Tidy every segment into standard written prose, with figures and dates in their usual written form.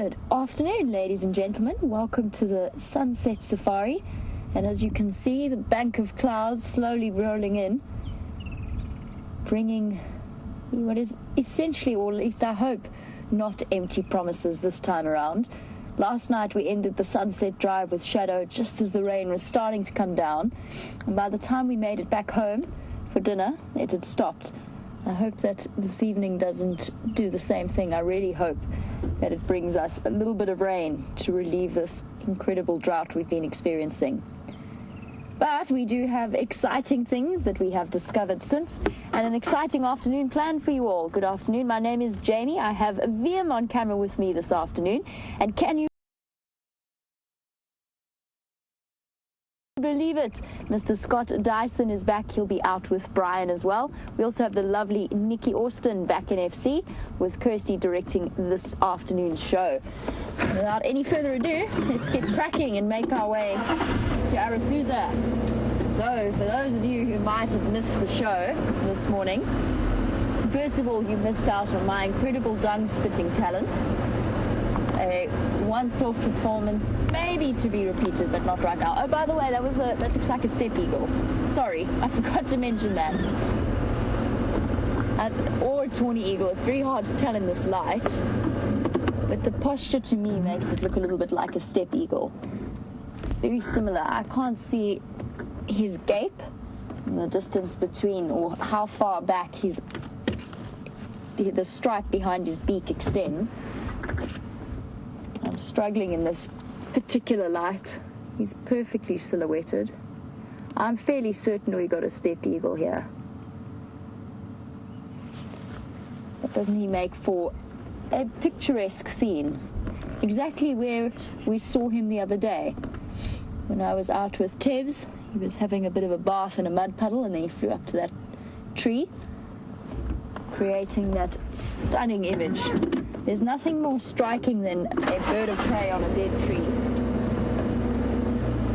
Good afternoon, ladies and gentlemen. Welcome to the Sunset Safari. And as you can see, the bank of clouds slowly rolling in, bringing what is essentially, or at least I hope, not empty promises this time around. Last night we ended the sunset drive with shadow just as the rain was starting to come down. And by the time we made it back home for dinner, it had stopped. I hope that this evening doesn't do the same thing. I really hope that it brings us a little bit of rain to relieve this incredible drought we've been experiencing. But we do have exciting things that we have discovered since, and an exciting afternoon planned for you all. Good afternoon. My name is Jamie. I have Wium on camera with me this afternoon. And can you believe it? Mr. Scott Dyson is back. He'll be out with Bryan as well. We also have the lovely Nikki Austin back in FC with Kirsty directing this afternoon's show. Without any further ado, let's get cracking and make our way to Arethusa. So, for those of you who might have missed the show this morning, first of all, you missed out on my incredible dung spitting talents. A once-off performance, maybe to be repeated, but not right now. Oh, by the way, that looks like a steppe eagle. Sorry, I forgot to mention that. Or a tawny eagle. It's very hard to tell in this light, but the posture to me makes it look a little bit like a steppe eagle. Very similar. I can't see his gape and the distance between, or how far back the stripe behind his beak extends. I'm struggling in this particular light. He's perfectly silhouetted. I'm fairly certain we got a steppe eagle here. But doesn't he make for a picturesque scene? Exactly where we saw him the other day. When I was out with Tebs, he was having a bit of a bath in a mud puddle, and then he flew up to that tree, creating that stunning image. There's nothing more striking than a bird of prey on a dead tree.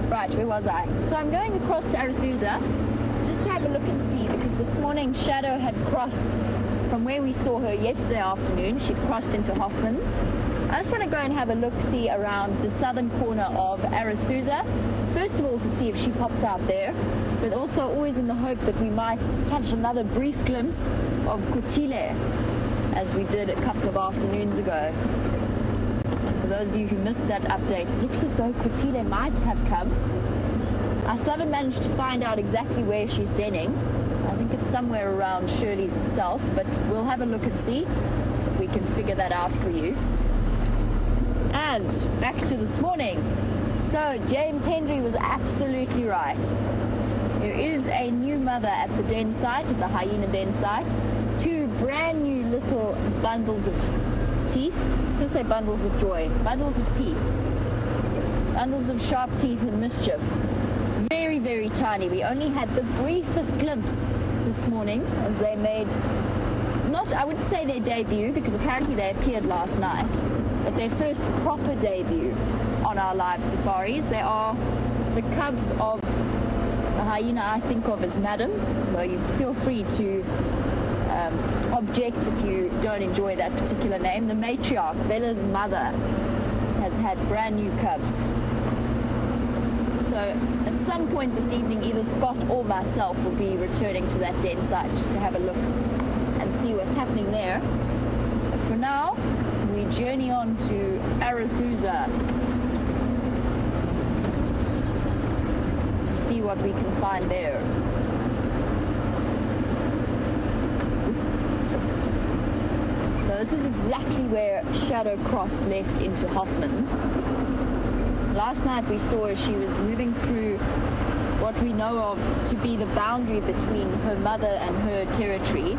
Right, where was I? So I'm going across to Arethusa just to have a look and see, because this morning Shadow had crossed from where we saw her yesterday afternoon. She'd crossed into Hoffman's. I just want to go and have a look-see around the southern corner of Arethusa. First of all, to see if she pops out there, but also always in the hope that we might catch another brief glimpse of Kotile, as we did a couple of afternoons ago. For those of you who missed that update, it looks as though Kotile might have cubs. I still haven't managed to find out exactly where she's denning. I think it's somewhere around Shirley's itself, but we'll have a look and see if we can figure that out for you. And back to this morning. So James Hendry was absolutely right. There is a new mother at the den site, at the hyena den site. Two brand new little bundles of teeth. I was going to say bundles of joy. Bundles of teeth. Bundles of sharp teeth and mischief. Very, very tiny. We only had the briefest glimpse this morning as they made, not, I wouldn't say their debut, because apparently they appeared last night, but their first proper debut on our live safaris. They are the cubs of the hyena I think of as Madam, though you feel free to object if you don't enjoy that particular name. The matriarch, Bella's mother, has had brand new cubs. So at some point this evening, either Scott or myself will be returning to that den site just to have a look and see what's happening there. But for now, we journey on to Arethusa to see what we can find there. Oops. So this is exactly where Shadow crossed left into Hoffman's. Last night we saw her, she was moving through what we know of to be the boundary between her mother and her territory.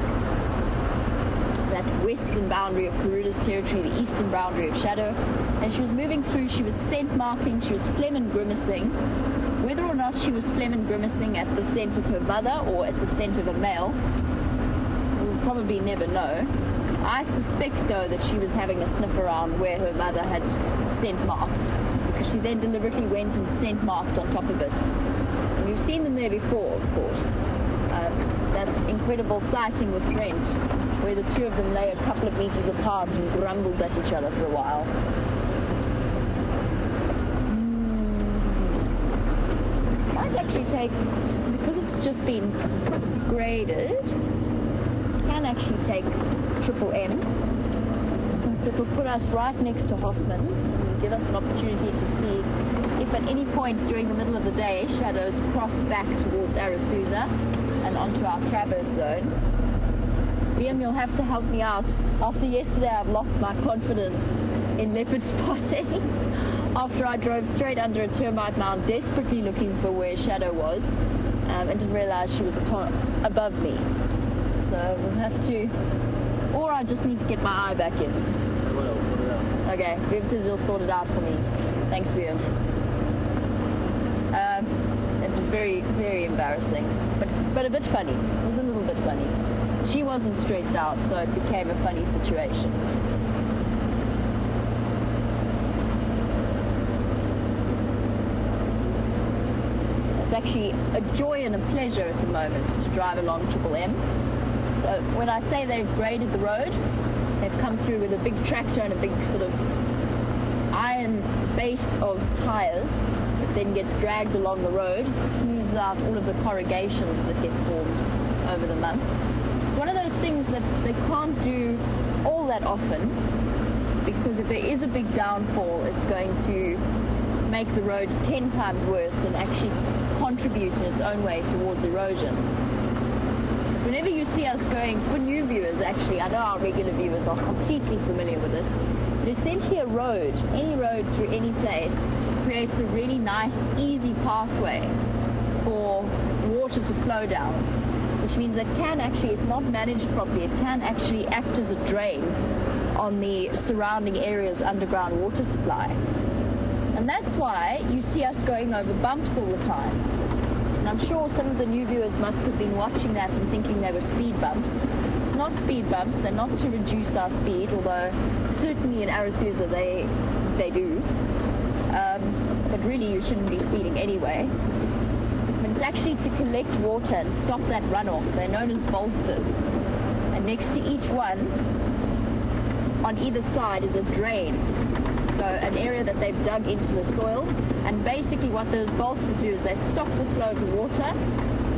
That western boundary of Karula's territory, the eastern boundary of Shadow. And she was moving through, she was scent marking, she was phlegm and grimacing. Whether or not she was phlegm and grimacing at the scent of her mother or at the scent of a male, we'll probably never know. I suspect, though, that she was having a sniff around where her mother had scent marked, because she then deliberately went and scent marked on top of it. And we've seen them there before, of course. That's incredible sighting with Brent, where the two of them lay a couple of meters apart and grumbled at each other for a while. Might actually take, because it's just been graded, can actually take Triple M, since it will put us right next to Hoffman's and give us an opportunity to see if at any point during the middle of the day shadows crossed back towards Arethusa and onto our traverse zone. Wium, you'll have to help me out. After yesterday, I've lost my confidence in leopard spotting. After I drove straight under a termite mound, desperately looking for where Shadow was, and didn't realize she was above me. So we'll have to, or I just need to get my eye back in. Okay, Wium says he'll sort it out for me. Thanks, Wium. It was very, very embarrassing, but a bit funny. It was a little bit funny. She wasn't stressed out, so it became a funny situation. It's actually a joy and a pleasure at the moment to drive along Triple M. So when I say they've graded the road, they've come through with a big tractor and a big sort of iron base of tires that then gets dragged along the road, smooths out all of the corrugations that get formed over the months. It's one of those things that they can't do all that often, because if there is a big downfall, it's going to make the road 10 times worse and actually contribute in its own way towards erosion. Whenever you see us going, for new viewers actually, I know our regular viewers are completely familiar with this, but essentially a road, any road through any place, creates a really nice, easy pathway for water to flow down, which means it can actually, if not managed properly, it can actually act as a drain on the surrounding area's underground water supply. And that's why you see us going over bumps all the time. And I'm sure some of the new viewers must have been watching that and thinking they were speed bumps. It's not speed bumps, they're not to reduce our speed, although certainly in Arethusa they do. But really you shouldn't be speeding anyway. But it's actually to collect water and stop that runoff. They're known as bolsters. And next to each one, on either side, is a drain. So an area that they've dug into the soil, and basically what those bolsters do is they stop the flow of the water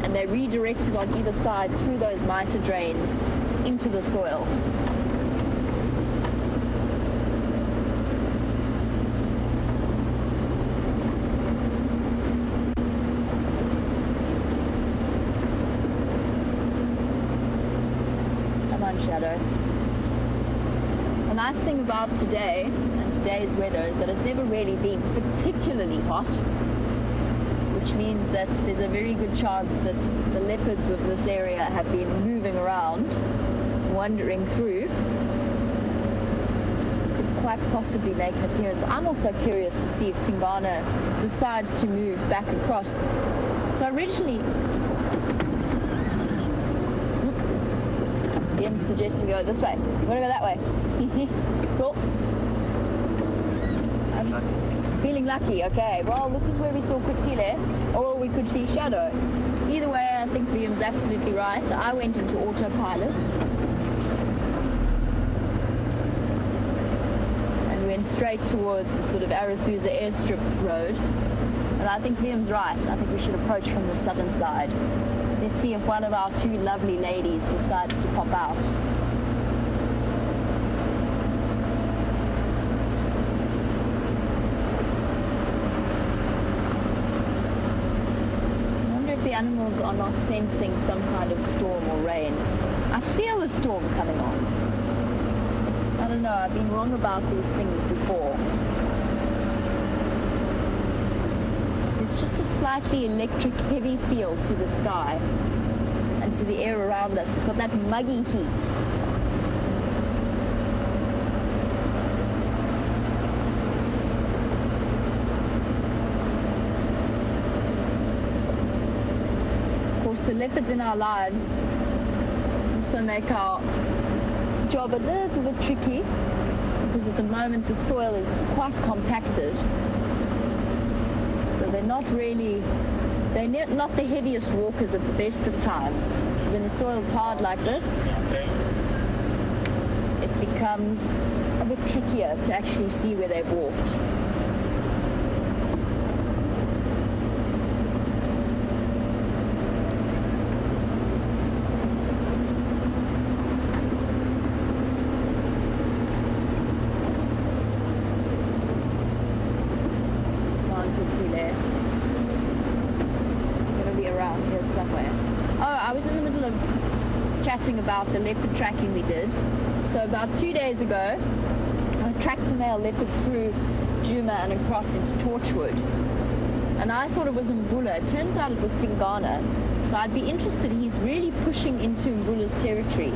and they redirect it on either side through those mitre drains into the soil. Come on, Shadow. The nice thing about today and today's weather is that it's never really been particularly hot, which means that there's a very good chance that the leopards of this area have been moving around, wandering through. Could quite possibly make an appearance. I'm also curious to see if Tingana decides to move back across. So originally, Ian's suggesting we go this way. We're going to go that way. Cool. I'm feeling lucky. Okay, well, this is where we saw Kutile, or we could see Shadow. Either way, I think Wium's absolutely right. I went into autopilot and went straight towards the sort of Arethusa airstrip road. And I think Wium's right. I think we should approach from the southern side. Let's see if one of our two lovely ladies decides to pop out. I wonder if the animals are not sensing some kind of storm or rain. I feel a storm coming on. I don't know, I've been wrong about these things before. There's just a slightly electric heavy feel to the sky and to the air around us. It's got that muggy heat. Of course, the leopards in our lives also make our job a little bit tricky, because at the moment the soil is quite compacted. So they're not the heaviest walkers at the best of times. When the soil's hard like this, it becomes a bit trickier to actually see where they've walked. chatting about the leopard tracking we did. So about 2 days ago, I tracked a male leopard through Djuma and across into Torchwood. And I thought it was Mvula. It turns out it was Tingana. So I'd be interested. He's really pushing into Mvula's territory.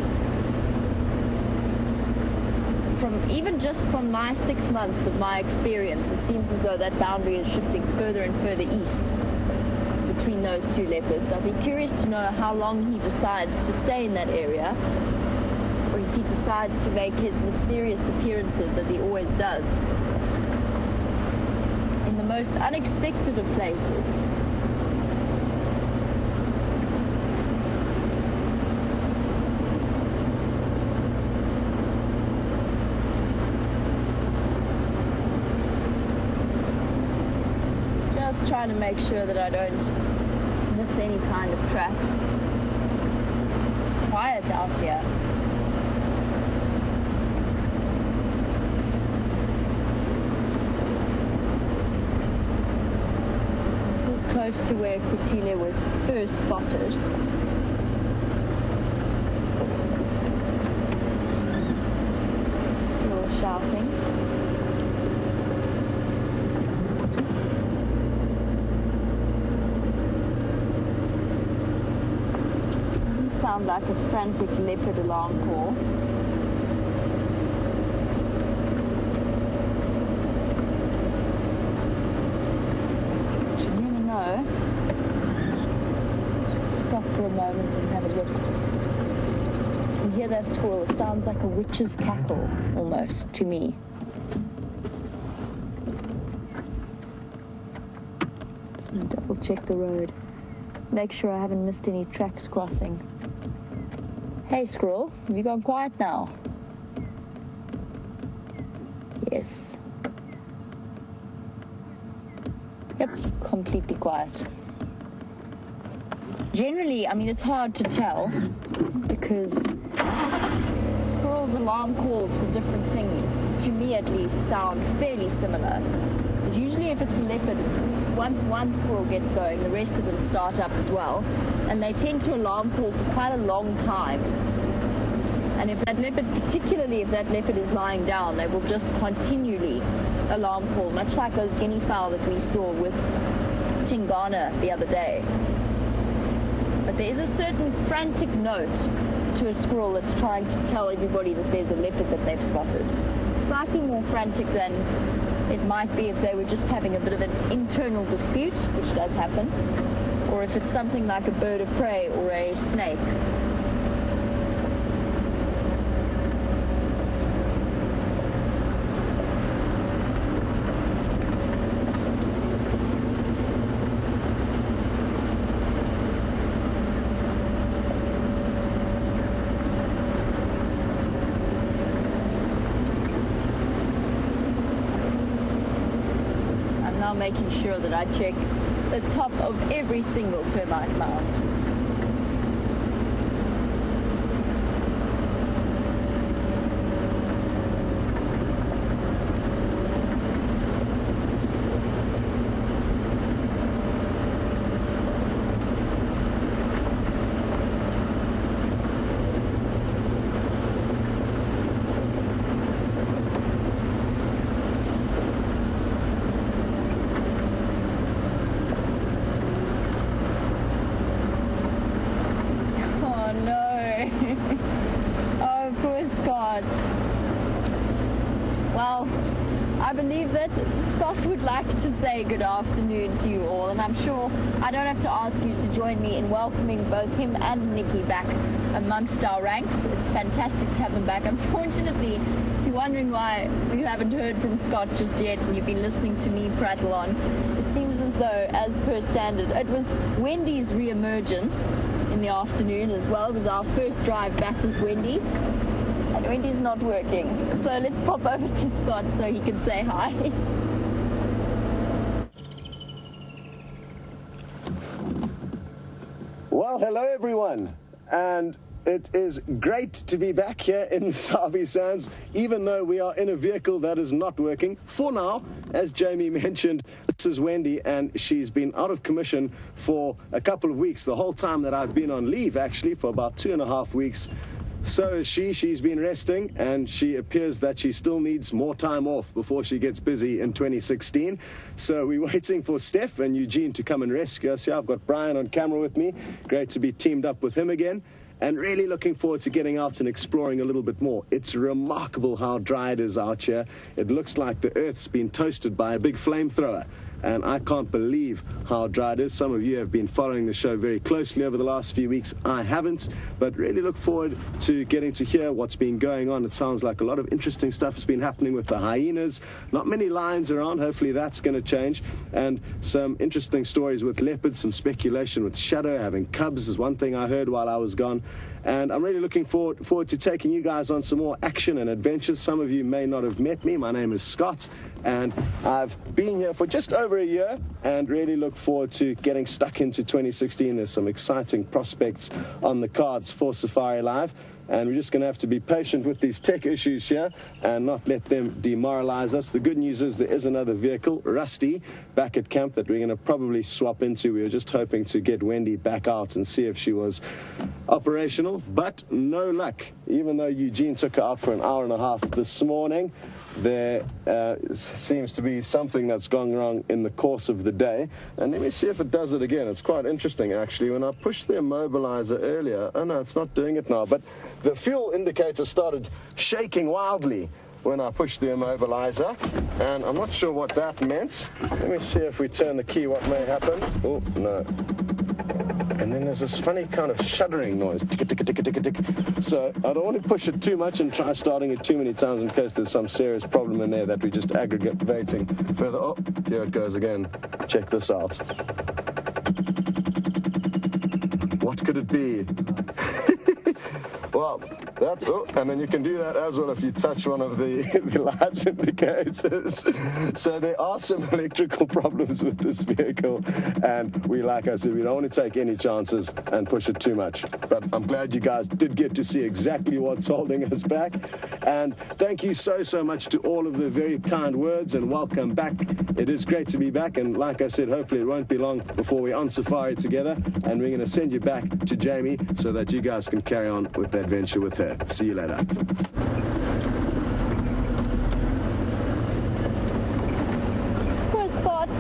Even just from my 6 months of my experience, it seems as though that boundary is shifting further and further east between those two leopards. I'd be curious to know how long he decides to stay in that area, or if he decides to make his mysterious appearances, as he always does, in the most unexpected of places. Just trying to make sure that I don't miss any kind of tracks. It's quiet out here. This is close to where Kutile was first spotted. Squirrel shouting. Sound like a frantic leopard alarm call. Should really know. Stop for a moment and have a look. You hear that squirrel? It sounds like a witch's cackle, almost, to me. Just want to double check the road. Make sure I haven't missed any tracks crossing. Hey, squirrel, have you gone quiet now? Yes. Yep, completely quiet. Generally, I mean, it's hard to tell because squirrels' alarm calls for different things, to me at least, sound fairly similar. But usually if it's a leopard, once one squirrel gets going, the rest of them start up as well. And they tend to alarm call for quite a long time. And if that leopard, particularly if that leopard is lying down, they will just continually alarm call, much like those guinea fowl that we saw with Tingana the other day. But there is a certain frantic note to a squirrel that's trying to tell everybody that there's a leopard that they've spotted. Slightly more frantic than it might be if they were just having a bit of an internal dispute, which does happen, or if it's something like a bird of prey or a snake. Making sure that I check the top of every single termite mound. Well, I believe that Scott would like to say good afternoon to you all, and I'm sure I don't have to ask you to join me in welcoming both him and Nikki back amongst our ranks. It's fantastic to have them back. Unfortunately, if you're wondering why you haven't heard from Scott just yet and you've been listening to me prattle on, it seems as though, as per standard, it was Wendy's re-emergence in the afternoon as well. It was our first drive back with Wendy. And Wendy's not working. So let's pop over to Scott so he can say hi. Well, hello everyone. And it is great to be back here in the Sabi Sands, even though we are in a vehicle that is not working. For now, as Jamie mentioned, this is Wendy, and she's been out of commission for a couple of weeks, the whole time that I've been on leave, actually, for about 2.5 weeks. So is she. She's been resting, and she appears that she still needs more time off before she gets busy in 2016. So we're waiting for Steph and Eugene to come and rescue us here. I've got Bryan on camera with me. Great to be teamed up with him again, and really looking forward to getting out and exploring a little bit more. It's remarkable how dry it is out here. It looks like the earth's been toasted by a big flamethrower. And I can't believe how dry it is. Some of you have been following the show very closely over the last few weeks. I haven't, but really look forward to getting to hear what's been going on. It sounds like a lot of interesting stuff has been happening with the hyenas. Not many lions around. Hopefully that's going to change. And some interesting stories with leopards, some speculation with Shadow having cubs is one thing I heard while I was gone. And I'm really looking forward to taking you guys on some more action and adventures. Some of you may not have met me. My name is Scott, and I've been here for just over a year, and really look forward to getting stuck into 2016. There's some exciting prospects on the cards for SafariLIVE, and we're just going to have to be patient with these tech issues here and not let them demoralize us. The good news is there is another vehicle, Rusty, back at camp that we're going to probably swap into. We were just hoping to get Wendy back out and see if she was operational, but no luck. Even though Eugene took her out for an hour and a half this morning, there seems to be something that's gone wrong in the course of the day. And let me see if it does it again. It's quite interesting, actually. When I pushed the immobilizer earlier, oh no, it's not doing it now, but the fuel indicator started shaking wildly when I pushed the immobilizer, and I'm not sure what that meant. Let me see if we turn the key, what may happen. Oh, no. And then there's this funny kind of shuddering noise. Tick, tick, tick, tick, tick. So I don't want to push it too much and try starting it too many times in case there's some serious problem in there that we're just aggravating further. Oh, here it goes again. Check this out. What could it be? Well, that's, oh, and then you can do that as well if you touch one of the lights indicators. So there are some electrical problems with this vehicle, and like I said, we don't want to take any chances and push it too much. But I'm glad you guys did get to see exactly what's holding us back. And thank you so much to all of the very kind words, and welcome back. It is great to be back, and like I said, hopefully it won't be long before we're on safari together, and we're going to send you back to Jamie so that you guys can carry on with the adventure with her. See you later. Poor Scott.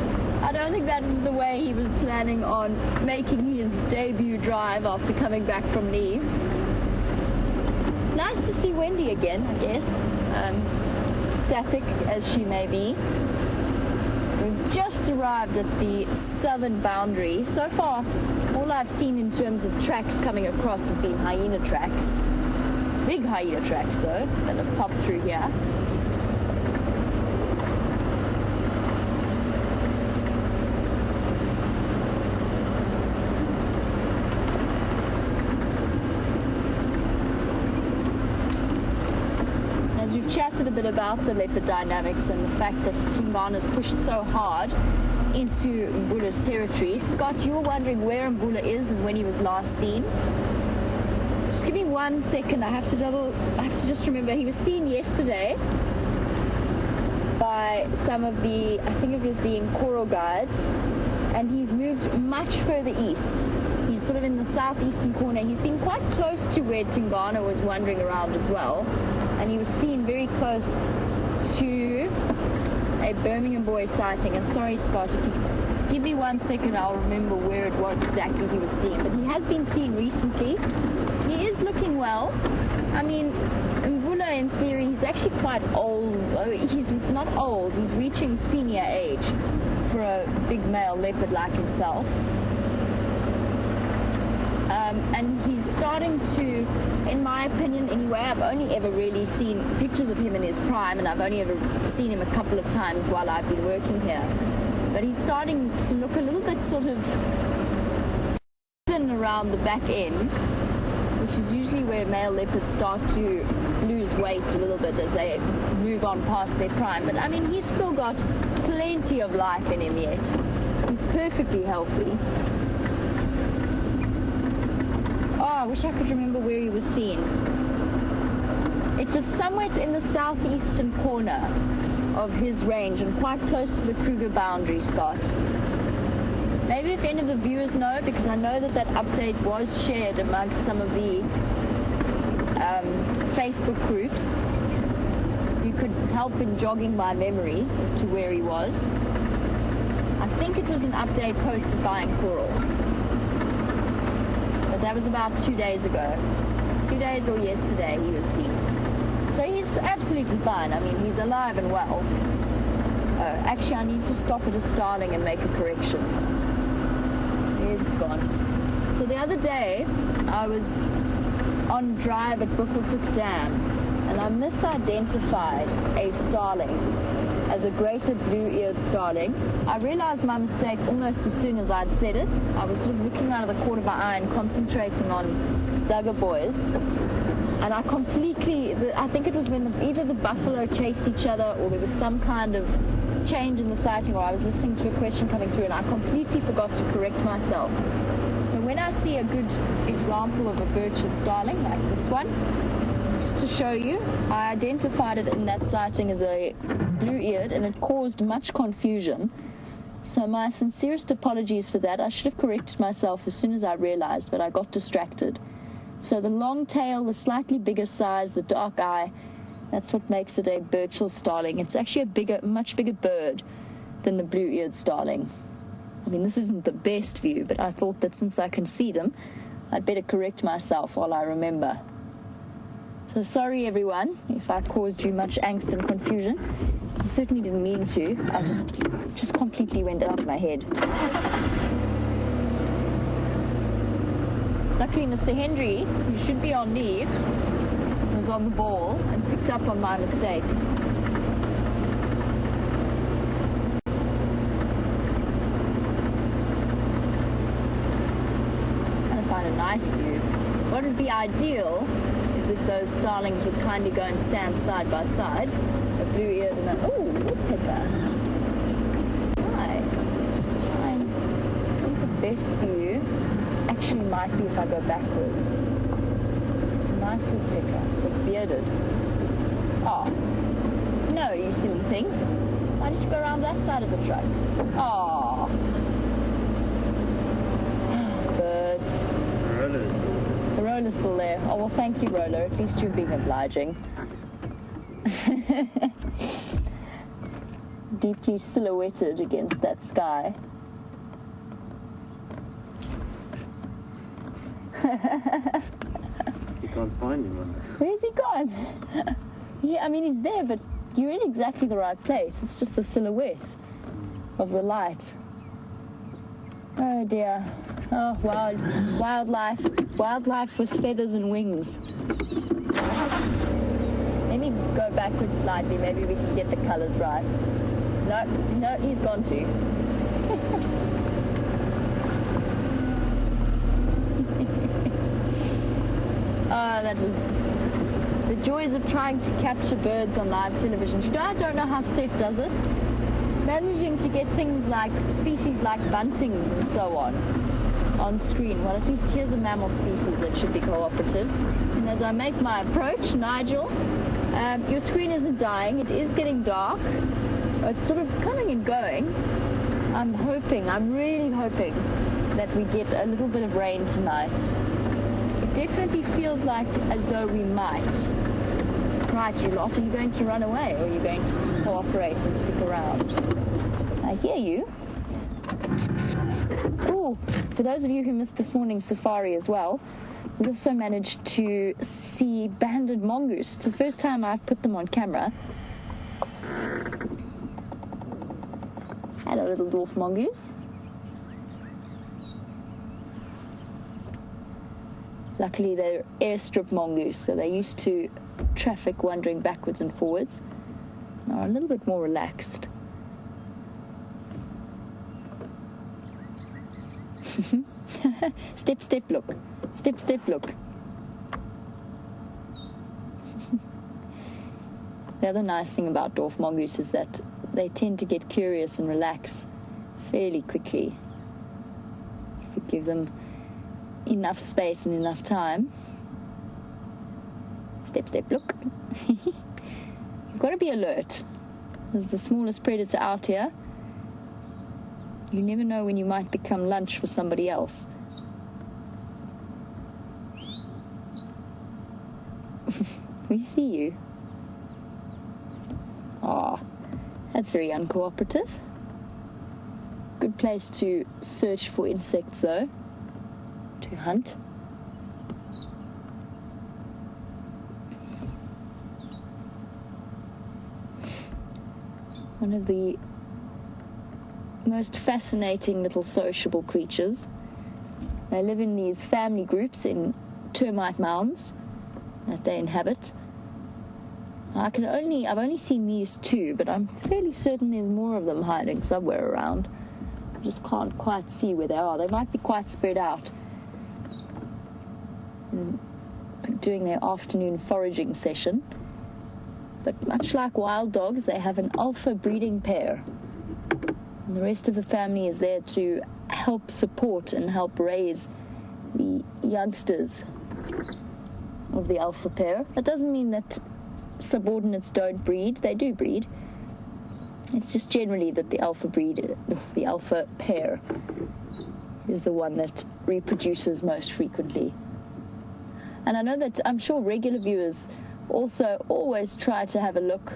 I don't think that was the way he was planning on making his debut drive after coming back from leave. Nice to see Wendy again, I guess. Static as she may be. We've just arrived at the southern boundary. So far, all I've seen in terms of tracks coming across has been hyena tracks. Big hyena tracks, though, that have popped through here. Chatted a bit about the leopard dynamics and the fact that Tingana's pushed so hard into Mbula's territory. Scott, you were wondering where Mbula is and when he was last seen. Just give me 1 second. I have to just remember. He was seen yesterday by some of the, I think it was the Nkoro guides, and he's moved much further east. He's sort of in the southeastern corner. He's been quite close to where Tingana was wandering around as well. And he was seen very close to a Birmingham boy sighting. And sorry, Scott, if you give me 1 second, I'll remember where it was exactly he was seen. But he has been seen recently. He is looking well. I mean, Mbula, in theory, he's actually quite old. He's not old. He's reaching senior age for a big male leopard like himself. And he's starting to, in my opinion anyway, I've only ever really seen pictures of him in his prime, and I've only ever seen him a couple of times while I've been working here. But he's starting to look a little bit sort of thin around the back end, which is usually where male leopards start to lose weight a little bit as they move on past their prime. But I mean, he's still got plenty of life in him yet. He's perfectly healthy. Oh, I wish I could remember where he was seen. It was somewhere in the southeastern corner of his range and quite close to the Kruger boundary, Scott. Maybe if any of the viewers know, because I know that update was shared amongst some of the Facebook groups, you could help in jogging my memory as to where he was. I think it was an update posted by Karula. But that was about 2 days ago. 2 days or yesterday he was seen. So he's absolutely fine. I mean, he's alive and well. Actually, I need to stop at a starling and make a correction. He's gone. So the other day, I was on drive at Buffelshoek Dam, and I misidentified a starling as a greater blue-eared starling. I realized my mistake almost as soon as I'd said it. I was sort of looking out of the corner of my eye and concentrating on Duggar boys. And I completely, I think it was when either the buffalo chased each other or there was some kind of change in the sighting, or I was listening to a question coming through and I completely forgot to correct myself. So when I see a good example of a Birch's starling like this one, just to show you, I identified it in that sighting as a blue-eared and it caused much confusion. So my sincerest apologies for that. I should have corrected myself as soon as I realized, but I got distracted. So the long tail, the slightly bigger size, the dark eye, that's what makes it a Birch's starling. It's actually a much bigger bird than the blue-eared starling. I mean, this isn't the best view, but I thought that since I can see them, I'd better correct myself while I remember. So sorry, everyone, if I caused you much angst and confusion. I certainly didn't mean to. I just completely went out of my head. Luckily, Mr. Henry, who should be on leave, was on the ball and picked up on my mistake. Trying to find a nice view. What would be ideal is if those starlings would kindly go and stand side by side, a blue-eared and a woodpecker. Nice. Let's try and think the best view actually might be if I go backwards. It's a nice woodpecker. It's a bearded. Oh. No, you silly thing. Why did you go around that side of the truck? Oh. Birds. The roller's still there. Oh, well, thank you, roller. At least you're being obliging. Deeply silhouetted against that sky. You can't find him. Where's he gone? Yeah, I mean, he's there, but you're in exactly the right place. It's just the silhouette of the light. Oh, dear. Oh, wildlife with feathers and wings. Let me go backwards slightly. Maybe we can get the colors right. No, he's gone too. Oh, that was the joys of trying to capture birds on live television. I don't know how Steph does it. Managing to get things like species like buntings and so on screen. Well, at least here's a mammal species that should be cooperative. And as I make my approach, Nigel, your screen isn't dying. It is getting dark. It's sort of coming and going. I'm really hoping that we get a little bit of rain tonight. It definitely feels like as though we might. Right, you lot, are you going to run away or are you going to cooperate and stick around? I hear you. Ooh, for those of you who missed this morning's safari as well, we also managed to see banded mongoose. It's the first time I've put them on camera. Hello, little dwarf mongoose. Luckily, they're airstrip mongoose, so they're used to traffic wandering backwards and forwards. Are a little bit more relaxed. Step, step, look. Step, step, look. The other nice thing about dwarf mongoose is that they tend to get curious and relax fairly quickly. If you give them enough space and enough time. Step, step, look. You've got to be alert. As the smallest predator out here, you never know when you might become lunch for somebody else. We see you. Ah, that's very uncooperative. Good place to search for insects, though, to hunt. One of the most fascinating little sociable creatures. They live in these family groups in termite mounds that they inhabit. I've only seen these two, but I'm fairly certain there's more of them hiding somewhere around. I just can't quite see where they are. They might be quite spread out, doing their afternoon foraging session. But much like wild dogs, they have an alpha breeding pair. And the rest of the family is there to help support and help raise the youngsters of the alpha pair. That doesn't mean that subordinates don't breed. They do breed. It's just generally that the alpha pair is the one that reproduces most frequently. And I know that I'm sure regular viewers also always try to have a look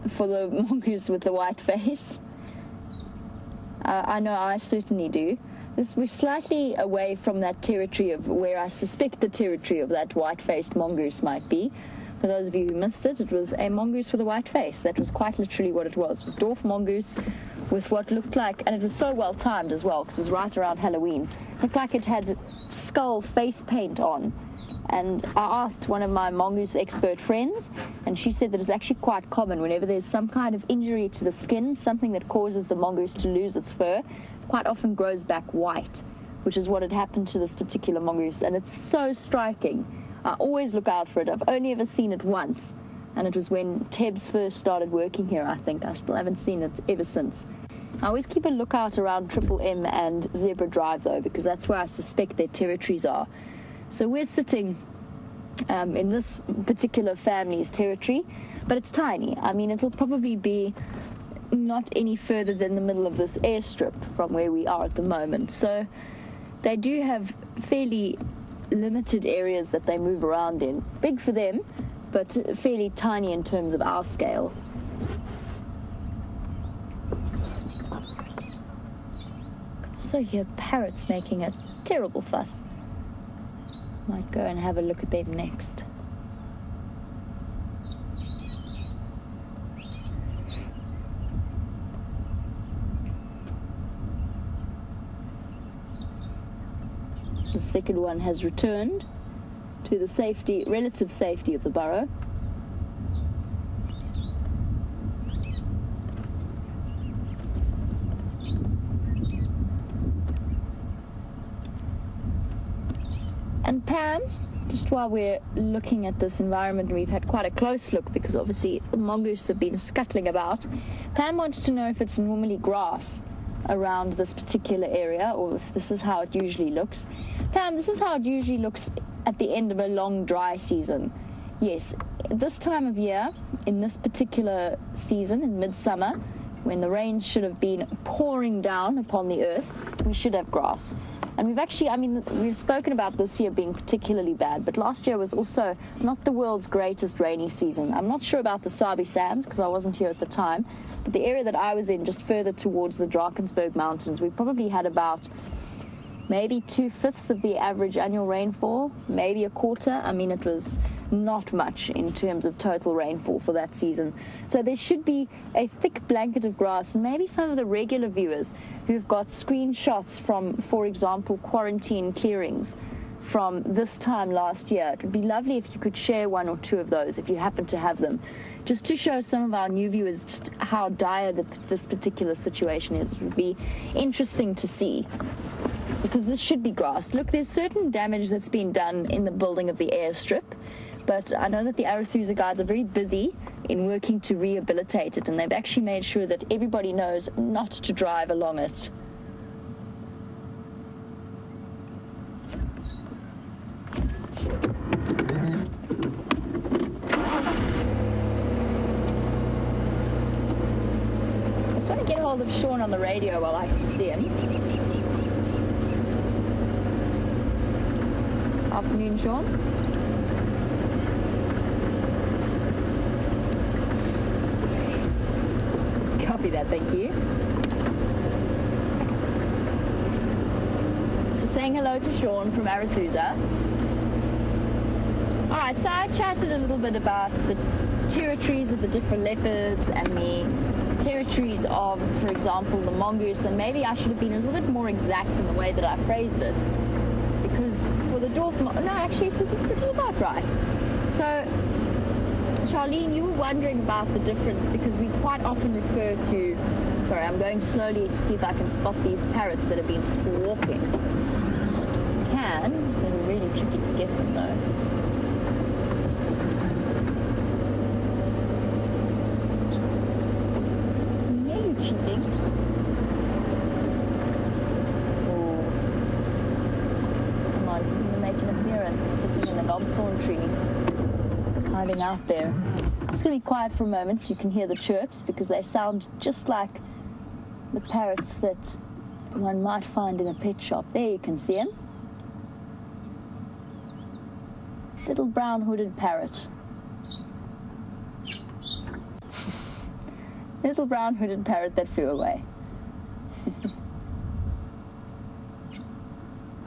for the mongoose with the white face. I know I certainly do. We're slightly away from that territory of where I suspect the territory of that white-faced mongoose might be. For those of you who missed it, it was a mongoose with a white face. That was quite literally what it was. It was a dwarf mongoose with what looked like, and it was so well timed as well because it was right around Halloween. It looked like it had skull face paint on. And I asked one of my mongoose expert friends, and she said that it's actually quite common whenever there's some kind of injury to the skin, something that causes the mongoose to lose its fur, quite often grows back white, which is what had happened to this particular mongoose. And it's so striking. I always look out for it. I've only ever seen it once, and it was when Tebs first started working here, I think. I still haven't seen it ever since. I always keep a lookout around Triple M and Zebra Drive, though, because that's where I suspect their territories are. So we're sitting in this particular family's territory, but it's tiny. I mean, it'll probably be not any further than the middle of this airstrip from where we are at the moment. So they do have fairly limited areas that they move around in. Big for them, but fairly tiny in terms of our scale. So here, parrots making a terrible fuss. Might go and have a look at them next. The second one has returned to the relative safety of the burrow. And Pam, just while we're looking at this environment, we've had quite a close look because obviously the mongoose have been scuttling about. Pam wants to know if it's normally grass around this particular area or if this is how it usually looks. Pam, this is how it usually looks at the end of a long dry season. Yes, this time of year, in this particular season, in midsummer, when the rains should have been pouring down upon the earth, we should have grass. And we've spoken about this year being particularly bad, but last year was also not the world's greatest rainy season. I'm not sure about the Sabi Sands because I wasn't here at the time, but the area that I was in, just further towards the Drakensberg Mountains, we probably had about maybe 2/5 of the average annual rainfall, maybe a quarter. I mean, it was not much in terms of total rainfall for that season. So there should be a thick blanket of grass, and maybe some of the regular viewers who've got screenshots from, for example, quarantine clearings from this time last year. It would be lovely if you could share one or two of those if you happen to have them, just to show some of our new viewers just how dire this particular situation is. It would be interesting to see, because this should be grass. Look, there's certain damage that's been done in the building of the airstrip, but I know that the Arathusa guards are very busy in working to rehabilitate it, and they've actually made sure that everybody knows not to drive along it. just want to get hold of Sean on the radio while I can see him. Afternoon, Sean. Copy that, thank you. Just saying hello to Sean from Arethusa. Alright, so I chatted a little bit about the territories of the different leopards and the territories of, for example, the mongoose, and maybe I should have been a little bit more exact in the way that I phrased it. Because for the dwarf, no, actually it was about right. So, Charlene, you were wondering about the difference because we quite often refer to, sorry, I'm going slowly to see if I can spot these parrots that have been squawking. Can, it's going to be really tricky to get them though. Yeah, you're cheating. Sitting in the knobthorn tree, hiding out there. I'm just going to be quiet for a moment so you can hear the chirps because they sound just like the parrots that one might find in a pet shop. There you can see him. Little brown hooded parrot. Little brown hooded parrot that flew away.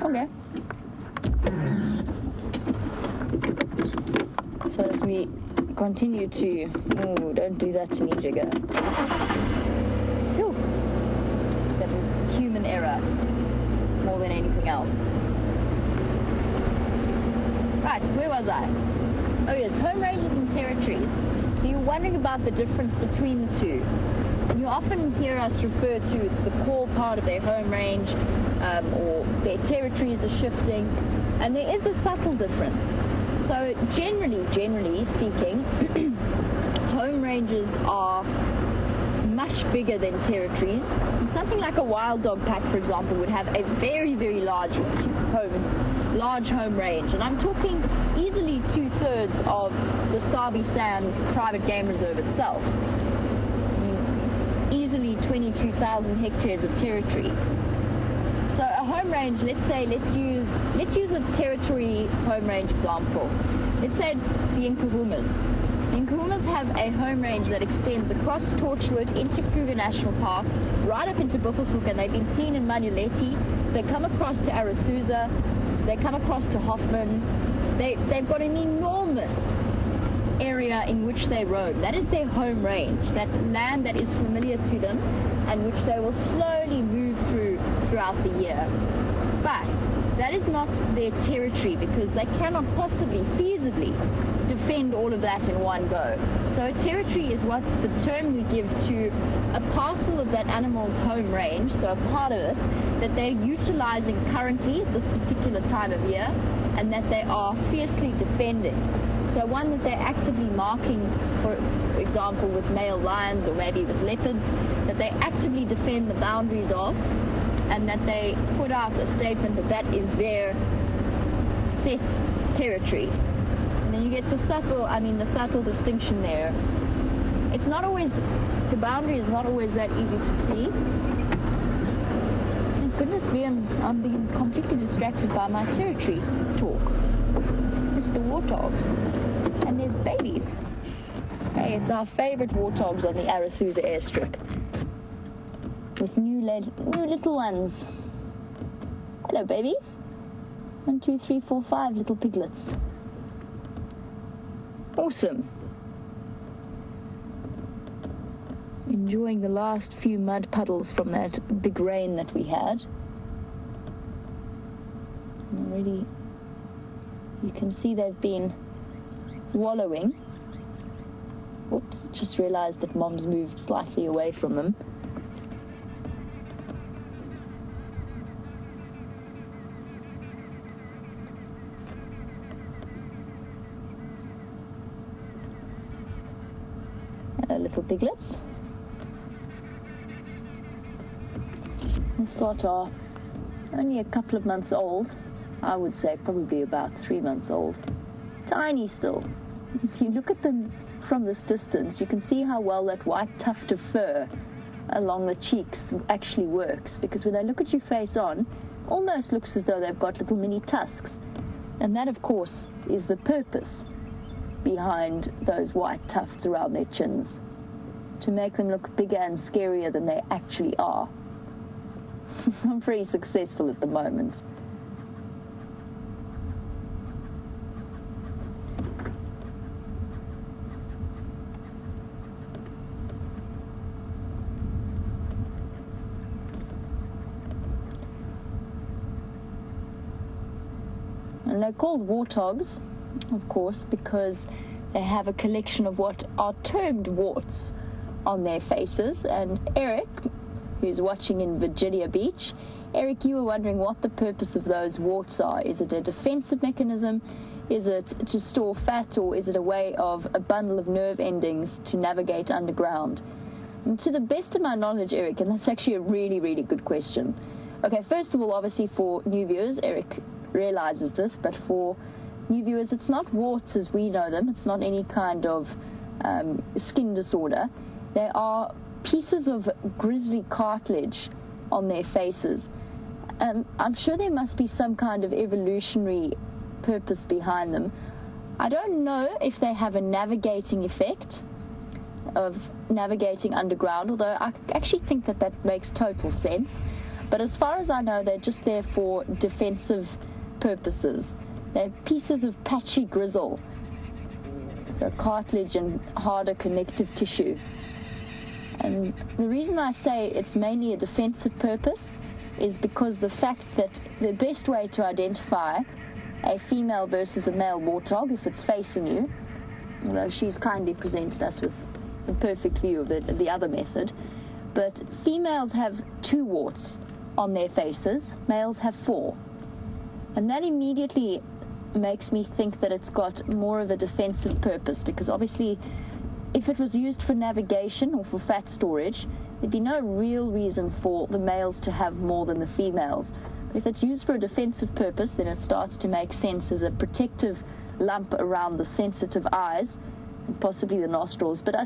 Okay. So as we continue to... Oh, don't do that to me, Jigger. Phew. That was human error more than anything else. Right, where was I? Oh yes, home ranges and territories. So you're wondering about the difference between the two. And you often hear us refer to it's the core part of their home range, or their territories are shifting, and there is a subtle difference. So generally speaking, home ranges are much bigger than territories. And something like a wild dog pack, for example, would have a very, very large home range. And I'm talking easily 2/3 of the Sabi Sands private game reserve itself. I mean, easily 22,000 hectares of territory. So a home range, let's use a territory home range example. Let's say the Nkuhumas. The Nkuhumas have a home range that extends across Torchwood into Kruger National Park, right up into Buffelshoek, and they've been seen in Manuletti. They come across to Arethusa. They come across to Hoffman's. They've got an enormous area in which they roam. That is their home range, that land that is familiar to them and which they will slowly move throughout the year. But that is not their territory because they cannot possibly feasibly defend all of that in one go. So a territory is what the term we give to a parcel of that animal's home range, so a part of it, that they're utilizing currently at this particular time of year and that they are fiercely defending. So one that they're actively marking, for example, with male lions or maybe with leopards, that they actively defend the boundaries of, and that they put out a statement that that is their set territory. And then you get the subtle distinction there. It's not always, the boundary is not always that easy to see. Thank goodness, Wium, I'm being completely distracted by my territory talk. It's the warthogs. And there's babies. Hey, it's our favorite warthogs on the Arethusa airstrip. With new little ones. Hello, babies. 1, 2, 3, 4, 5 little piglets. Awesome. Enjoying the last few mud puddles from that big rain that we had. And already you can see they've been wallowing. Whoops, just realized that Mom's moved slightly away from them. Hello, little piglets. This lot are only a couple of months old. I would say probably about 3 months old. Tiny still. If you look at them from this distance, you can see how well that white tuft of fur along the cheeks actually works, because when they look at you face on, almost looks as though they've got little mini tusks. And that, of course, is the purpose behind those white tufts around their chins, to make them look bigger and scarier than they actually are. I'm pretty successful at the moment. And they're called warthogs, of course, because they have a collection of what are termed warts on their faces. And Eric, who's watching in Virginia Beach, Eric, you were wondering what the purpose of those warts are. Is it a defensive mechanism? Is it to store fat, or is it a way of a bundle of nerve endings to navigate underground? And to the best of my knowledge, Eric, and that's actually a really, really good question. Okay, first of all, obviously for new viewers, Eric realizes this, but for new viewers, it's not warts as we know them. It's not any kind of skin disorder. They are pieces of grizzly cartilage on their faces. I'm sure there must be some kind of evolutionary purpose behind them. I don't know if they have a navigating effect of navigating underground, although I actually think that that makes total sense. But as far as I know, they're just there for defensive purposes. They're pieces of patchy grizzle, so cartilage and harder connective tissue. And the reason I say it's mainly a defensive purpose is because the fact that the best way to identify a female versus a male warthog, if it's facing you, although she's kindly presented us with a perfect view of the other method, but females have 2 warts on their faces, males have 4. And that immediately makes me think that it's got more of a defensive purpose, because obviously if it was used for navigation or for fat storage, there'd be no real reason for the males to have more than the females. But if it's used for a defensive purpose, then it starts to make sense as a protective lump around the sensitive eyes and possibly the nostrils. But I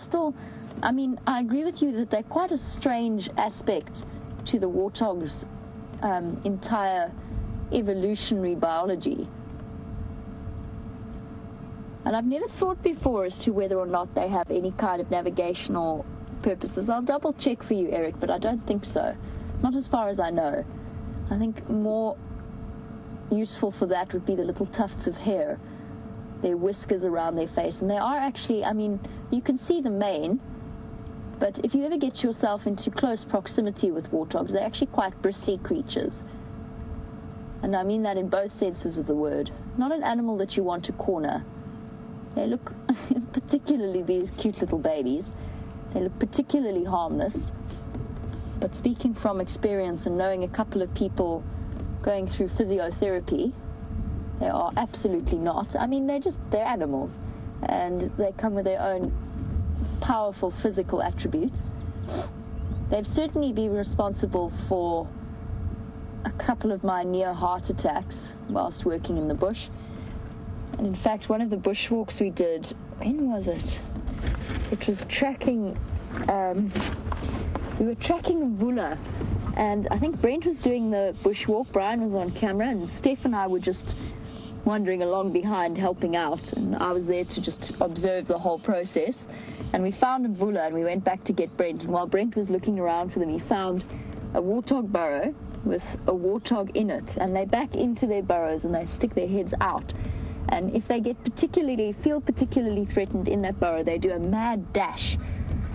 agree with you that they're quite a strange aspect to the warthog's entire evolutionary biology. And I've never thought before as to whether or not they have any kind of navigational purposes. I'll double check for you, Eric, but I don't think so. Not as far as I know. I think more useful for that would be the little tufts of hair, their whiskers around their face. And they are actually, you can see the mane, but if you ever get yourself into close proximity with warthogs, they're actually quite bristly creatures. And I mean that in both senses of the word. Not an animal that you want to corner. They look, particularly these cute little babies, they look particularly harmless. But speaking from experience and knowing a couple of people going through physiotherapy, they are absolutely not. They're animals. And they come with their own powerful physical attributes. They've certainly been responsible for a couple of my near heart attacks whilst working in the bush. And in fact, one of the bushwalks we did, when was it? It was tracking, we were tracking a vula, and I think Brent was doing the bushwalk, Bryan was on camera, and Steph and I were just wandering along behind helping out, and I was there to just observe the whole process. And we found a vula, and we went back to get Brent, and while Brent was looking around for them, he found a warthog burrow with a warthog in it, and they back into their burrows and they stick their heads out. And if they feel particularly threatened in that burrow, they do a mad dash.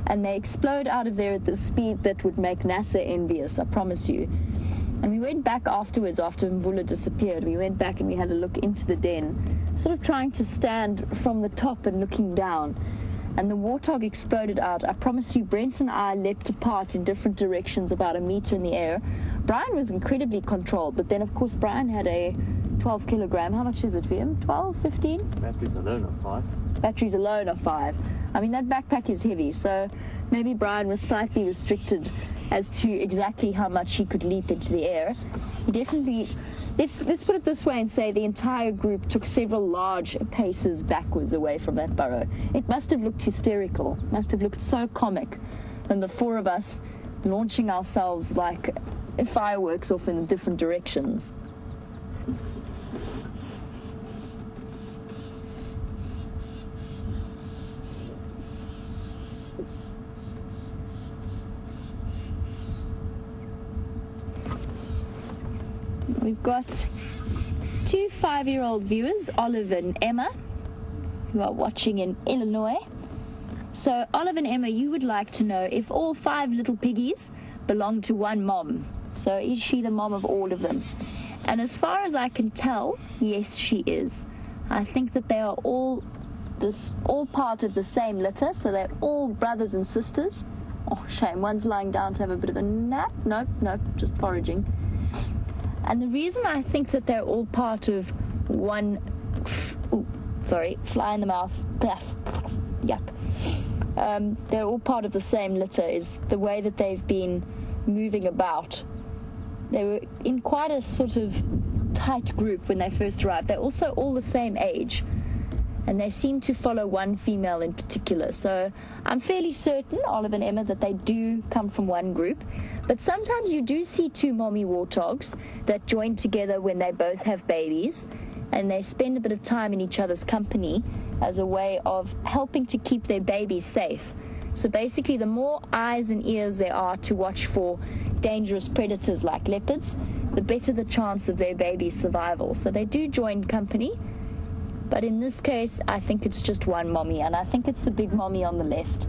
And they explode out of there at the speed that would make NASA envious, I promise you. And we went back afterwards, after Mvula disappeared. We went back and we had a look into the den, sort of trying to stand from the top and looking down. And the warthog exploded out. I promise you, Brent and I leapt apart in different directions about 1 meter in the air. Bryan was incredibly controlled, but then, of course, Bryan had a 12 kilogram. How much is it for him? 12, 15? Batteries alone are 5. Batteries alone are 5. That backpack is heavy, so maybe Bryan was slightly restricted as to exactly how much he could leap into the air. He definitely, let's put it this way and say the entire group took several large paces backwards away from that burrow. It must have looked hysterical, must have looked so comic, and the 4 of us launching ourselves like fireworks off in different directions. We've got 2 5-year-old viewers, Olive and Emma, who are watching in Illinois. So, Olive and Emma, you would like to know if all 5 little piggies belong to one mom. So, is she the mom of all of them? And as far as I can tell, yes, she is. I think that they are all part of the same litter, so they're all brothers and sisters. Oh, shame, one's lying down to have a bit of a nap. Nope, just foraging. And the reason I think that they're all part of one... fly in the mouth. Yuck. They're all part of the same litter is the way that they've been moving about. They were in quite a sort of tight group when they first arrived. They're also all the same age. And they seem to follow one female in particular. So I'm fairly certain, Olive and Emma, that they do come from one group. But sometimes you do see 2 mommy warthogs that join together when they both have babies, and they spend a bit of time in each other's company as a way of helping to keep their babies safe. So basically, the more eyes and ears there are to watch for dangerous predators like leopards, the better the chance of their baby's survival. So they do join company, but in this case, I think it's just one mommy, and I think it's the big mommy on the left.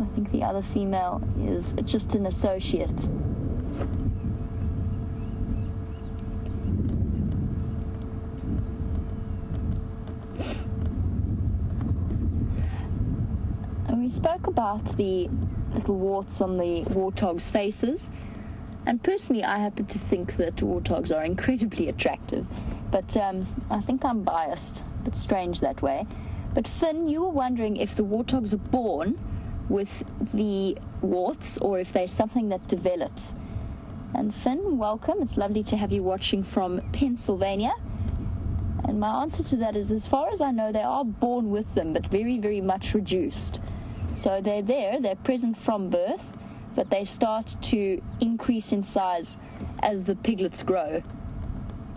I think the other female is just an associate. And we spoke about the little warts on the warthogs' faces, and personally I happen to think that warthogs are incredibly attractive, but I think I'm biased, a bit strange that way. But Finn, you were wondering if the warthogs are born with the warts or if there's something that develops. And Finn, welcome. It's lovely to have you watching from Pennsylvania. And my answer to that is, as far as I know, they are born with them, but very, very much reduced. So they're present from birth, but they start to increase in size as the piglets grow.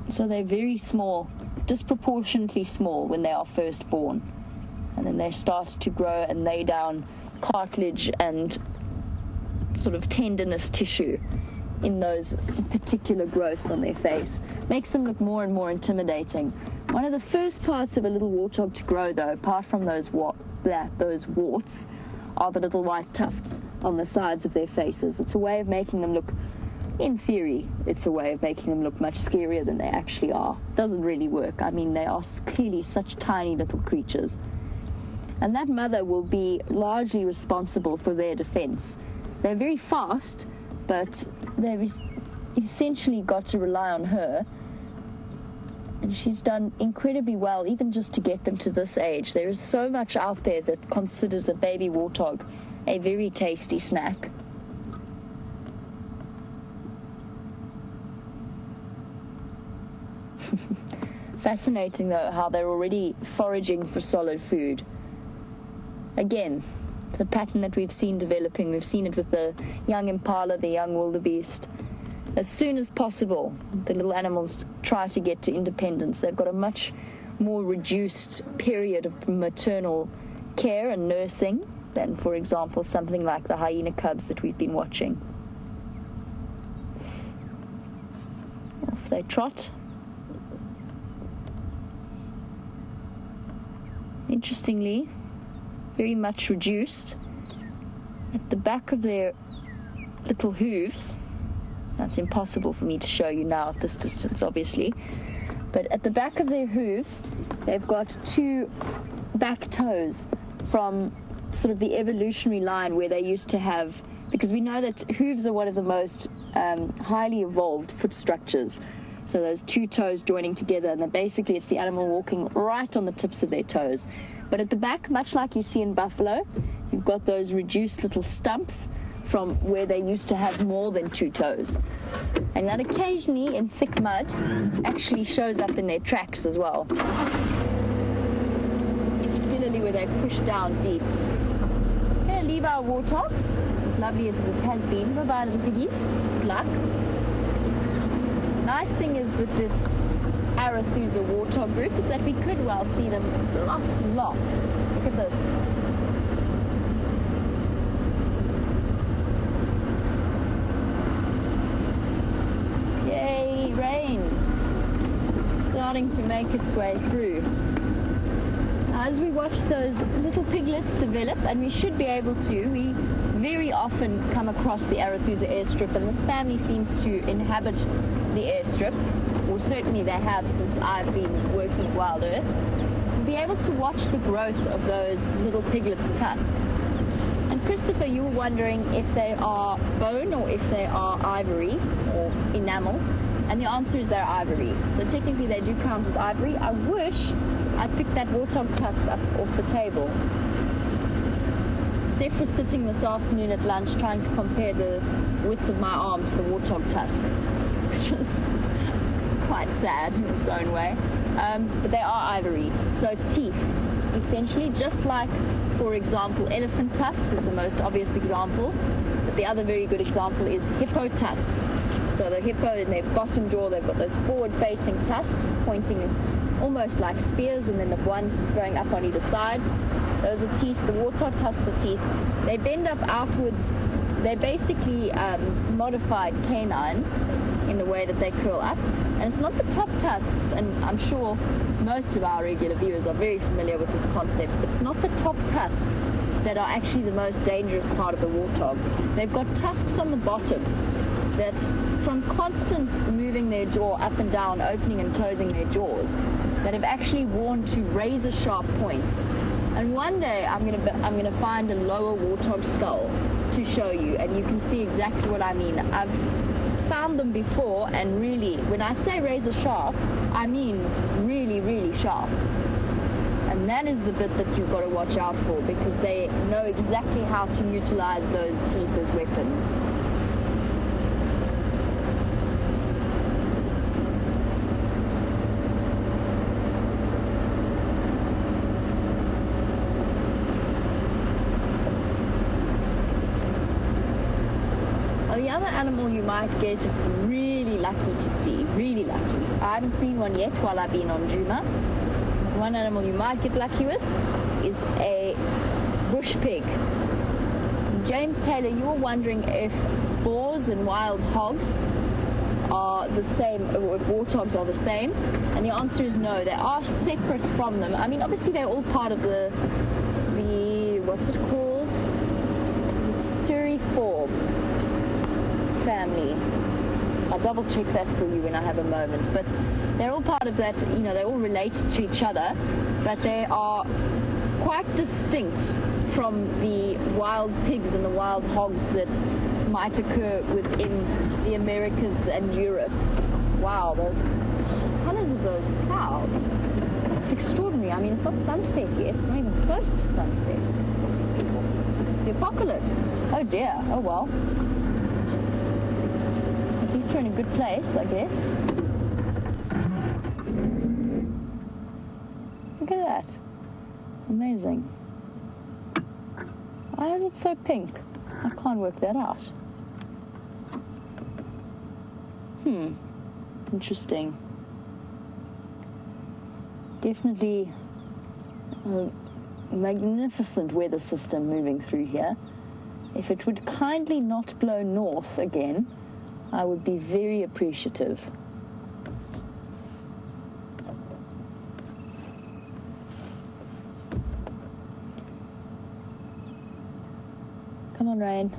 So they're very small, disproportionately small when they are first born. And then they start to grow and lay down cartilage and sort of tendinous tissue in those particular growths on their face. Makes them look more and more intimidating. One of the first parts of a little warthog to grow, though, apart from those warts, are the little white tufts on the sides of their faces. It's a way of making them look, in theory, it's a way of making them look much scarier than they actually are. Doesn't really work. I mean, they are clearly such tiny little creatures. And that mother will be largely responsible for their defense. They're very fast, but they've essentially got to rely on her. And she's done incredibly well, even just to get them to this age. There is so much out there that considers a baby warthog a very tasty snack. Fascinating, though, how they're already foraging for solid food. Again, the pattern that we've seen developing, we've seen it with the young impala, the young wildebeest. As soon as possible, the little animals try to get to independence. They've got a much more reduced period of maternal care and nursing than, for example, something like the hyena cubs that we've been watching. Off they trot. Interestingly, very much reduced at the back of their little hooves. That's impossible for me to show you now at this distance, obviously. But at the back of their hooves, they've got 2 back toes from sort of the evolutionary line where they used to have, because we know that hooves are one of the most highly evolved foot structures. So those 2 toes joining together, and then basically it's the animal walking right on the tips of their toes. But at the back, much like you see in buffalo, you've got those reduced little stumps from where they used to have more than 2 toes. And that occasionally, in thick mud, actually shows up in their tracks as well. Particularly where they push down deep. Gonna leave our warthogs, as lovely as it has been. Bye-bye, little piggies. Good luck. Nice thing is with this Arethusa warthog group is that we could well see them lots and lots. Look at this. Yay, rain. Starting to make its way through. As we watch those little piglets develop, and we should be able to, we very often come across the Arethusa airstrip, and this family seems to inhabit the airstrip, or certainly they have since I've been working at WildEarth. We'll be able to watch the growth of those little piglets' tusks. And Christopher, you were wondering if they are bone or if they are ivory or enamel, and the answer is they're ivory. So technically they do count as ivory. I wish I picked that warthog tusk up off the table. Steph was sitting this afternoon at lunch trying to compare the width of my arm to the warthog tusk, which was quite sad in its own way. But they are ivory, so it's teeth. Essentially, just like, for example, elephant tusks is the most obvious example, but the other very good example is hippo tusks. So the hippo, in their bottom jaw, they've got those forward-facing tusks pointing almost like spears, and then the ones going up on either side. Those are teeth. The warthog tusks are teeth. They bend up outwards. They're basically modified canines in the way that they curl up. And it's not the top tusks, and I'm sure most of our regular viewers are very familiar with this concept, but it's not the top tusks that are actually the most dangerous part of the warthog. They've got tusks on the bottom that, from constant moving their jaw up and down, opening and closing their jaws, that have actually worn to razor sharp points. And one day I'm gonna find a lower warthog skull to show you, and you can see exactly what I mean. I've found them before, and really, when I say razor sharp, I mean really, really sharp. And that is the bit that you've got to watch out for, because they know exactly how to utilize those teeth as weapons. The other animal you might get really lucky to see, really lucky. I haven't seen one yet while I've been on Juma. One animal you might get lucky with is a bush pig. James Taylor, you were wondering if boars and wild hogs are the same, or if warthogs are the same, and the answer is no. They are separate from them. I mean, obviously they're all part of the what's it called? Is it Suriform family? I'll double check that for you when I have a moment, but they're all part of that, you know, they all relate to each other, but they are quite distinct from the wild pigs and the wild hogs that might occur within the Americas and Europe. Wow, those colors of those clouds, it's extraordinary. I mean, it's not sunset yet, it's not even close to sunset. The apocalypse. Oh dear, oh well. At least we're in a good place, I guess. Look at that. Amazing. Why is it so pink? I can't work that out. Interesting. Definitely a magnificent weather system moving through here. If it would kindly not blow north again, I would be very appreciative. Come on, rain.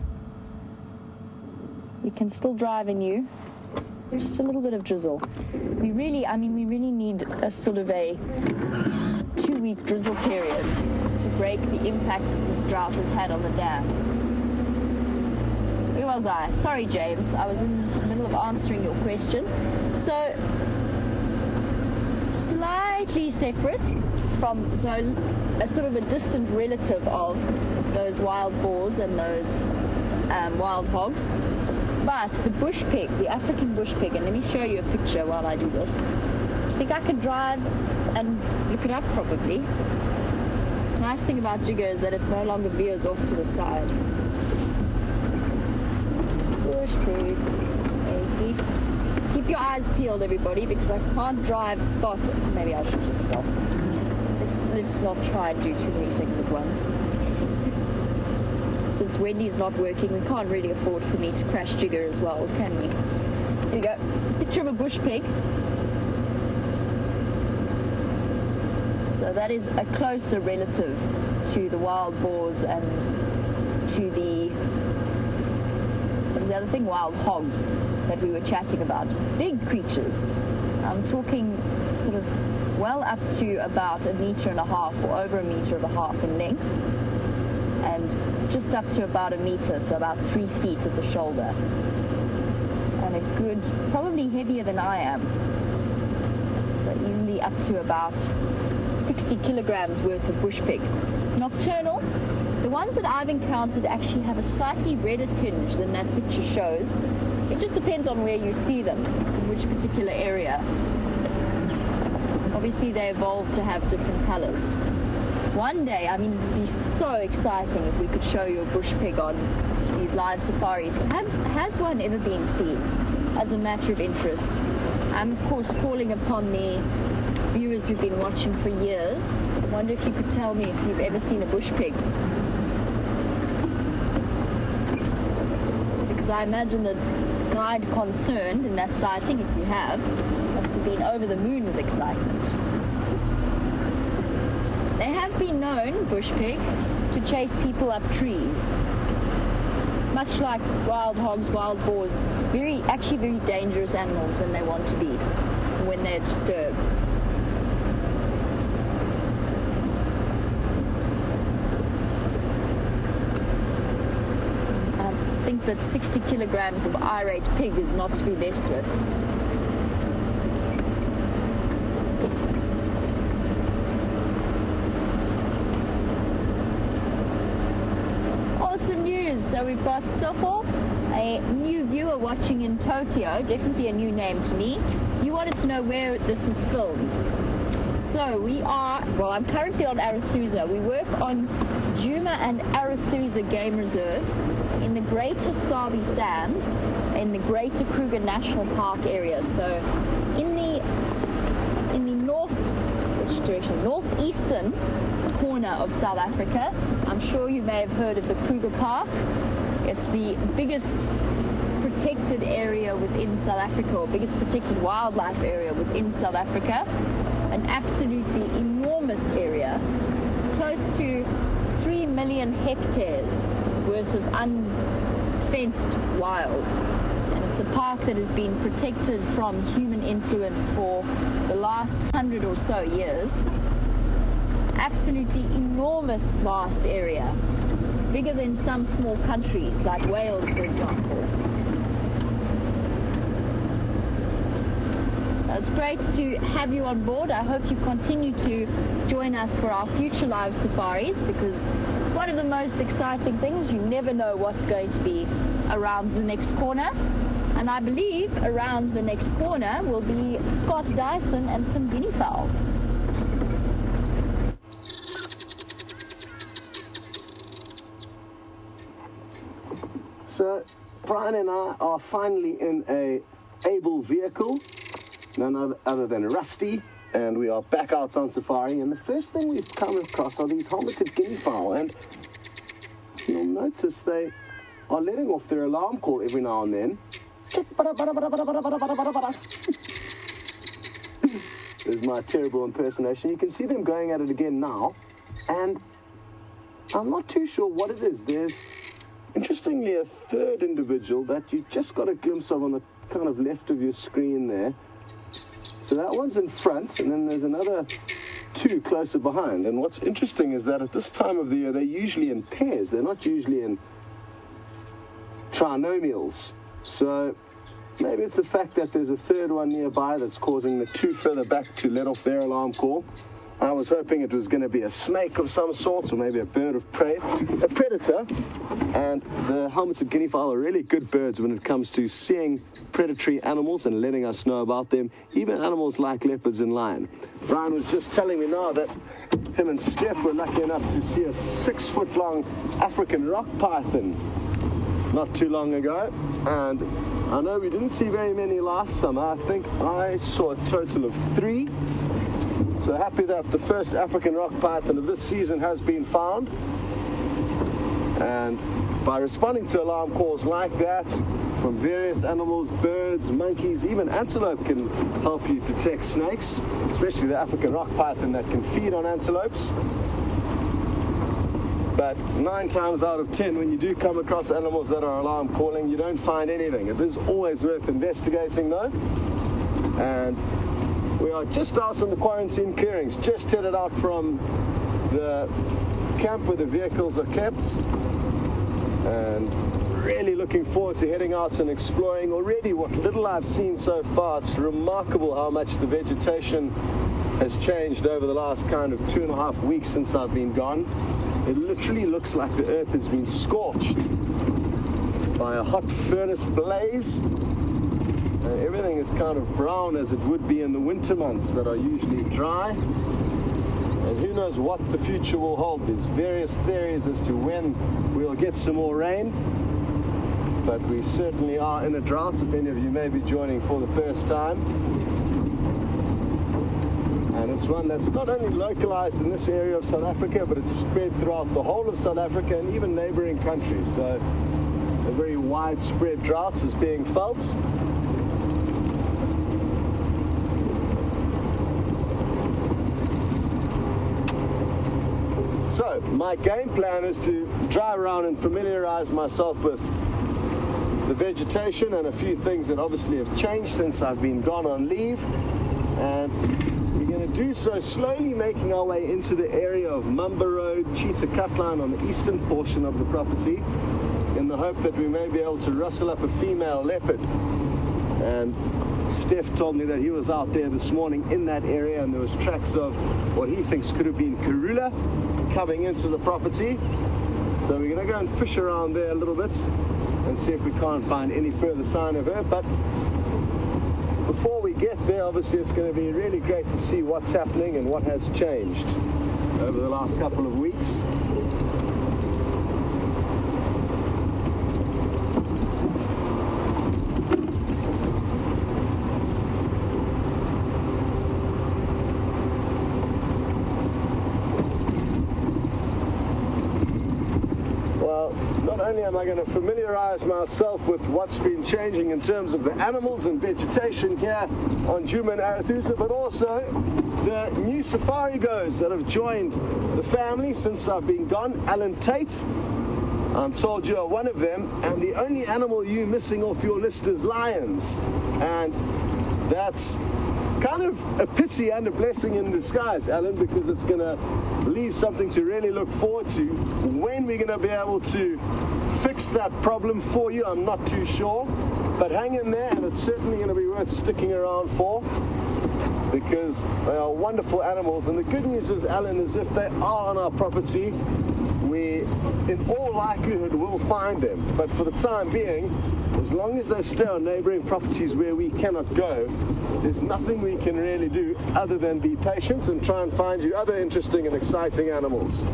We can still drive in you. Just a little bit of drizzle. We really need a sort of a 2-week drizzle period to break the impact that this drought has had on the dams. Where was I? Sorry, James. I was in the middle of answering your question. So, slightly separate from, so a sort of a distant relative of those wild boars and those wild hogs. But the bush pig, the African bush pig, and let me show you a picture while I do this. I think I can drive and look it up probably. Can nice thing about jigger is that it no longer veers off to the side. Bush pig, 80. Keep your eyes peeled, everybody, because I can't drive Scott. Maybe I should just stop. Let's not try and do too many things at once. Since Wendy's not working, we can't really afford for me to crash jigger as well, can we? Here we go. Picture of a bush pig. So that is a closer relative to the wild boars and to the, what was the other thing? Wild hogs that we were chatting about. Big creatures. I'm talking sort of well up to about 1.5 meters or over 1.5 meters in length, and just up to about 1 meter, so about 3 feet at the shoulder. And a good, probably heavier than I am. So easily up to about 60 kilograms worth of bush pig. Nocturnal. The ones that I've encountered actually have a slightly redder tinge than that picture shows. It just depends on where you see them, in which particular area. Obviously they evolved to have different colors. One day, I mean, it'd be so exciting if we could show you a bush pig on these live safaris. Has one ever been seen as a matter of interest? I'm of course calling upon the viewers who've been watching for years. I wonder if you could tell me if you've ever seen a bush pig. Because I imagine the guide concerned in that sighting, if you have, must have been over the moon with excitement. They have been known, bush pig, to chase people up trees. Much like wild hogs, wild boars, actually very dangerous animals when they want to be, when they're disturbed. I think that 60 kilograms of irate pig is not to be messed with. So we've got Stoffel, a new viewer watching in Tokyo, definitely a new name to me. You wanted to know where this is filmed. So we are, well, I'm currently on Arathusa. We work on Djuma and Arathusa game reserves in the Greater Sabi Sands, in the Greater Kruger National Park area. So in the north, which direction? Northeastern corner of South Africa. I'm sure you may have heard of the Kruger Park. It's the biggest protected area within South Africa, or biggest protected wildlife area within South Africa. An absolutely enormous area, close to 3 million hectares worth of unfenced wild. And it's a park that has been protected from human influence for the last 100 or so years. Absolutely enormous, vast area, bigger than some small countries like Wales, for example. It's great to have you on board. I hope you continue to join us for our future live safaris, because it's one of the most exciting things. You never know what's going to be around the next corner. And I believe around the next corner will be Scott Dyson and some guinea fowl. So Bryan and I are finally in a able vehicle, none other than Rusty, and we are back out on safari, and the first thing we've come across are these helmeted guinea fowl, and you'll notice they are letting off their alarm call every now and then. There's my terrible impersonation. You can see them going at it again now, and I'm not too sure what it is. There's interestingly a third individual that you just got a glimpse of on the kind of left of your screen there. So that one's in front, and then there's another two closer behind. And what's interesting is that at this time of the year, they're usually in pairs. They're not usually in trinomials. So maybe it's the fact that there's a third one nearby that's causing the two further back to let off their alarm call. I was hoping it was going to be a snake of some sort, or maybe a bird of prey, a predator. And the helmeted guinea fowl are really good birds when it comes to seeing predatory animals and letting us know about them, even animals like leopards and lion. Bryan was just telling me now that him and Steph were lucky enough to see a 6-foot-long African rock python not too long ago. And I know we didn't see very many last summer. I think I saw a total of 3. So happy that the first African rock python of this season has been found. And by responding to alarm calls like that from various animals, birds, monkeys, even antelope can help you detect snakes, especially the African rock python that can feed on antelopes. But 9 times out of 10, when you do come across animals that are alarm calling, you don't find anything. It is always worth investigating though. And we are just out on the quarantine clearings, just headed out from the camp where the vehicles are kept, and really looking forward to heading out and exploring. Already what little I've seen so far, it's remarkable how much the vegetation has changed over the last kind of 2.5 weeks since I've been gone. It literally looks like the earth has been scorched by a hot furnace blaze. Everything is kind of brown as it would be in the winter months that are usually dry. And who knows what the future will hold. There's various theories as to when we'll get some more rain. But we certainly are in a drought, if any of you may be joining for the first time. And it's one that's not only localized in this area of South Africa, but it's spread throughout the whole of South Africa and even neighboring countries. So a very widespread drought is being felt. So my game plan is to drive around and familiarize myself with the vegetation and a few things that obviously have changed since I've been gone on leave. And we're going to do so slowly, making our way into the area of Mumba Road, Cheetah Cutline on the eastern portion of the property, in the hope that we may be able to rustle up a female leopard. And Steph told me that he was out there this morning in that area, and there was tracks of what he thinks could have been Karula coming into the property. So we're going to go and fish around there a little bit and see if we can't find any further sign of her. But before we get there, obviously it's going to be really great to see what's happening and what has changed over the last couple of weeks. Not only am I going to familiarize myself with what's been changing in terms of the animals and vegetation here on Djuma and Arathusa, but also the new safari goers that have joined the family since I've been gone. Alan Tate, I'm told you are one of them, and the only animal you missing off your list is lions. And that's kind of a pity and a blessing in disguise, Alan, because it's going to leave something to really look forward to. When we're going to be able to fix that problem for you, I'm not too sure, but hang in there, and it's certainly going to be worth sticking around for, because they are wonderful animals. And the good news is, Alan, is if they are on our property, we in all likelihood will find them. But for the time being, as long as they stay on neighboring properties where we cannot go, there's nothing we can really do other than be patient and try and find you other interesting and exciting animals.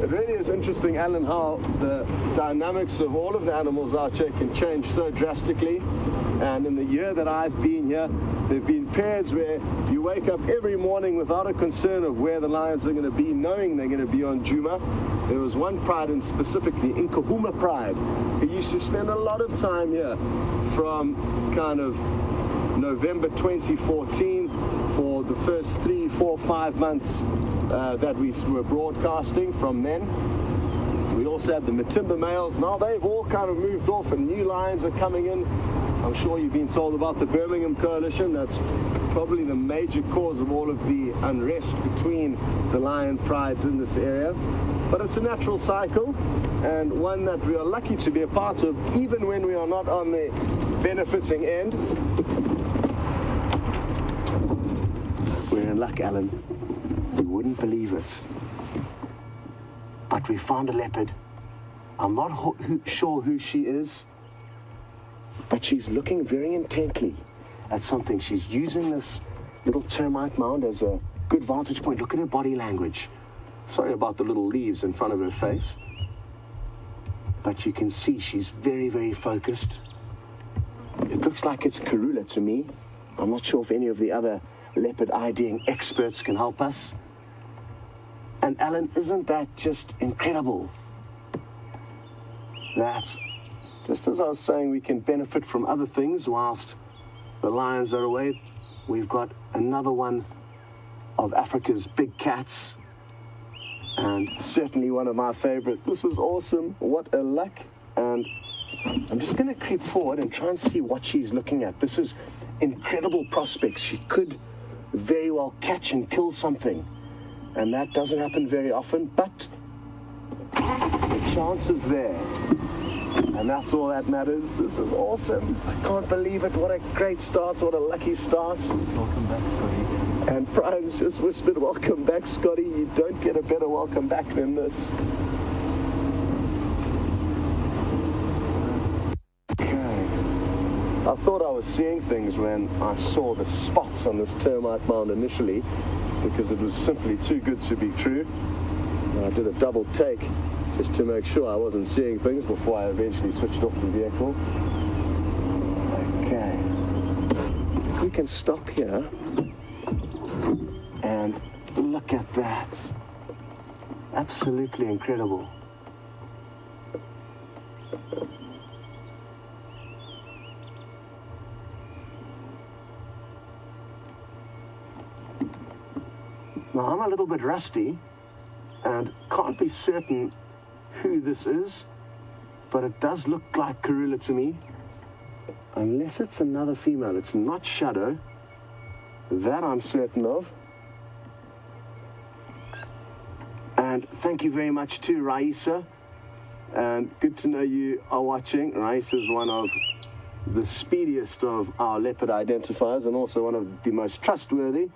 It really is interesting, Alan, how the dynamics of all of the animals out here can change so drastically. And in the year that I've been here, there have been periods where you wake up every morning without a concern of where the lions are going to be, knowing they're going to be on Djuma. There was one pride in specific, the Nkahuma pride, who used to spend a lot of time here from kind of November 2014 for the first 3, 4, 5 months that we were broadcasting from then. We also had the Matimba males. Now they've all kind of moved off and new lions are coming in. I'm sure you've been told about the Birmingham Coalition. That's probably the major cause of all of the unrest between the lion prides in this area. But it's a natural cycle, and one that we are lucky to be a part of, even when we are not on the benefiting end. in luck, Alan. You wouldn't believe it. But we found a leopard. I'm not sure who she is, but she's looking very intently at something. She's using this little termite mound as a good vantage point. Look at her body language. Sorry about the little leaves in front of her face, but you can see she's very, very focused. It looks like it's Karula to me. I'm not sure if any of the other leopard IDing experts can help us. And Alan, isn't that just incredible? That, just as I was saying, we can benefit from other things whilst the lions are away. We've got another one of Africa's big cats, and certainly one of my favorite. This is awesome. What a luck. And I'm just going to creep forward and try and see what she's looking at. This is incredible prospects. She could very well catch and kill something, and that doesn't happen very often, but the chance is there, and that's all that matters. This is awesome. I can't believe it. What a great start. What a lucky start. Welcome back, Scotty. And Bryan's just whispered, welcome back, Scotty. You don't get a better welcome back than this. I thought I was seeing things when I saw the spots on this termite mound initially, because it was simply too good to be true. And I did a double take just to make sure I wasn't seeing things before I eventually switched off the vehicle. Okay. We can stop here and look at that. Absolutely incredible. Now, I'm a little bit rusty and can't be certain who this is, but it does look like Karula to me. Unless it's another female. It's not Shadow. That I'm certain of. And thank you very much to Raisa. And good to know you are watching. Raisa is one of the speediest of our leopard identifiers and also one of the most trustworthy.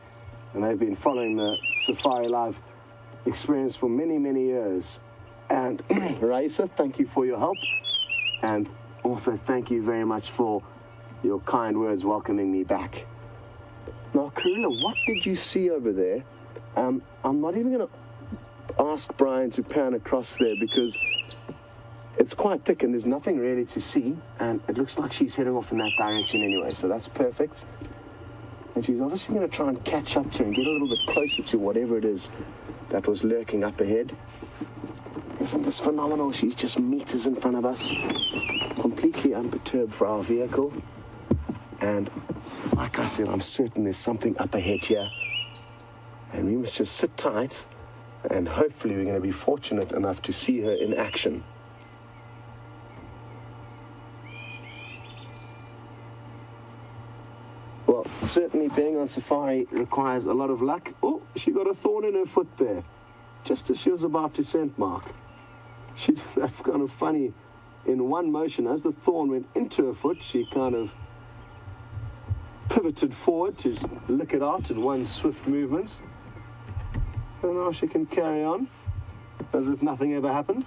And they've been following the SafariLIVE experience for many, many years. And Raisa, thank you for your help. And also thank you very much for your kind words welcoming me back. Now, Karula, what did you see over there? I'm not even going to ask Bryan to pan across there because it's quite thick and there's nothing really to see. And it looks like she's heading off in that direction anyway, so that's perfect. And she's obviously going to try and catch up to her and get a little bit closer to whatever it is that was lurking up ahead. Isn't this phenomenal? She's just meters in front of us, completely unperturbed for our vehicle. And like I said, I'm certain there's something up ahead here. And we must just sit tight, and hopefully we're going to be fortunate enough to see her in action. Well, certainly being on safari requires a lot of luck. Oh, she got a thorn in her foot there, just as she was about to scent mark. That's kind of funny. In one motion, as the thorn went into her foot, she kind of pivoted forward to lick it out in one swift movement. And now she can carry on as if nothing ever happened.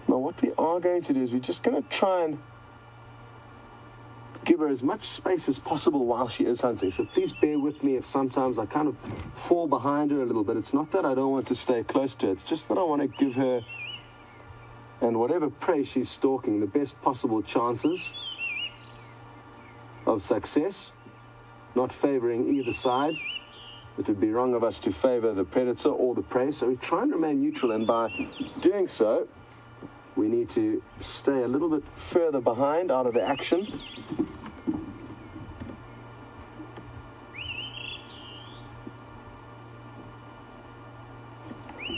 Now what we are going to do is we're just going to try and give her as much space as possible while she is hunting. So please bear with me if sometimes I kind of fall behind her a little bit. It's not that I don't want to stay close to her. It's just that I want to give her and whatever prey she's stalking the best possible chances of success, not favoring either side. It would be wrong of us to favor the predator or the prey. So we try and remain neutral, and by doing so, we need to stay a little bit further behind out of the action.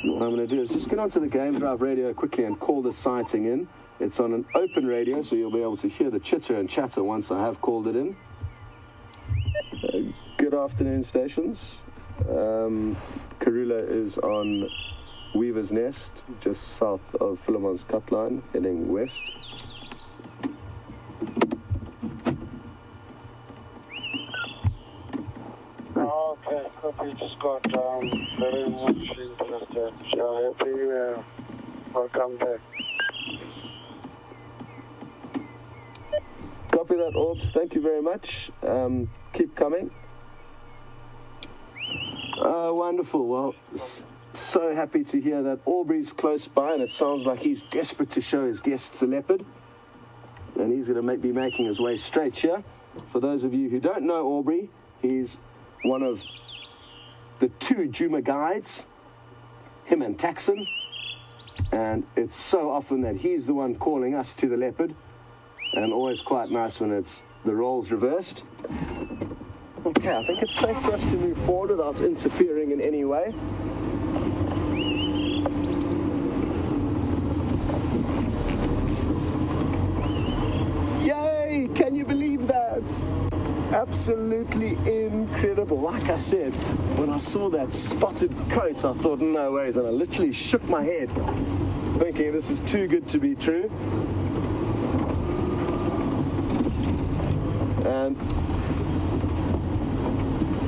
What I'm going to do is just get onto the Game Drive radio quickly and call the sighting in. It's on an open radio, so you'll be able to hear the chitter and chatter once I have called it in. Good afternoon, stations. Karula is on Weaver's Nest, just south of Philemon's cut line, heading west. copy, Scott. Very much interested. So happy. Welcome back. Copy that, Orbs. Thank you very much. Keep coming. Wonderful. Well, so happy to hear that Aubrey's close by, and it sounds like he's desperate to show his guests a leopard. And he's going to be making his way straight here. For those of you who don't know Aubrey, he's one of the two Juma guides, him and Taxon. And it's so often that he's the one calling us to the leopard, and always quite nice when it's the roles reversed. Okay, I think it's safe for us to move forward without interfering in any way. Yay! Can you believe that? Absolutely incredible. Like I said, when I saw that spotted coat, I thought, no ways, and I literally shook my head, thinking this is too good to be true. And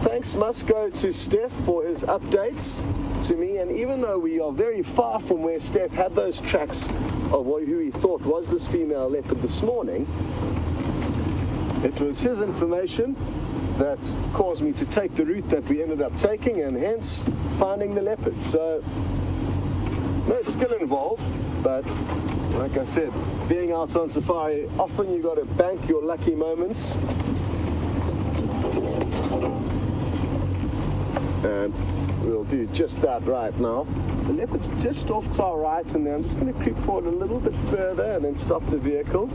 thanks must go to Steph for his updates to me. And even though we are very far from where Steph had those tracks of who he thought was this female leopard this morning, it was his information that caused me to take the route that we ended up taking, and hence finding the leopard. So no skill involved, but like I said, being out on safari, often you got to bank your lucky moments. And we'll do just that right now. The leopard's just off to our right, and then I'm just going to creep forward a little bit further and then stop the vehicle.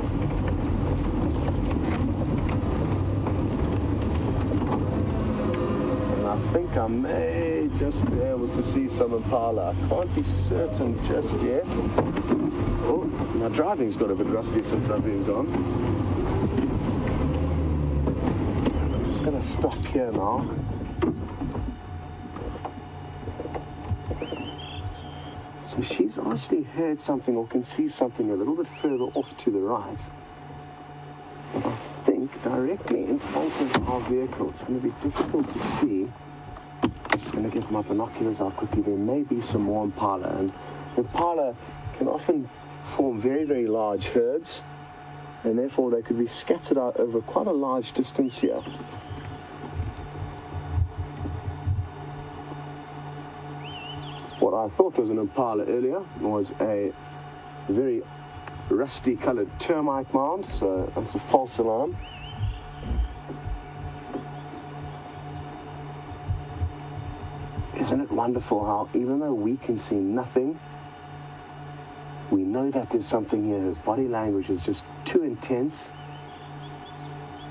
And I think I may just be able to see some impala. I can't be certain just yet. Oh, my driving's got a bit rusty since I've been gone. I'm just going to stop here now. So she's obviously heard something or can see something a little bit further off to the right. But I think directly in front of our vehicle, it's going to be difficult to see. I'm just going to get my binoculars out quickly. There may be some more impala, and impala can often form very, very large herds, and therefore they could be scattered out over quite a large distance here. What I thought was an impala earlier was a very rusty coloured termite mound, so that's a false alarm. Isn't it wonderful how even though we can see nothing, we know that there's something here. Her body language is just too intense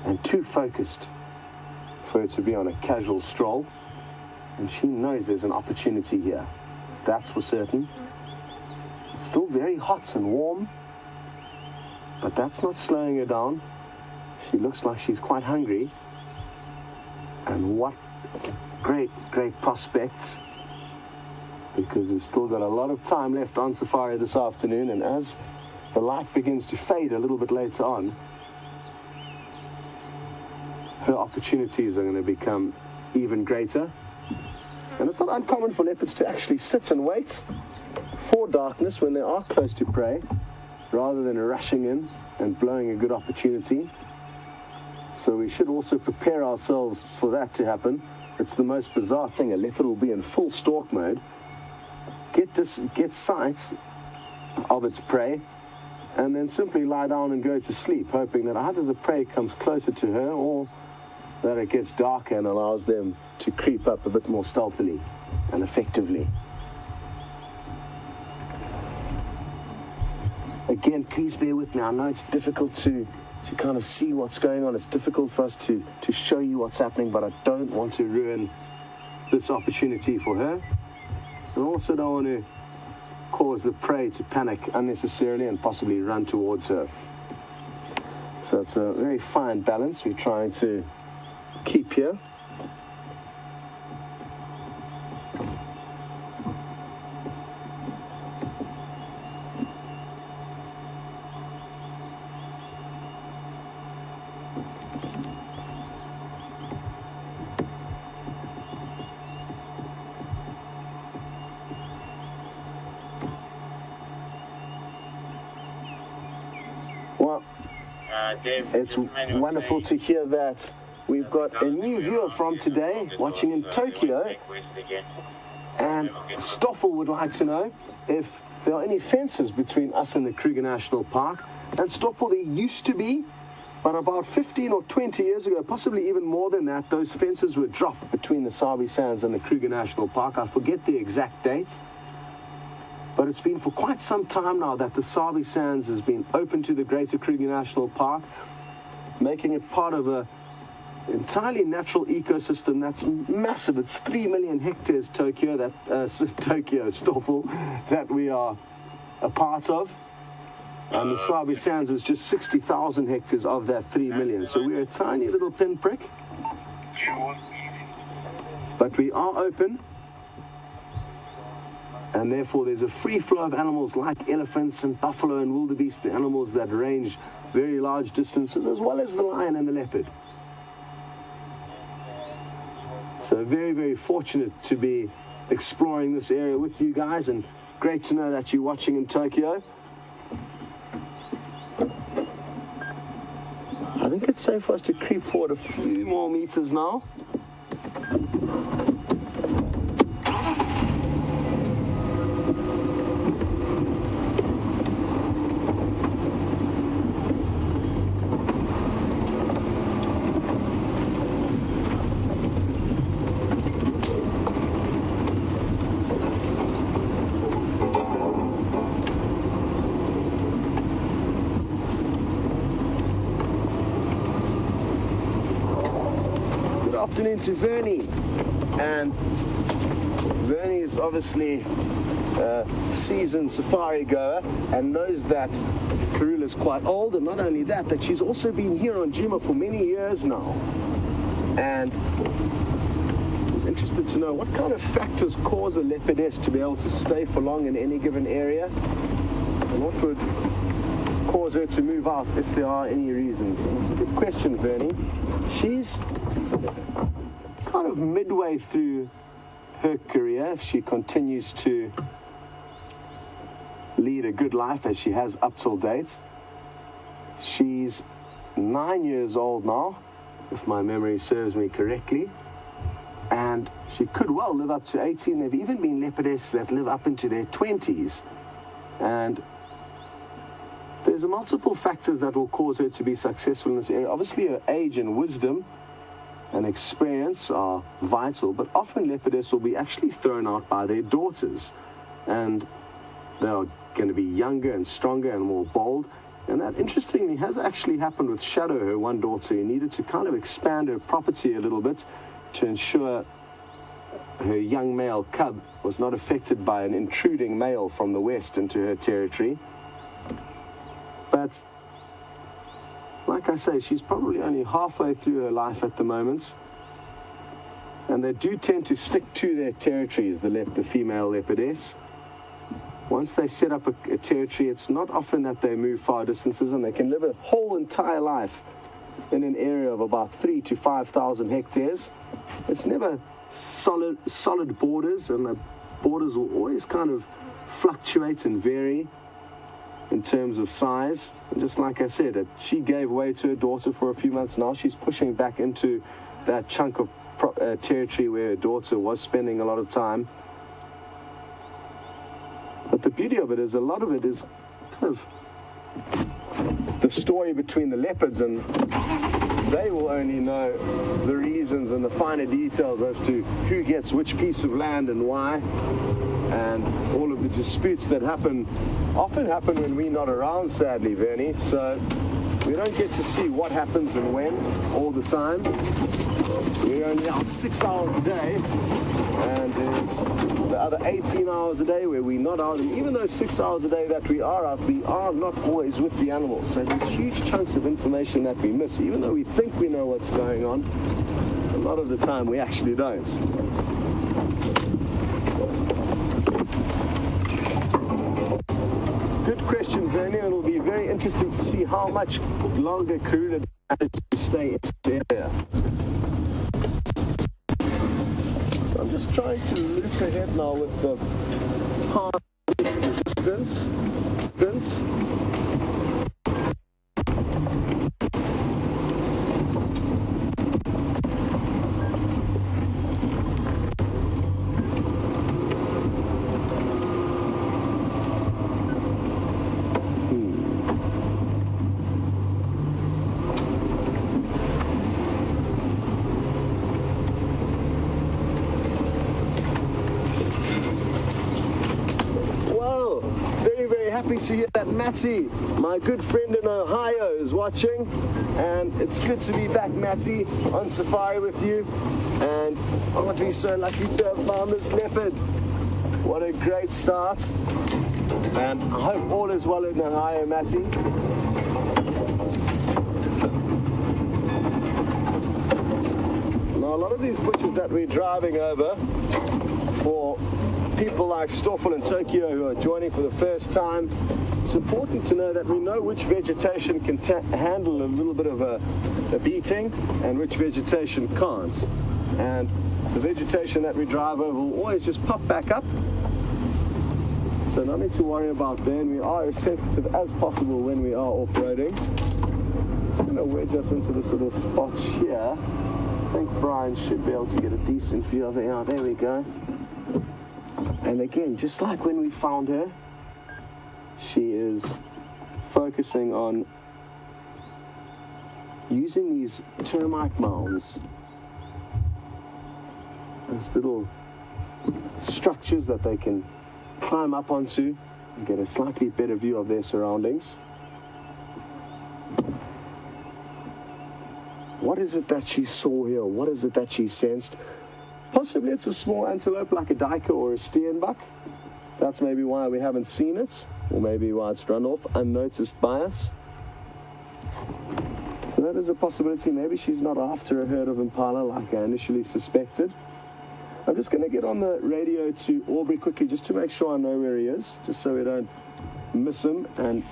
and too focused for her to be on a casual stroll, and she knows there's an opportunity here. That's for certain. It's still very hot and warm, but that's not slowing her down. She looks like she's quite hungry. And what great, great prospects, because we've still got a lot of time left on safari this afternoon, and as the light begins to fade a little bit later on, her opportunities are going to become even greater. And it's not uncommon for leopards to actually sit and wait for darkness when they are close to prey, rather than rushing in and blowing a good opportunity. So we should also prepare ourselves for that to happen. It's the most bizarre thing. A leopard will be in full stalk mode, get sight of its prey, and then simply lie down and go to sleep, hoping that either the prey comes closer to her or that it gets darker and allows them to creep up a bit more stealthily and effectively. Again, please bear with me. I know it's difficult to kind of see what's going on. It's difficult for us to show you what's happening, but I don't want to ruin this opportunity for her. I also don't want to cause the prey to panic unnecessarily and possibly run towards her. So it's a very fine balance we're trying to keep here. Well, it's wonderful to hear that we've got a new viewer from today watching in Tokyo, and Stoffel would like to know if there are any fences between us and the Kruger National Park. And Stoffel, there used to be, but about 15 or 20 years ago, possibly even more than that, those fences were dropped between the Sabi Sands and the Kruger National Park. I forget the exact date, but it's been for quite some time now that the Sabi Sands has been open to the Greater Kruger National Park, making it part of a entirely natural ecosystem that's massive. It's 3 million hectares, Stoffel, that we are a part of. And the Sabi Sands is just 60,000 hectares of that 3 million. So we're a tiny little pinprick. But we are open. And therefore there's a free flow of animals like elephants and buffalo and wildebeest, the animals that range very large distances, as well as the lion and the leopard. So very, very fortunate to be exploring this area with you guys, and great to know that you're watching in Tokyo. I think it's safe for us to creep forward a few more meters now. Afternoon to Vernie, and Vernie is obviously a seasoned safari goer and knows that Karula is quite old, and not only that, that she's also been here on Juma for many years now, and is interested to know what kind of factors cause a leopardess to be able to stay for long in any given area, and what would cause her to move out if there are any reasons. And it's a good question, Vernie. She's kind of midway through her career, if she continues to lead a good life as she has up till date. She's 9 years old now, if my memory serves me correctly, and she could well live up to 18. There've even been leopardess that live up into their 20s, and there's multiple factors that will cause her to be successful in this area. Obviously, her age and wisdom and experience are vital, but often leopardess will be actually thrown out by their daughters, and they are going to be younger and stronger and more bold. And that, interestingly, has actually happened with Shadow, her one daughter, who needed to kind of expand her property a little bit to ensure her young male cub was not affected by an intruding male from the west into her territory. But like I say, she's probably only halfway through her life at the moment, and they do tend to stick to their territories, the female leopardess. Once they set up a territory, it's not often that they move far distances, and they can live a whole entire life in an area of about 3,000 to 5,000 hectares. It's never solid borders, and the borders will always kind of fluctuate and vary in terms of size. And just like I said, she gave way to her daughter for a few months. Now she's pushing back into that chunk of territory where her daughter was spending a lot of time. But the beauty of it is, a lot of it is kind of the story between the leopards, and they will only know the reasons and the finer details as to who gets which piece of land and why, and all of the disputes that often happen when we're not around, sadly, Vernie. So we don't get to see what happens and when all the time. We're only out 6 hours a day, and there's the other 18 hours a day where we're not out. And even those 6 hours a day that we are out, we are not always with the animals. So there's huge chunks of information that we miss. Even though we think we know what's going on, a lot of the time we actually don't. Good question, Vernie. It'll be very interesting to see how much longer Karula manages to stay in this area. So I'm just trying to loop ahead now with the harness resistance. happy to hear that Matty, my good friend in Ohio, is watching. And it's good to be back, Matty, on safari with you. And aren't we so lucky to have found this leopard? What a great start. And I hope all is well in Ohio, Matty. Now, a lot of these bushes that we're driving over, for people like Stoffel and Tokyo who are joining for the first time, it's important to know that we know which vegetation can handle a little bit of a beating and which vegetation can't. And the vegetation that we drive over will always just pop back up. So nothing to worry about then. We are as sensitive as possible when we are off-roading. Just going to wedge us into this little spot here. I think Bryan should be able to get a decent view of it. Yeah, there we go. And again, just like when we found her, she is focusing on using these termite mounds as little structures that they can climb up onto and get a slightly better view of their surroundings. What is it that she saw here? What is it that she sensed? Possibly it's a small antelope like a duiker or a steenbok. That's maybe why we haven't seen it, or maybe why it's run off unnoticed by us. So that is a possibility. Maybe she's not after a herd of impala like I initially suspected. I'm just going to get on the radio to Aubrey quickly just to make sure I know where he is, just so we don't miss him and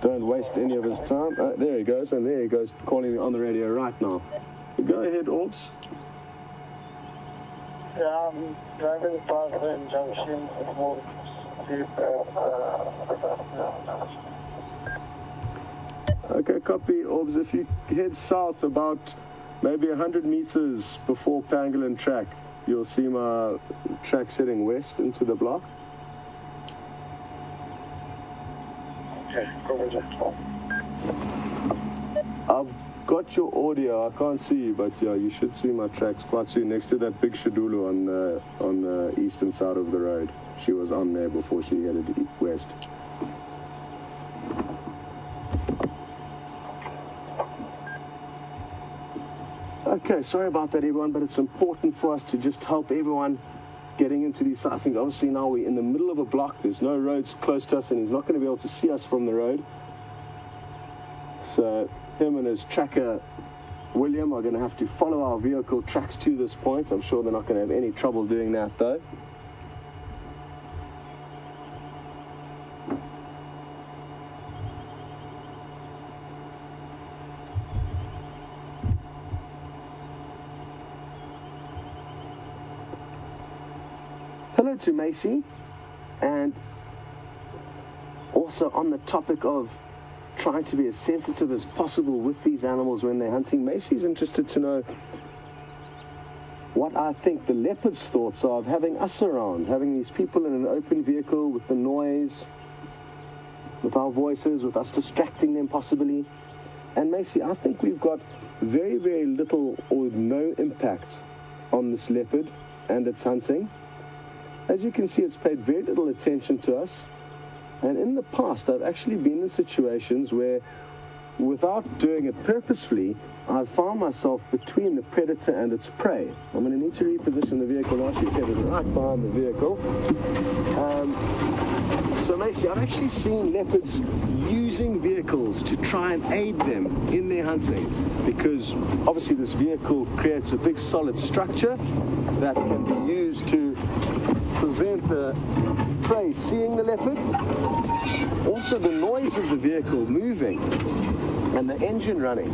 don't waste any of his time. There he goes, and there he goes, calling me on the radio right now. Go ahead, Aubs. Yeah, I'm driving past the junction. Okay, copy, Orbs. If you head south about maybe 100 meters before Pangolin Track, you'll see my track heading west into the block. Okay, go I've got your audio. I can't see you, but yeah, you should see my tracks quite soon next to that big Shadulu on the eastern side of the road. She was on there before she headed west. Okay, sorry about that, everyone, but it's important for us to just help everyone getting into these sightings. Obviously, now we're in the middle of a block. There's no roads close to us, and he's not going to be able to see us from the road. So him and his tracker, Wium, are going to have to follow our vehicle tracks to this point. I'm sure they're not going to have any trouble doing that, though. Hello to Macy, and also on the topic of trying to be as sensitive as possible with these animals when they're hunting, Macy's interested to know what I think the leopard's thoughts are of having us around, having these people in an open vehicle with the noise, with our voices, with us distracting them possibly. And Macy, I think we've got very, very little or no impact on this leopard and its hunting. As you can see, it's paid very little attention to us. And in the past, I've actually been in situations where, without doing it purposefully, I've found myself between the predator and its prey. I'm going to need to reposition the vehicle now. She's headed right behind the vehicle. So, Macy, I've actually seen leopards using vehicles to try and aid them in their hunting, because obviously this vehicle creates a big solid structure that can be used to prevent the prey seeing the leopard. Also, the noise of the vehicle moving and the engine running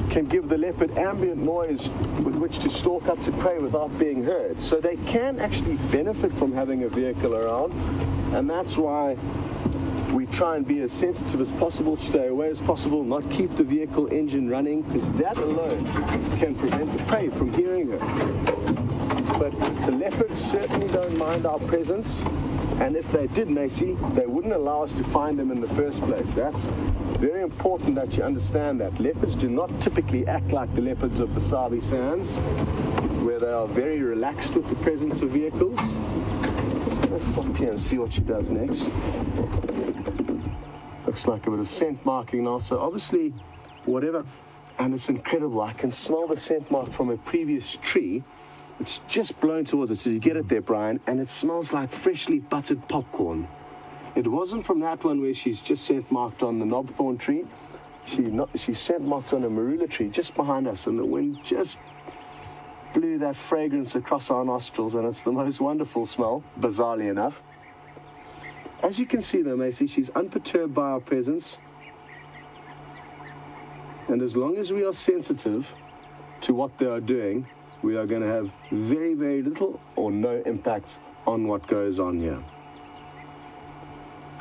can give the leopard ambient noise with which to stalk up to prey without being heard. So they can actually benefit from having a vehicle around, and that's why we try and be as sensitive as possible, stay away as possible, not keep the vehicle engine running, because that alone can prevent the prey from hearing her. But the leopards certainly don't mind our presence, and if they did, Macy, they wouldn't allow us to find them in the first place. That's very important that you understand that. Leopards do not typically act like the leopards of the Sabi Sands, where they are very relaxed with the presence of vehicles. Just going going to stop here and see what she does next. Looks like a bit of scent marking now, so obviously, whatever. And it's incredible. I can smell the scent mark from a previous tree. It's just blown towards it. So you get it there, Brian, and it smells like freshly buttered popcorn. It wasn't from that one where she's just scent marked on the knobthorn tree. She scent marked on a marula tree just behind us, and the wind just blew that fragrance across our nostrils, and it's the most wonderful smell, bizarrely enough. As you can see though, Macy, she's unperturbed by our presence. And as long as we are sensitive to what they are doing, we are going to have very, very little or no impact on what goes on here.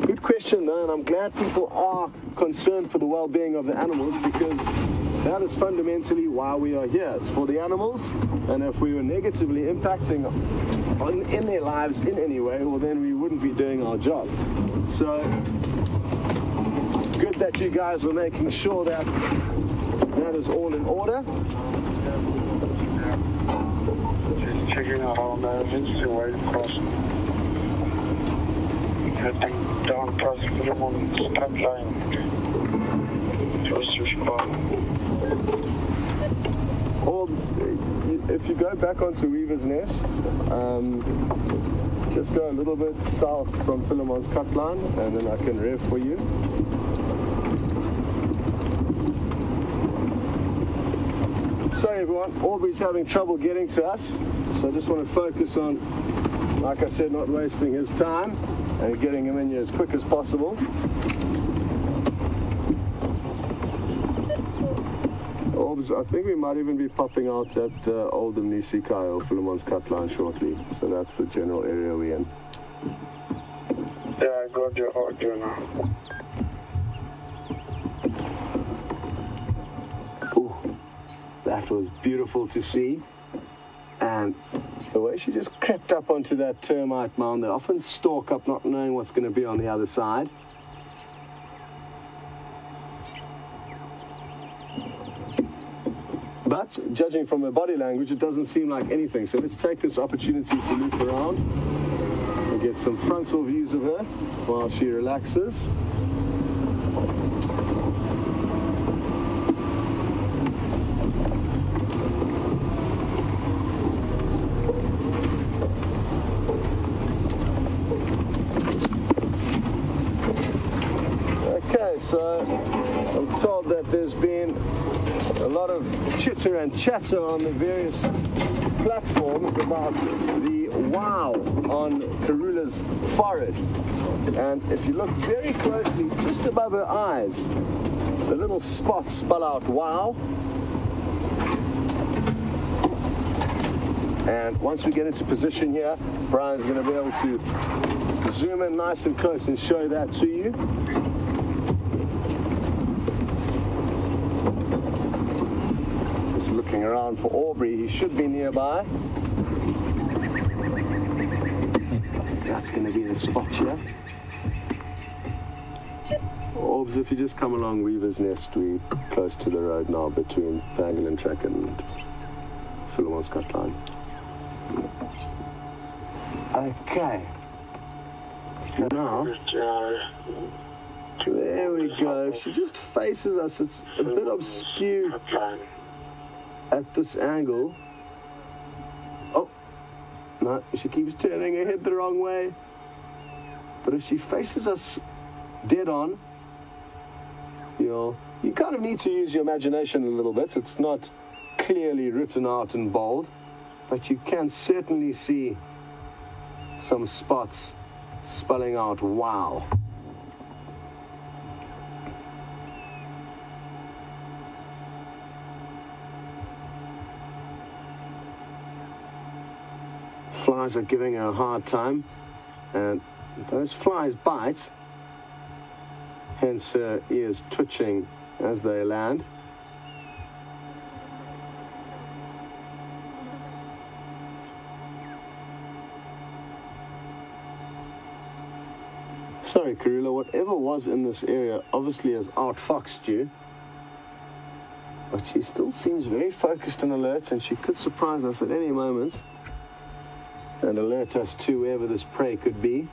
Good question though, and I'm glad people are concerned for the well-being of the animals, because that is fundamentally why we are here. It's for the animals, and if we were negatively impacting in their lives in any way, well then we wouldn't be doing our job. So good that you guys were making sure that that is all in order. Just checking out on the emergency way across. Heading down past WildEarth line. First respond. Orbs, if you go back onto Weaver's Nest, just go a little bit south from Philemon's cut line, and then I can rev for you. Sorry everyone, Aubrey's having trouble getting to us, so I just want to focus on, like I said, not wasting his time and getting him in here as quick as possible. Orbs, I think we might even be popping out at the old Nisi Kai or Philemon's cut line shortly, so that's the general area we're in. Yeah, I got your audio now. That was beautiful to see, and the way she just crept up onto that termite mound. They often stalk up not knowing what's going to be on the other side. But judging from her body language, it doesn't seem like anything, so let's take this opportunity to loop around and get some frontal views of her while she relaxes. So I'm told that there's been a lot of chitter and chatter on the various platforms about the wow on Karula's forehead. And if you look very closely, just above her eyes, the little spots spell out wow. And once we get into position here, Brian's going to be able to zoom in nice and close and show that to you. Looking around for Aubrey, he should be nearby. That's going to be the spot here. Orbs, if you just come along Weaver's Nest, we're close to the road now between Pangolin Track and Philemon's cut line. Okay. Now, there we go. She just faces us. It's a bit obscure at this angle. Oh, no, she keeps turning her head the wrong way. But if she faces us dead on, you kind of need to use your imagination a little bit. It's not clearly written out in bold, but you can certainly see some spots spelling out wow. Flies are giving her a hard time, and those flies bite, hence her ears twitching as they land. Sorry, Karula, whatever was in this area obviously has outfoxed you, but she still seems very focused and alert, and she could surprise us at any moment. and alert us to wherever this prey could be.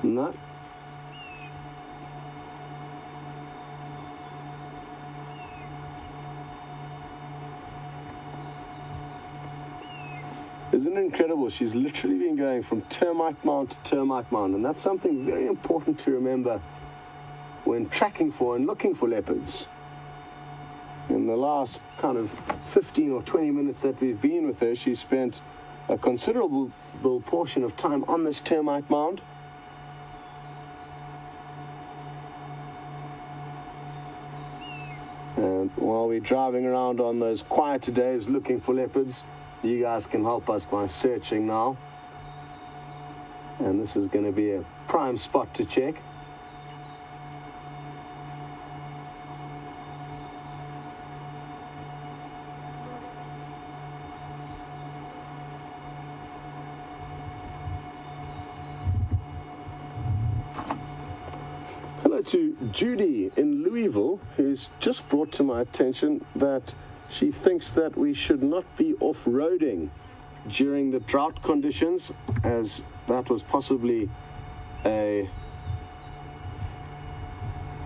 No. Isn't it incredible? She's literally been going from termite mound to termite mound, and that's something very important to remember when tracking for and looking for leopards. In the last kind of 15 or 20 minutes that we've been with her, she's spent a considerable portion of time on this termite mound. And while we're driving around on those quieter days looking for leopards, you guys can help us by searching now. And this is going to be a prime spot to check. Hello to Judy in Louisville, who's just brought to my attention that she thinks that we should not be off-roading during the drought conditions, as that was possibly a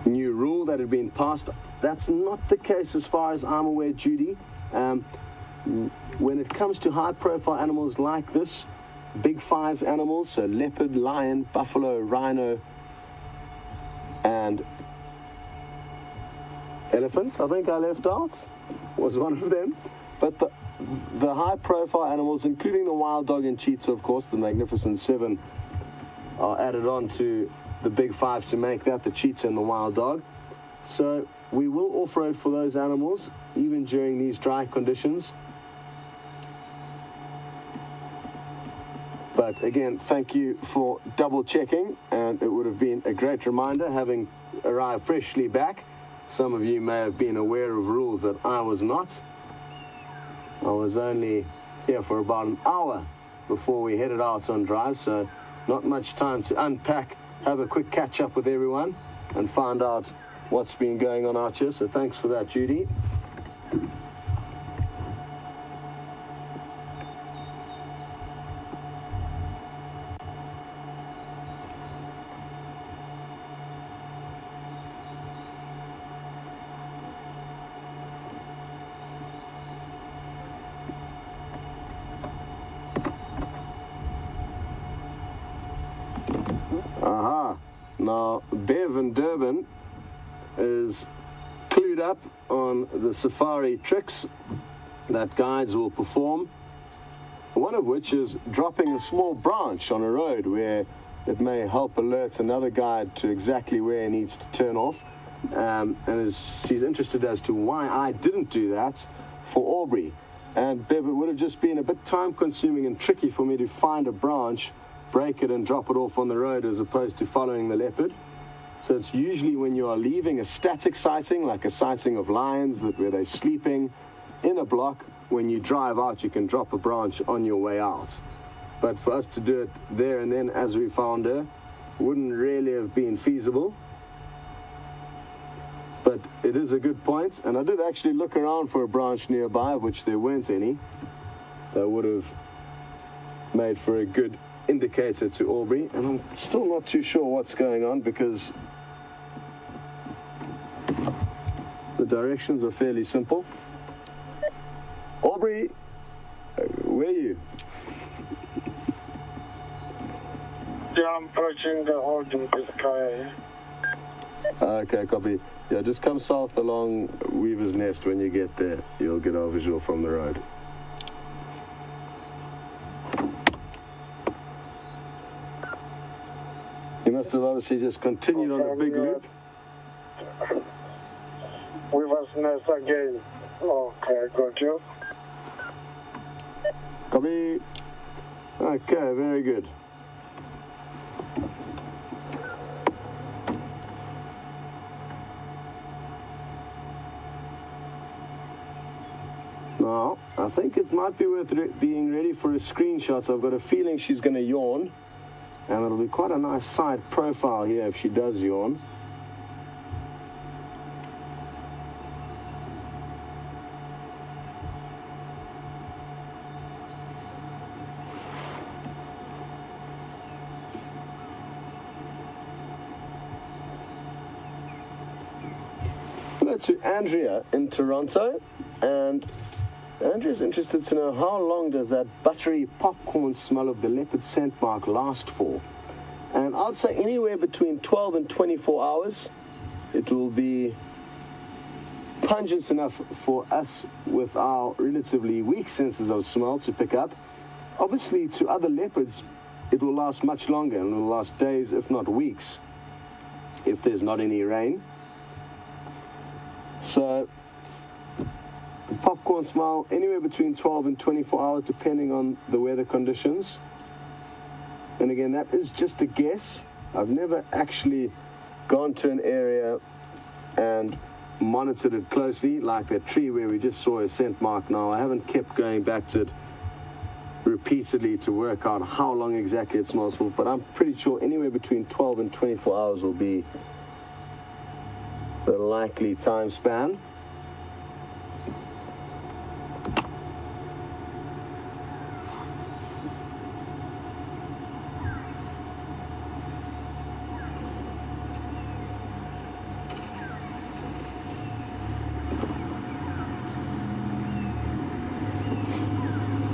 new rule that had been passed. That's not the case as far as I'm aware, Judy. When it comes to high-profile animals like this, big five animals, so leopard, lion, buffalo, rhino, and elephants, I think I left out, was one of them. But the high-profile animals, including the wild dog and cheetah, of course, the Magnificent Seven, are added on to the big five to make that the cheetah and the wild dog. So we will off-road for those animals, even during these dry conditions. But again, thank you for double-checking, and it would have been a great reminder, having arrived freshly back. Some of you may have been aware of rules that I was not. I was only here for about an hour before we headed out on drive, so not much time to unpack, have a quick catch-up with everyone, and find out what's been going on out here. So thanks for that, Judy. Aha. Now, Bev in Durban is clued up on the safari tricks that guides will perform, one of which is dropping a small branch on a road where it may help alert another guide to exactly where he needs to turn off. She's interested as to why I didn't do that for Aubrey. And Bev, it would have just been a bit time-consuming and tricky for me to find a branch, break it and drop it off on the road as opposed to following the leopard. So it's usually when you are leaving a static sighting, like a sighting of lions where they're sleeping in a block, when you drive out you can drop a branch on your way out. But for us to do it there and then as we found her wouldn't really have been feasible. But it is a good point, and I did actually look around for a branch nearby, of which there weren't any. That would have made for a good indicator to Aubrey, and I'm still not too sure what's going on because the directions are fairly simple. Aubrey, where are you? Yeah, I'm approaching the holding Biscaya. Okay, copy. Yeah, just come south along Weaver's Nest. When you get there, you'll get our visual from the road. You must have obviously just continued on the big loop. Weaver's Nest again. Okay, got you. Copy. Okay, very good. Now, I think it might be worth being ready for a screenshot. So I've got a feeling she's going to yawn, and it'll be quite a nice side profile here if she does yawn. to Andrea in Toronto, and Andrea's interested to know how long does that buttery popcorn smell of the leopard scent mark last for? And I'd say anywhere between 12 and 24 hours. It will be pungent enough for us with our relatively weak senses of smell to pick up. Obviously, to other leopards, it will last much longer and will last days, if not weeks, if there's not any rain. So the popcorn smell, anywhere between 12 and 24 hours, depending on the weather conditions. And again, that is just a guess. I've never actually gone to an area and monitored it closely, like that tree where we just saw a scent mark now. I haven't kept going back to it repeatedly to work out how long exactly it smells for, but I'm pretty sure anywhere between 12 and 24 hours will be the likely time span.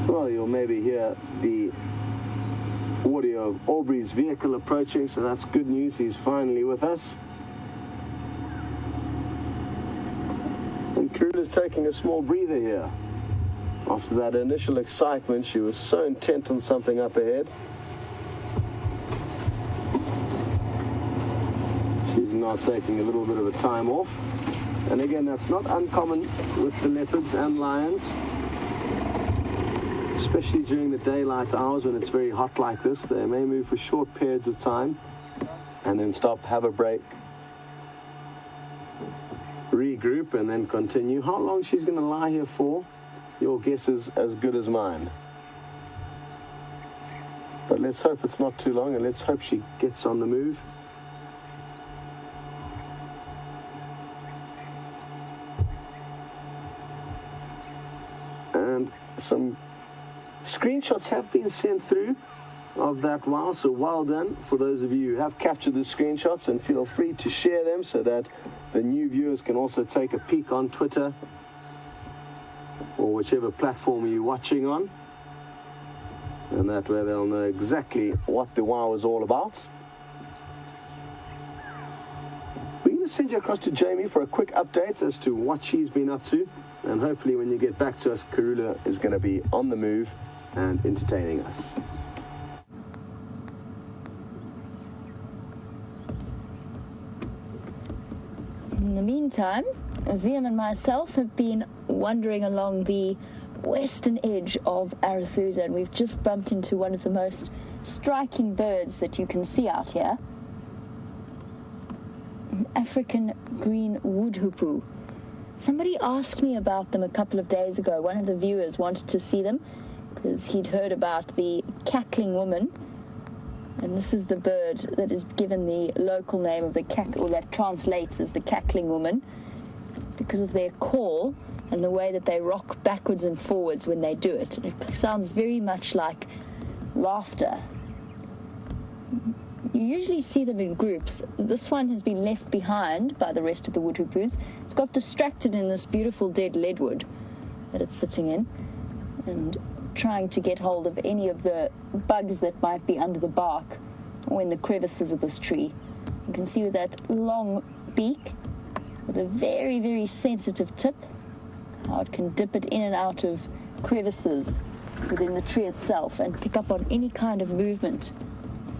Well, you'll maybe hear the audio of Aubrey's vehicle approaching, so that's good news. He's finally with us. And Karula's taking a small breather here. After that initial excitement, she was so intent on something up ahead. She's now taking a little bit of a time off. And again, that's not uncommon with the leopards and lions, especially during the daylight hours when it's very hot like this. They may move for short periods of time and then stop, have a break, regroup, and then continue. How long she's going to lie here for, your guess is as good as mine. But let's hope it's not too long, and let's hope she gets on the move. And some screenshots have been sent through of that wow, so well done for those of you who have captured the screenshots, and feel free to share them so that the new viewers can also take a peek on Twitter or whichever platform you're watching on, and that way they'll know exactly what the wow is all about. We're going to send you across to Jamie for a quick update as to what she's been up to, and hopefully when you get back to us, Karula is going to be on the move and entertaining us. In the meantime, Wium and myself have been wandering along the western edge of Arethusa, and we've just bumped into one of the most striking birds that you can see out here, an African green woodhoopoe. Somebody asked me about them a couple of days ago. One of the viewers wanted to see them because he'd heard about the cackling woman, and this is the bird that is given the local name of the or that translates as the cackling woman, because of their call and the way that they rock backwards and forwards when they do it. It sounds very much like laughter. You usually see them in groups. This one has been left behind by the rest of the woodhoopoes. It's got distracted in this beautiful dead leadwood that it's sitting in, and trying to get hold of any of the bugs that might be under the bark or in the crevices of this tree. You can see with that long beak with a very, very sensitive tip, how it can dip it in and out of crevices within the tree itself and pick up on any kind of movement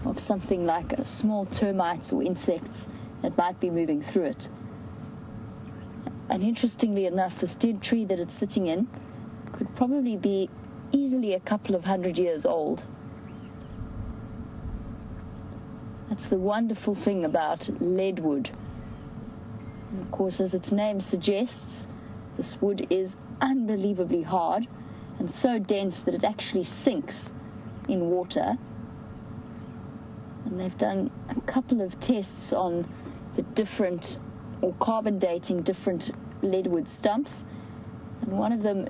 of something like small termites or insects that might be moving through it. And interestingly enough, this dead tree that it's sitting in could probably be easily a couple of 100 years old. That's the wonderful thing about leadwood. And of course, as its name suggests, this wood is unbelievably hard and so dense that it actually sinks in water. And they've done a couple of tests on the different, or carbon dating different leadwood stumps, and one of them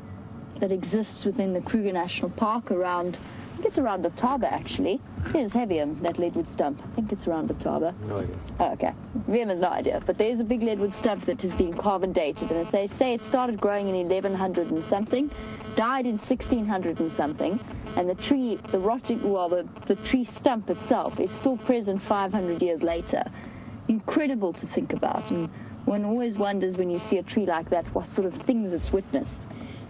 that exists within the Kruger National Park around think it's around Otaba, actually. It is heavier, that leadwood stump. I think it's around Otaba. No idea. Oh, okay. Wium has no idea. But there's a big leadwood stump that has been carbon dated, and they say it started growing in 1100 and something, died in 1600 and something, and the tree, the tree stump itself is still present 500 years later. Incredible to think about, and one always wonders when you see a tree like that what sort of things it's witnessed.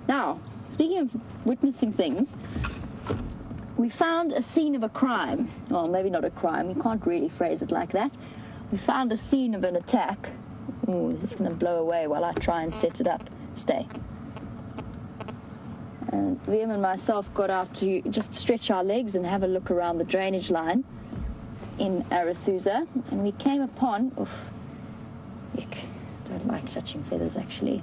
Now, speaking of witnessing things, we found a scene of a crime. Well, maybe not a crime. You can't really phrase it like that. We found a scene of an attack. Oh, is this going to blow away while I try and set it up? Stay. And Wium and myself got out to just stretch our legs and have a look around the drainage line in Arethusa. And we came upon... Oof, ick, don't like touching feathers, actually.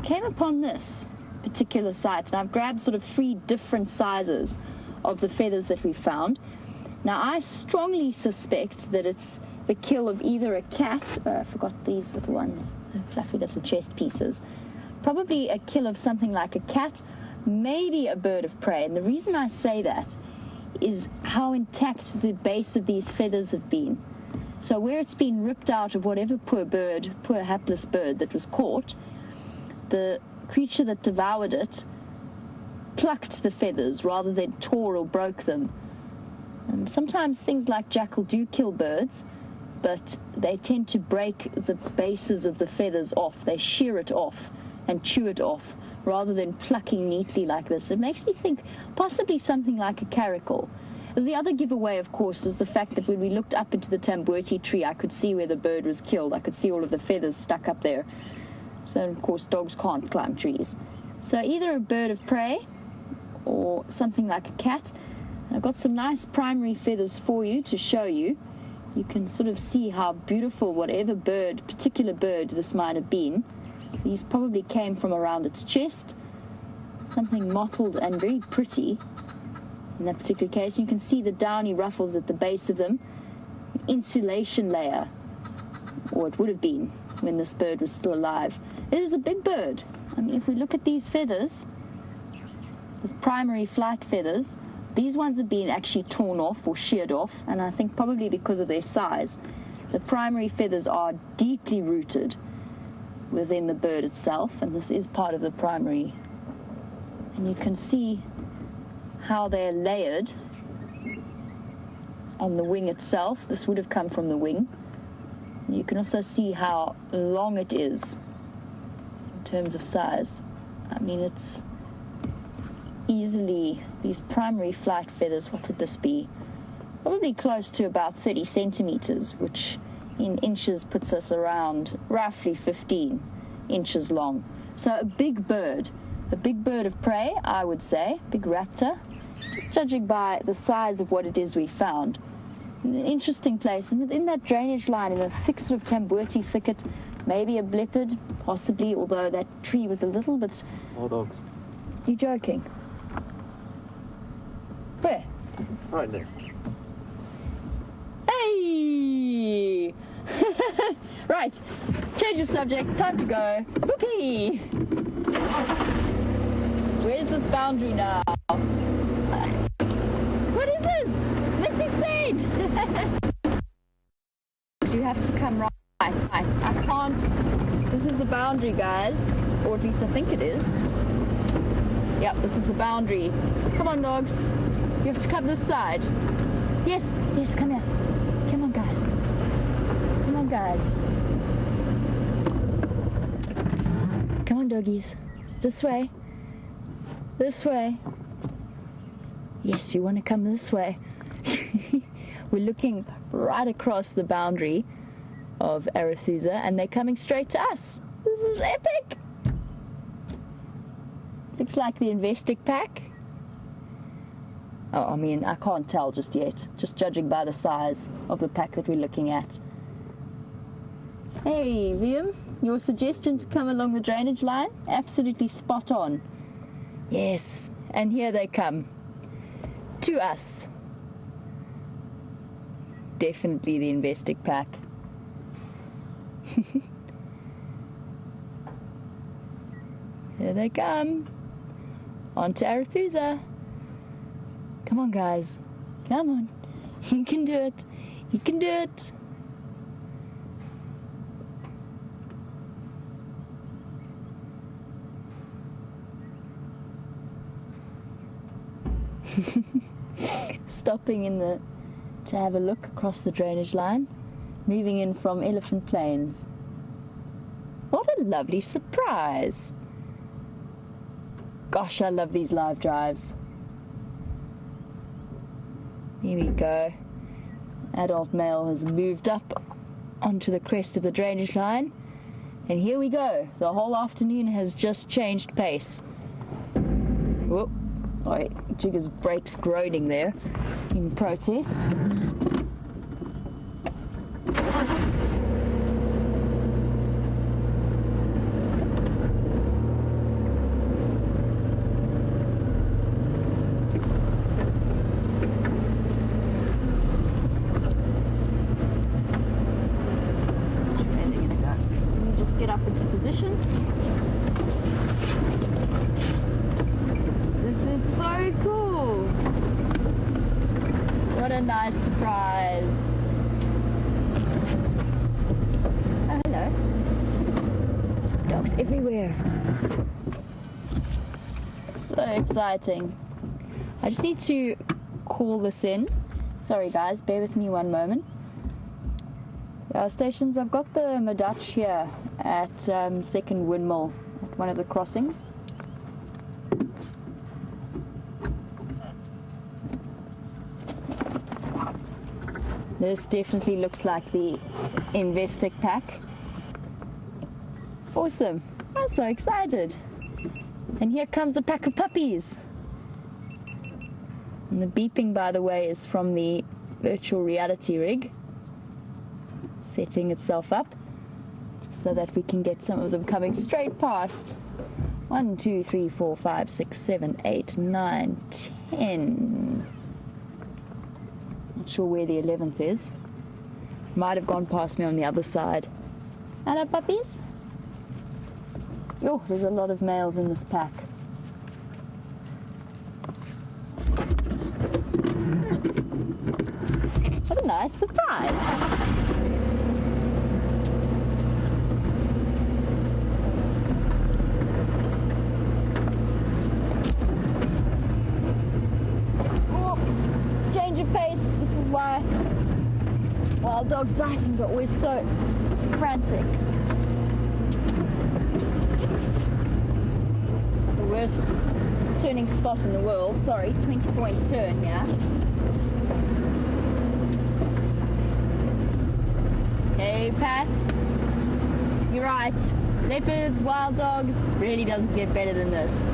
Came upon this particular site, and I've grabbed sort of 3 different sizes of the feathers that we found. Now, I strongly suspect that it's the kill of either a cat, I forgot these little ones, fluffy little chest pieces, probably a kill of something like a cat, maybe a bird of prey. And the reason I say that is how intact the base of these feathers have been. So where it's been ripped out of whatever poor hapless bird that was caught, the creature that devoured it plucked the feathers rather than tore or broke them. And sometimes things like jackal do kill birds, but they tend to break the bases of the feathers off. They shear it off and chew it off rather than plucking neatly like this. It makes me think possibly something like a caracal. The other giveaway, of course, was the fact that when we looked up into the tamboti tree, I could see where the bird was killed. I could see all of the feathers stuck up there. So, of course, dogs can't climb trees. So either a bird of prey or something like a cat. And I've got some nice primary feathers for you to show you. You can sort of see how beautiful whatever particular bird this might have been. These probably came from around its chest. Something mottled and very pretty in that particular case. You can see the downy ruffles at the base of them. Insulation layer, or it would have been when this bird was still alive. It is a big bird. I mean, if we look at these feathers, the primary flight feathers, these ones have been actually torn off or sheared off, and I think probably because of their size. The primary feathers are deeply rooted within the bird itself, and this is part of the primary. And you can see how they're layered on the wing itself. This would have come from the wing. You can also see how long it is in terms of size. I mean, it's easily, these primary flight feathers, what would this be? Probably close to about 30 centimeters, which in inches puts us around roughly 15 inches long. So a big bird of prey, I would say, big raptor, just judging by the size of what it is we found. An interesting place, and within that drainage line, in a thick sort of tamboti thicket, maybe a leopard, possibly, although that tree was a little bit... All dogs. You joking? Where? Right there. Hey! Right, change of subject, time to go. Whoopee! Where's this boundary now? What is this? That's insane! You have to come right. I can't. This is the boundary, guys. Or at least I think it is. Yep, this is the boundary. Come on, dogs. You have to come this side. Yes, come here. Come on, guys. Come on, guys. Come on, doggies. This way. This way. Yes, you want to come this way. We're looking right across the boundary of Arethusa, and they're coming straight to us. This is epic. Looks like the Investic pack. Oh, I mean, I can't tell just yet, just judging by the size of the pack that we're looking at. Hey, Wium, your suggestion to come along the drainage line? Absolutely spot on. Yes, and here they come. To us. Definitely the Investic pack. Here they come. On to Arethusa. Come on, guys. Come on. You can do it. You can do it. Stopping to have a look across the drainage line, moving in from Elephant Plains. What a lovely surprise. Gosh, I love these live drives. Here we go. Adult male has moved up onto the crest of the drainage line, and here we go. The whole afternoon has just changed pace. Whoop. Oh, Jigger's brakes groaning there in protest. Let me just get up into position. So cool. What a nice surprise. Oh, hello. Dogs everywhere. So exciting. I just need to call this in. Sorry guys, bear with me one moment. Stations, I've got the Madach here at Second Windmill at one of the crossings. This definitely looks like the Investec pack. Awesome. I'm so excited. And here comes a pack of puppies. And the beeping, by the way, is from the virtual reality rig setting itself up so that we can get some of them coming straight past. 1, 2, 3, 4, 5, 6, 7, 8, 9, 10. Not sure where the 11th is. Might have gone past me on the other side. Hello, puppies. Oh, there's a lot of males in this pack. What a nice surprise. Why wild dog sightings are always so frantic. The worst turning spot in the world. Sorry, 20-point turn, yeah. Hey, Pat. You're right. Leopards, wild dogs, really doesn't get better than this.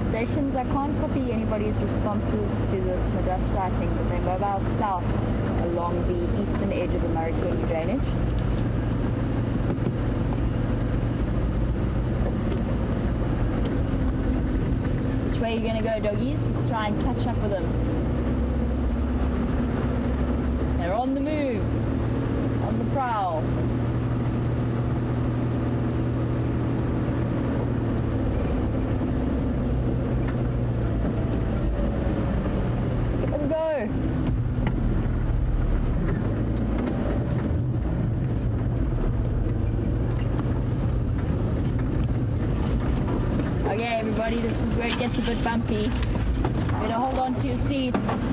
Stations, I can't copy anybody's responses to this Madach sighting, but they mobile south along the eastern edge of the Marikeni drainage. Which way are you going to go, doggies? Let's try and catch up with them. They're on the move, on the prowl. Okay, everybody, this is where it gets a bit bumpy. Better hold on to your seats.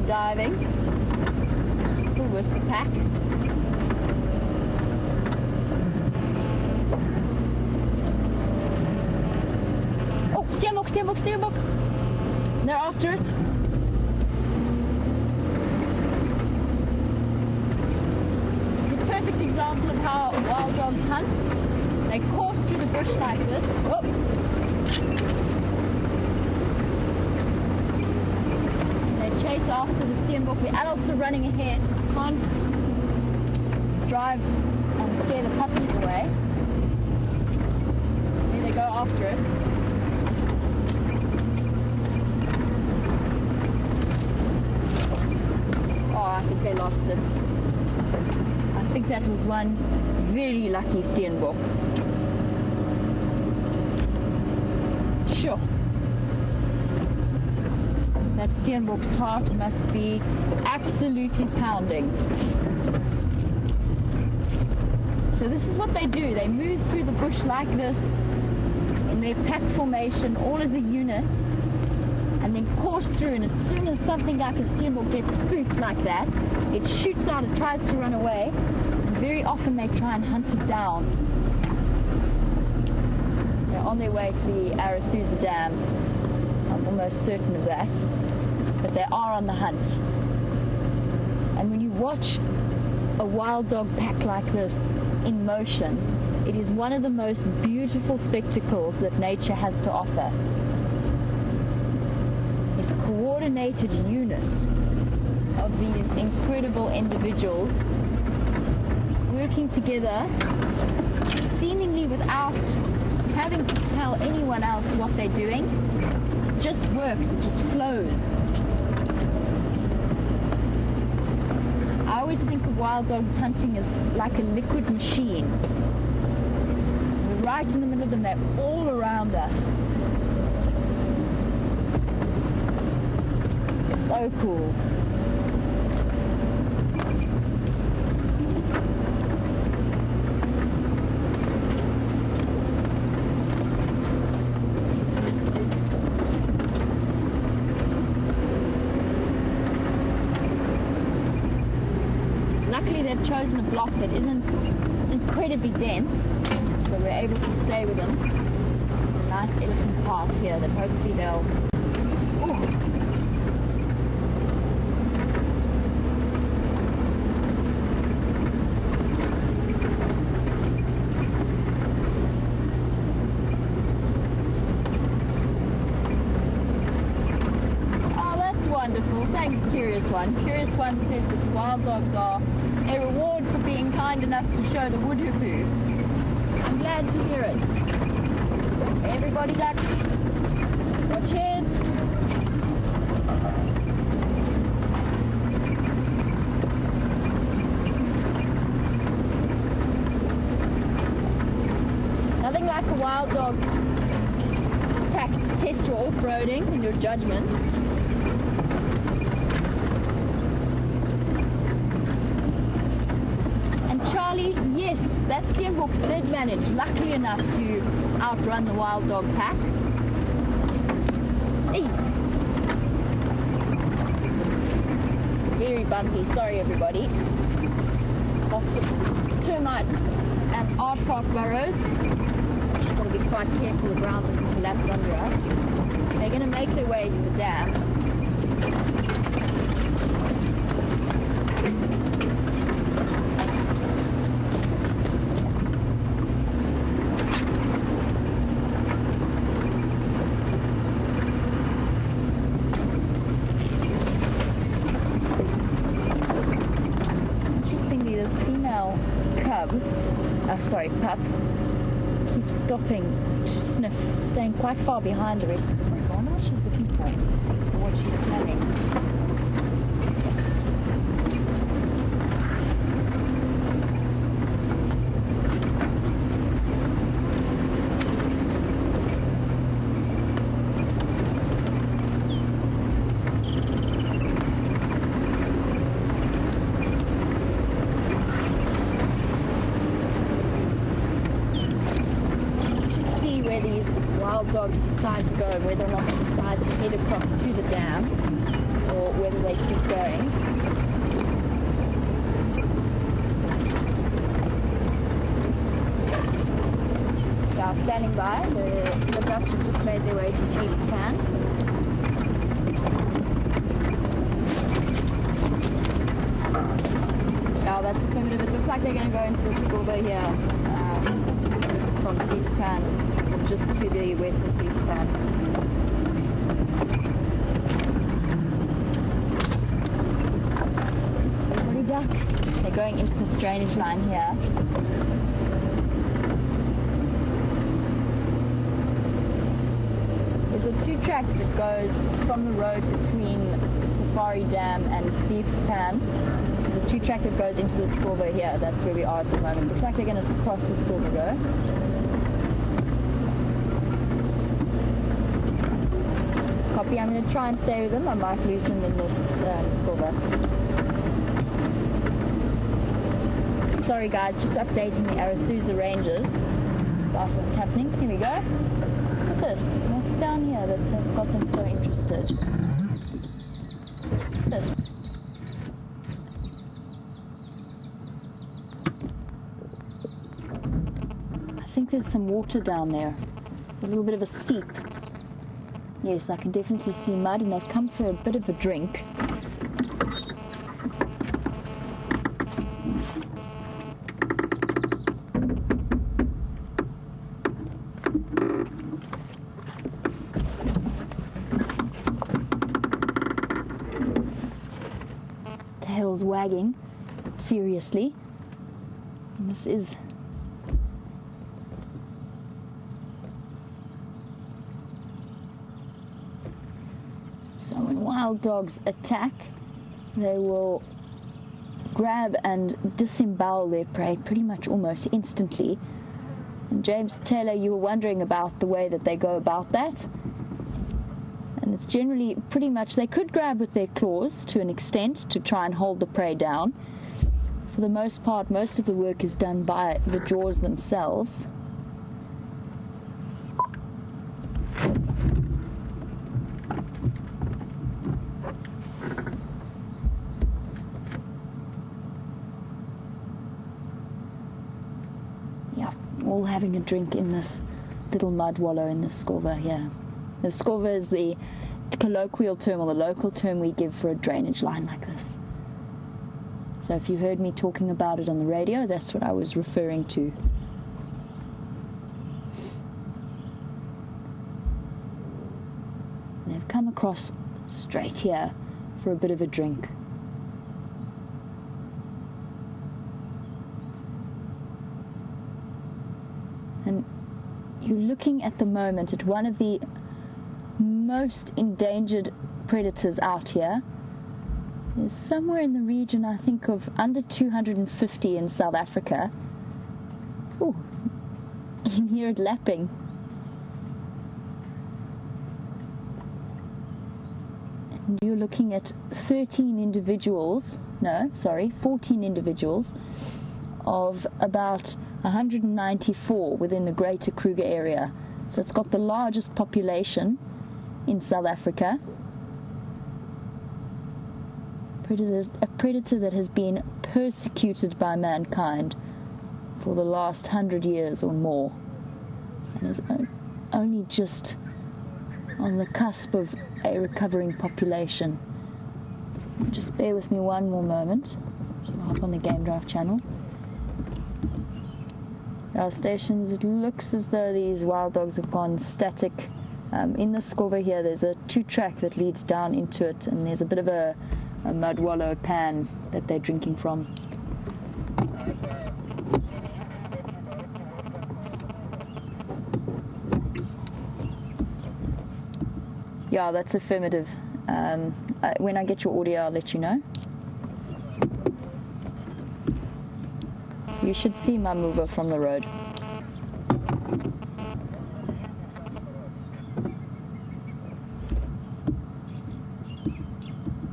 Diving, still with the pack. Steenbok. They're after it. This is a perfect example of how wild dogs hunt. They course through the bush like this. Whoop. They chase after the Steenbok. The adults are running ahead. Can't drive and scare the puppies away. Here they go after it. I think they lost it. I think that was one very lucky Steenbok. Sure. That Steenbok's heart must be absolutely pounding. So this is what they do. They move through the bush like this in their pack formation, all as a unit, and then course through, and as soon as something like a Steenbok gets spooked like that, it shoots out, it tries to run away, and very often they try and hunt it down. They're on their way to the Arathusa Dam. I'm almost certain of that. But they are on the hunt. And when you watch a wild dog pack like this in motion, it is one of the most beautiful spectacles that nature has to offer. This coordinated unit of these incredible individuals working together seemingly without having to tell anyone else what they're doing. It just works, it just flows. I always think of wild dogs hunting as like a liquid machine. We're right in the middle of them, they're all around us. So cool. Luckily they've chosen a block that isn't incredibly dense, so we're able to stay with them. A nice elephant path here that hopefully they'll... Ooh. Wonderful. Thanks, Curious One. Curious One says that the wild dogs are a reward for being kind enough to show the wood hoopoo. I'm glad to hear it. Everybody duck. Watch heads. Nothing like a wild dog pack to test your off-roading and your judgment. Charlie, yes, that Steenbok did manage, luckily enough, to outrun the wild dog pack. Hey. Very bumpy, sorry everybody. Lots of termite and aardvark burrows. Just got to be quite careful the ground doesn't collapse under us. They're going to make their way to the dam. Pup keeps stopping to sniff, staying quite far behind the rest of them. I wonder what she's looking for or what she's smelling. Dogs decide to go, and whether or not they decide to head across to the dam or whether they keep going. Yeah, standing by. The Dutch have just made their way to Seafspan. Yeah, that's affirmative. It looks like they're going to go into the scoreboard here from Seafspan, just to the west of Seafspan. Everybody duck. They're going into this drainage line here. There's a two-track that goes from the road between Safari Dam and Seafspan. There's a two-track that goes into the scoreboard here. That's where we are at the moment. Looks like they're going to cross the scoreboard though. Copy. I'm going to try and stay with them. I might lose them in this scoreboard. Sorry guys, just updating the Arethusa Rangers about what's happening. Here we go. Look at this. What's down here that got them so interested? This. I think there's some water down there. A little bit of a seep. Yes, I can definitely see mud, and they've come for a bit of a drink. Tails wagging furiously. And this is so when wild dogs attack, they will grab and disembowel their prey pretty much almost instantly. And James Taylor, you were wondering about the way that they go about that. And it's generally pretty much, they could grab with their claws to an extent to try and hold the prey down. For the most part, most of the work is done by the jaws themselves. Yeah, all having a drink in this little mud wallow in the scorver here. The scorver is the colloquial term or the local term we give for a drainage line like this. So if you heard me talking about it on the radio, that's what I was referring to. And they've come across straight here for a bit of a drink. And you're looking at the moment at one of the most endangered predators out here. There's somewhere in the region, I think, of under 250 in South Africa. Ooh, you can hear it lapping. And you're looking at 14 individuals of about 194 within the Greater Kruger area. So it's got the largest population in South Africa. A predator that has been persecuted by mankind for the last 100 years or more, and is only just on the cusp of a recovering population. Just bear with me one more moment. I'll hop on the Game Drive channel. Our stations, it looks as though these wild dogs have gone static. In the scorver here, there's a two-track that leads down into it, and there's a bit of a mud wallow pan that they're drinking from. Yeah, that's affirmative. When I get your audio, I'll let you know. You should see my mover from the road.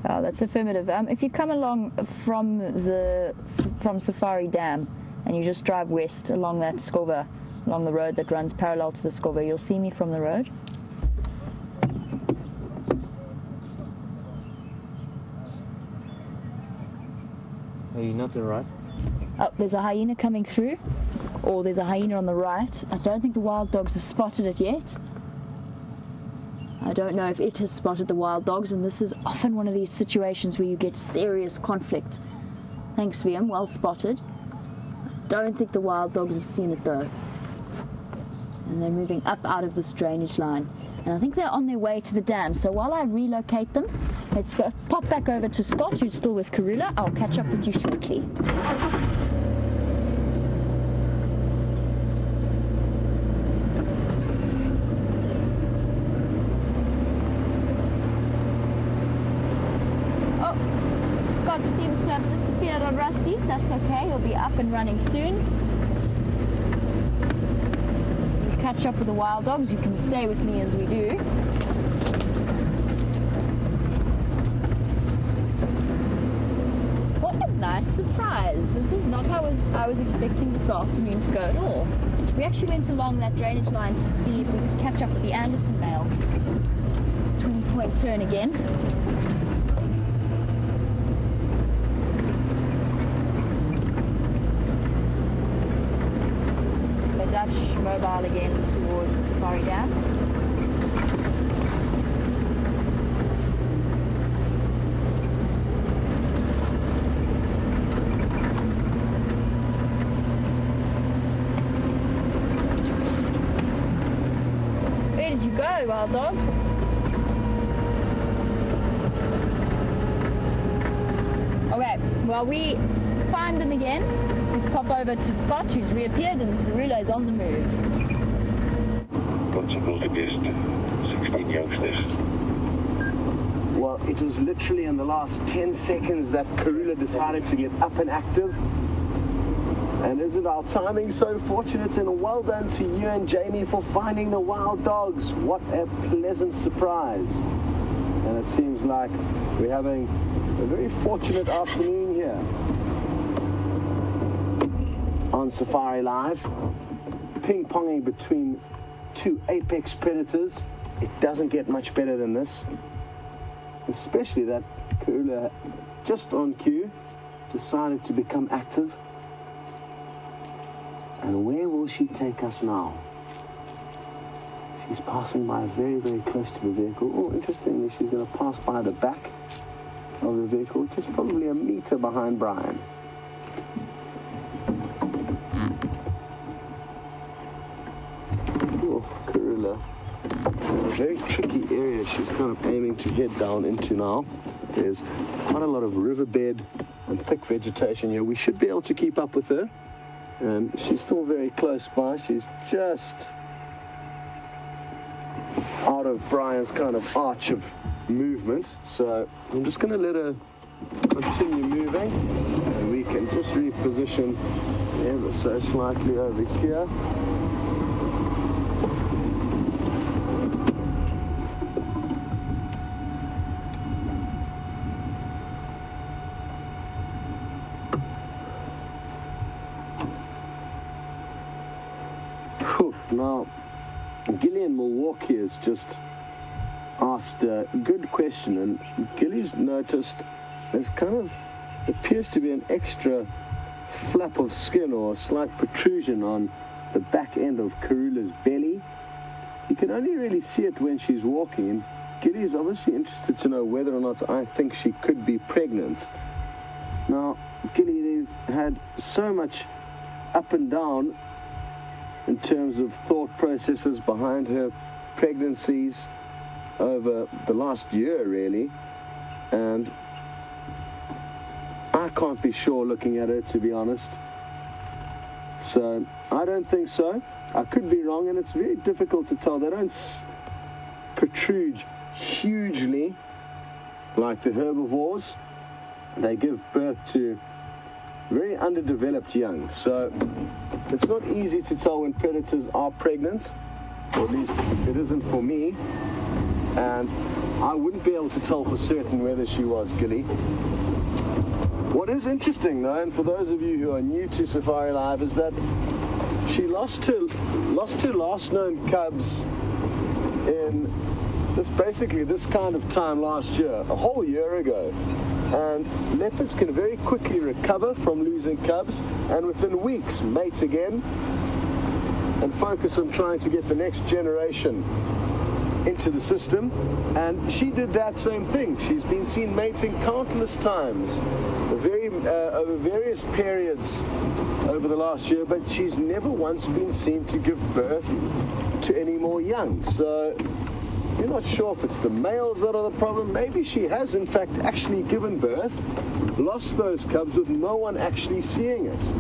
Oh, that's affirmative. If you come along from Safari Dam and you just drive west along that scorver, along the road that runs parallel to the scorver, you'll see me from the road. Are you not the right? Oh, there's a hyena coming through. or there's a hyena on the right. I don't think the wild dogs have spotted it yet. I don't know if it has spotted the wild dogs, and this is often one of these situations where you get serious conflict. Thanks, Wium, well spotted. I don't think the wild dogs have seen it though. And they're moving up out of this drainage line. And I think they're on their way to the dam. So while I relocate them, let's go pop back over to Scott, who's still with Karula. I'll catch up with you shortly. Seems to have disappeared on Rusty. That's okay, he'll be up and running soon. We'll catch up with the wild dogs. You can stay with me as we do. What a nice surprise. This is not how I was expecting this afternoon to go at all. We actually went along that drainage line to see if we could catch up with the Anderson male. 20-point turn again. Mobile again towards Safari Dam. Where did you go, wild dogs? Okay, well, we find them again. Let's pop over to Scott, who's reappeared, and Karula is on the move. Possible to guest 16 youngsters. Well, it was literally in the last 10 seconds that Karula decided to get up and active. And isn't our timing so fortunate? And well done to you and Jamie for finding the wild dogs. What a pleasant surprise. And it seems like we're having a very fortunate afternoon here on SafariLIVE, ping-ponging between two apex predators. It doesn't get much better than this, especially that Karula, just on cue, decided to become active. And where will she take us now? She's passing by very, very close to the vehicle. Oh, interestingly, she's going to pass by the back of the vehicle, which is probably a meter behind Bryan. Karula. It's a very tricky area she's kind of aiming to head down into now. There's quite a lot of riverbed and thick vegetation here. We should be able to keep up with her. And she's still very close by. She's just out of Bryan's kind of arch of movement. So I'm just going to let her continue moving. And we can just reposition ever so slightly over here. Now, Gillian Milwaukee has just asked a good question, and Gilly's noticed there's kind of appears to be an extra flap of skin or a slight protrusion on the back end of Karula's belly. You can only really see it when she's walking, and Gilly's obviously interested to know whether or not I think she could be pregnant. Now, Gilly, they've had so much up and down in terms of thought processes behind her pregnancies over the last year, really. And I can't be sure looking at her, to be honest. So I don't think so. I could be wrong, and it's very difficult to tell. They don't protrude hugely like the herbivores. They give birth to very underdeveloped young. So it's not easy to tell when predators are pregnant, or at least it isn't for me. And I wouldn't be able to tell for certain whether she was, Gilly. What is interesting, though, and for those of you who are new to SafariLIVE, is that she lost her last known cubs in this kind of time last year, a whole year ago. And leopards can very quickly recover from losing cubs and within weeks mate again and focus on trying to get the next generation into the system. And she did that same thing. She's been seen mating countless times over various periods over the last year, but she's never once been seen to give birth to any more young. So you're not sure if it's the males that are the problem. Maybe she has in fact actually given birth, lost those cubs with no one actually seeing it.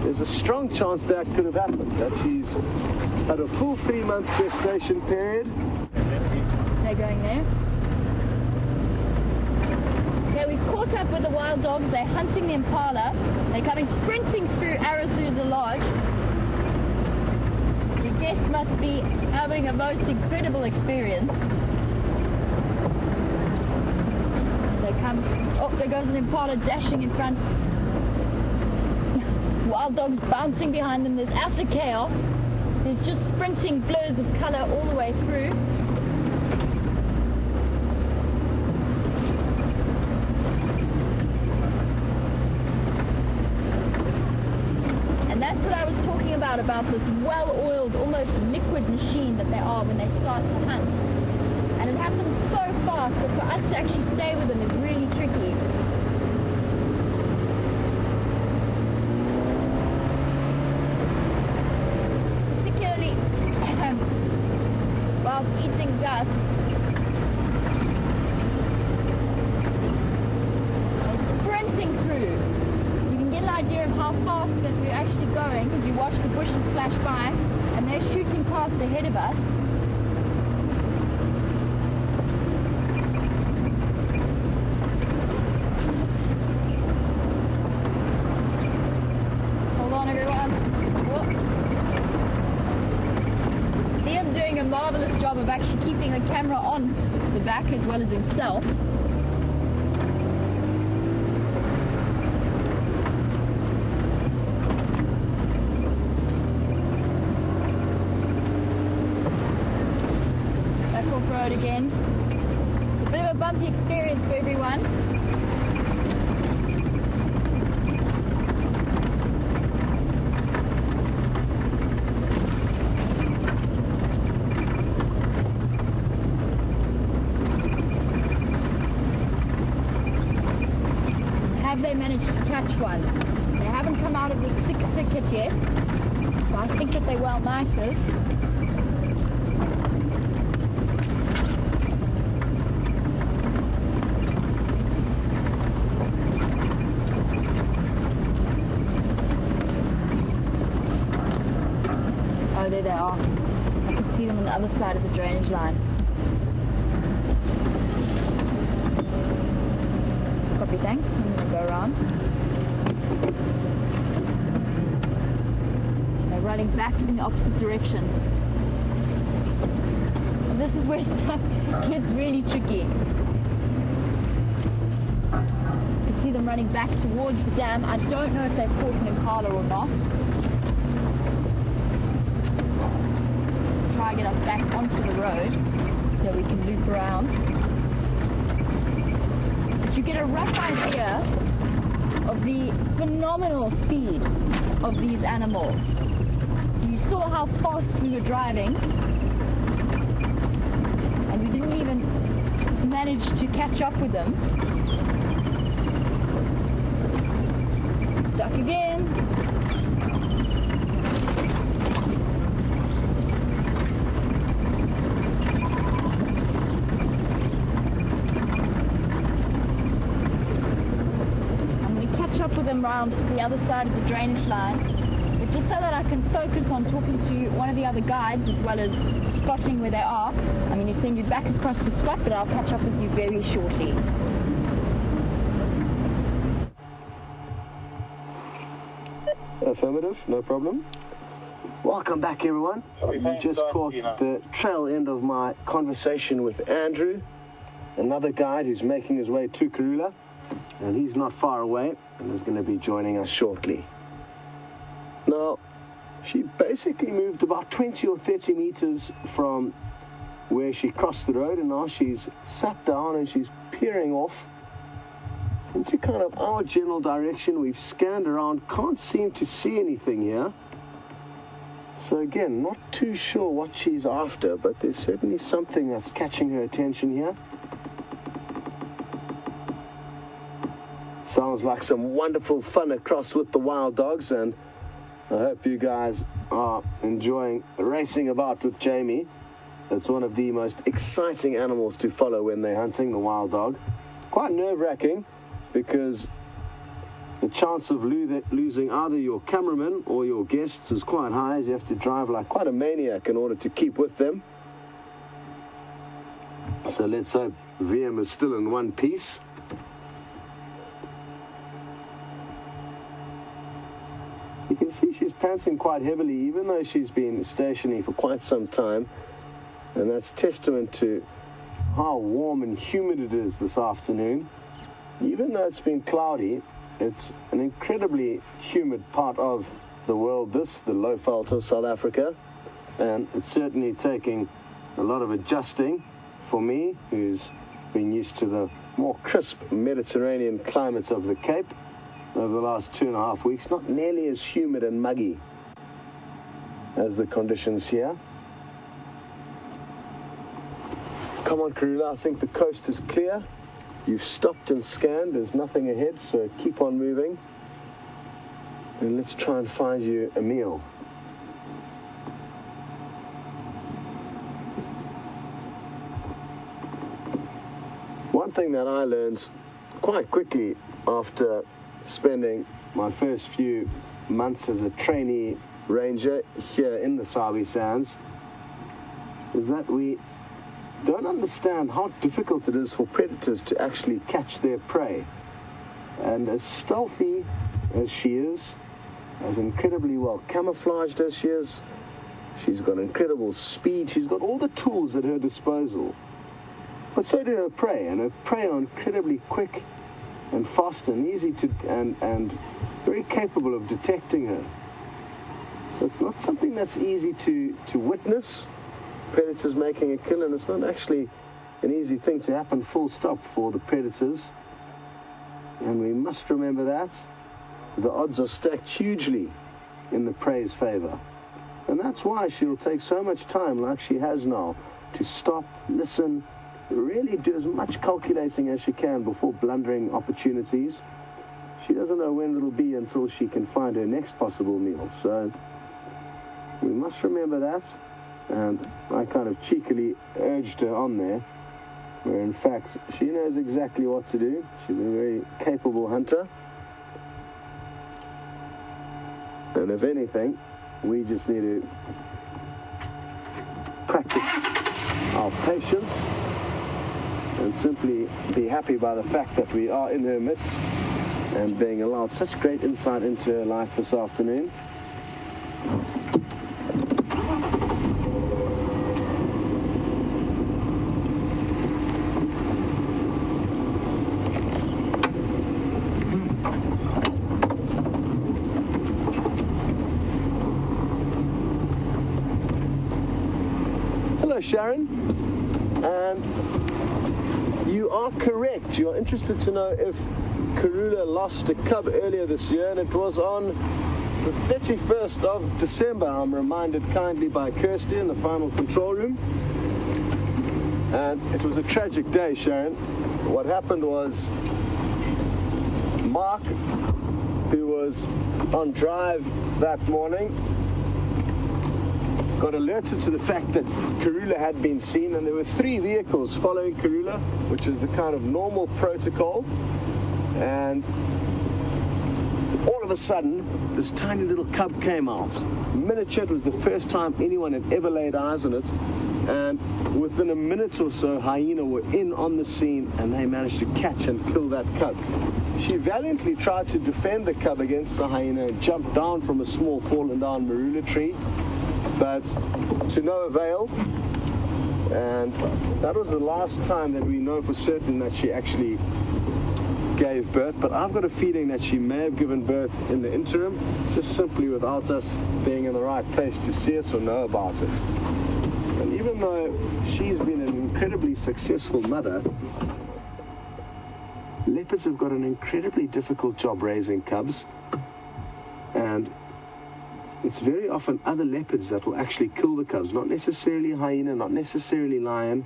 There's a strong chance that could have happened, that she's had a full 3-month gestation period. They're going there. Okay, we've caught up with the wild dogs. They're hunting the impala. They're coming sprinting through Arathusa Lodge. Your guests must be having a most incredible experience. They come. Oh, there goes an impala dashing in front. Wild dogs bouncing behind them. There's utter chaos. There's just sprinting blurs of colour all the way through. And that's what I was talking about this well-oiled, almost liquid machine that they are when they start to hunt. And it happens so fast that for us to actually stay with them is really tricky. Whilst eating dust. They're sprinting through. You can get an idea of how fast that we're actually going because you watch the bushes flash by and they're shooting past ahead of us. Hold on, everyone. Whoa. Doing a marvelous job of actually keeping the camera on the back as well as himself. Back off road again. It's a bit of a bumpy experience for everyone. Have they managed to catch one? They haven't come out of this thick thicket yet, so I think that they well might have. Oh, there they are. I can see them on the other side of the drainage line. Copy, thanks. I'm going to go around. They're running back in the opposite direction. And this is where stuff gets really tricky. You can see them running back towards the dam. I don't know if they've caught an impala or not. Try and get us back onto the road so we can loop around. But you get a rough idea of the phenomenal speed of these animals. So you saw how fast we were driving, and we didn't even manage to catch up with them. Duck again. Up with them around the other side of the drainage line, but just so that I can focus on talking to one of the other guides as well as spotting where they are. I'm going to send you back across to Scott, but I'll catch up with you very shortly. Affirmative, no problem. Welcome back, everyone. You just caught the trail end of my conversation with Andrew, another guide who's making his way to Karula, and he's not far away and is going to be joining us shortly. Now, she basically moved about 20 or 30 meters from where she crossed the road, and now she's sat down and she's peering off into kind of our general direction. We've scanned around, can't seem to see anything here. So again, not too sure what she's after, but there's certainly something that's catching her attention here. Sounds like some wonderful fun across with the wild dogs, and I hope you guys are enjoying racing about with Jamie. It's one of the most exciting animals to follow when they're hunting, the wild dog. Quite nerve-wracking, because the chance of losing either your cameraman or your guests is quite high, as you have to drive like quite a maniac in order to keep with them. So let's hope Wium is still in one piece. You can see she's panting quite heavily, even though she's been stationary for quite some time. And that's testament to how warm and humid it is this afternoon. Even though it's been cloudy, it's an incredibly humid part of the world, the low veld of South Africa. And it's certainly taking a lot of adjusting for me, who's been used to the more crisp Mediterranean climates of the Cape over the last 2.5 weeks. Not nearly as humid and muggy as the conditions here. Come on, Karula, I think the coast is clear. You've stopped and scanned, there's nothing ahead, so keep on moving. And let's try and find you a meal. One thing that I learned quite quickly after spending my first few months as a trainee ranger here in the Sabi Sands is that we don't understand how difficult it is for predators to actually catch their prey. And as stealthy as she is, as incredibly well camouflaged as she is, she's got incredible speed, she's got all the tools at her disposal. But so do her prey, and her prey are incredibly quick and fast and easy to, and very capable of detecting her. So it's not something that's easy to witness, predators making a kill, and it's not actually an easy thing to happen full stop for the predators. And we must remember that. The odds are stacked hugely in the prey's favor. And that's why she'll take so much time, like she has now, to stop, listen, really do as much calculating as she can before blundering opportunities. She doesn't know when it'll be until she can find her next possible meal. So we must remember that. And I kind of cheekily urged her on there, where in fact she knows exactly what to do. She's a very capable hunter. And if anything, we just need to practice our patience and simply be happy by the fact that we are in her midst and being allowed such great insight into her life this afternoon. Hello, Sharon. And you are correct. You are interested to know if Karula lost a cub earlier this year, and it was on the 31st of December. I'm reminded kindly by Kirsty in the final control room. And it was a tragic day, Sharon. What happened was Mark, who was on drive that morning, got alerted to the fact that Karula had been seen, and there were 3 vehicles following Karula, which is the kind of normal protocol. And all of a sudden, this tiny little cub came out. Miniature. It was the first time anyone had ever laid eyes on it. And within a minute or so, hyena were in on the scene, and they managed to catch and kill that cub. She valiantly tried to defend the cub against the hyena and jumped down from a small fallen down marula tree, but to no avail. And that was the last time that we know for certain that she actually gave birth. But I've got a feeling that she may have given birth in the interim, just simply without us being in the right place to see it or know about it. And even though she's been an incredibly successful mother, leopards have got an incredibly difficult job raising cubs, and it's very often other leopards that will actually kill the cubs, not necessarily hyena, not necessarily lion,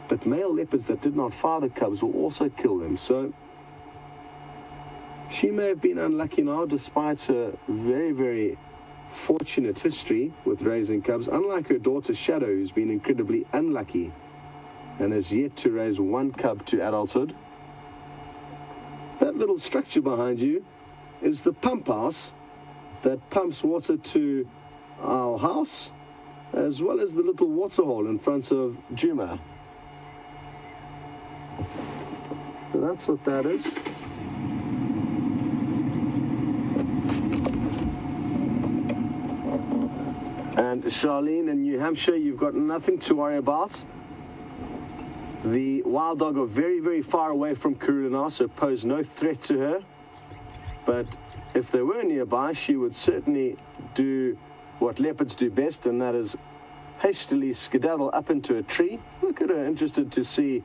but male leopards that did not father cubs will also kill them. So she may have been unlucky now, despite her very, very fortunate history with raising cubs, unlike her daughter Shadow, who's been incredibly unlucky and has yet to raise one cub to adulthood. That little structure behind you is the pump house that pumps water to our house, as well as the little water hole in front of Juma. So that's what that is. And Charlene, in New Hampshire, you've got nothing to worry about. The wild dog are very, very far away from Karula now, so pose no threat to her. But if they were nearby, she would certainly do what leopards do best, and that is hastily skedaddle up into a tree. Look at her, interested to see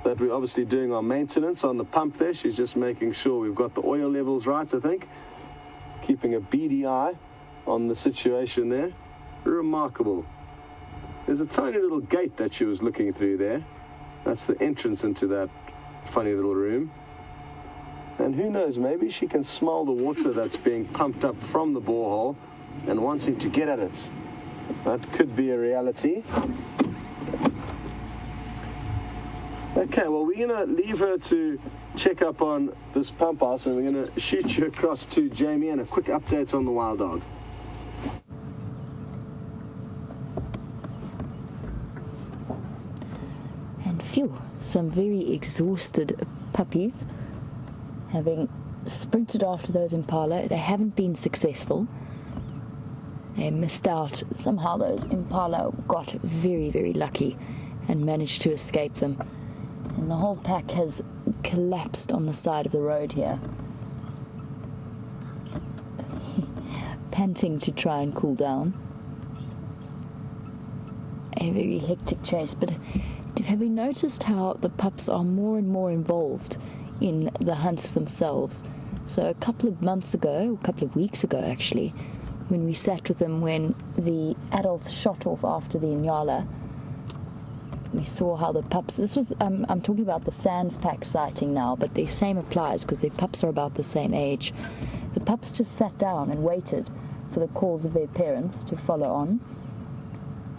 that we're obviously doing our maintenance on the pump there. She's just making sure we've got the oil levels right, I think. Keeping a beady eye on the situation there. Remarkable. There's a tiny little gate that she was looking through there. That's the entrance into that funny little room. And who knows, maybe she can smell the water that's being pumped up from the borehole and wanting to get at it. That could be a reality. Okay, well, we're going to leave her to check up on this pump house, and we're going to shoot you across to Jamie and a quick update on the wild dog. And phew, some very exhausted puppies, having sprinted after those impala. They haven't been successful. They missed out. Somehow those impala got very, very lucky and managed to escape them. And the whole pack has collapsed on the side of the road here, panting to try and cool down. A very hectic chase, but have you noticed how the pups are more and more involved in the hunts themselves? So a couple of weeks ago actually, when we sat with them when the adults shot off after the Inyala, we saw how the pups, this was, I'm talking about the Sands Pack sighting now, but the same applies because their pups are about the same age. The pups just sat down and waited for the calls of their parents to follow on.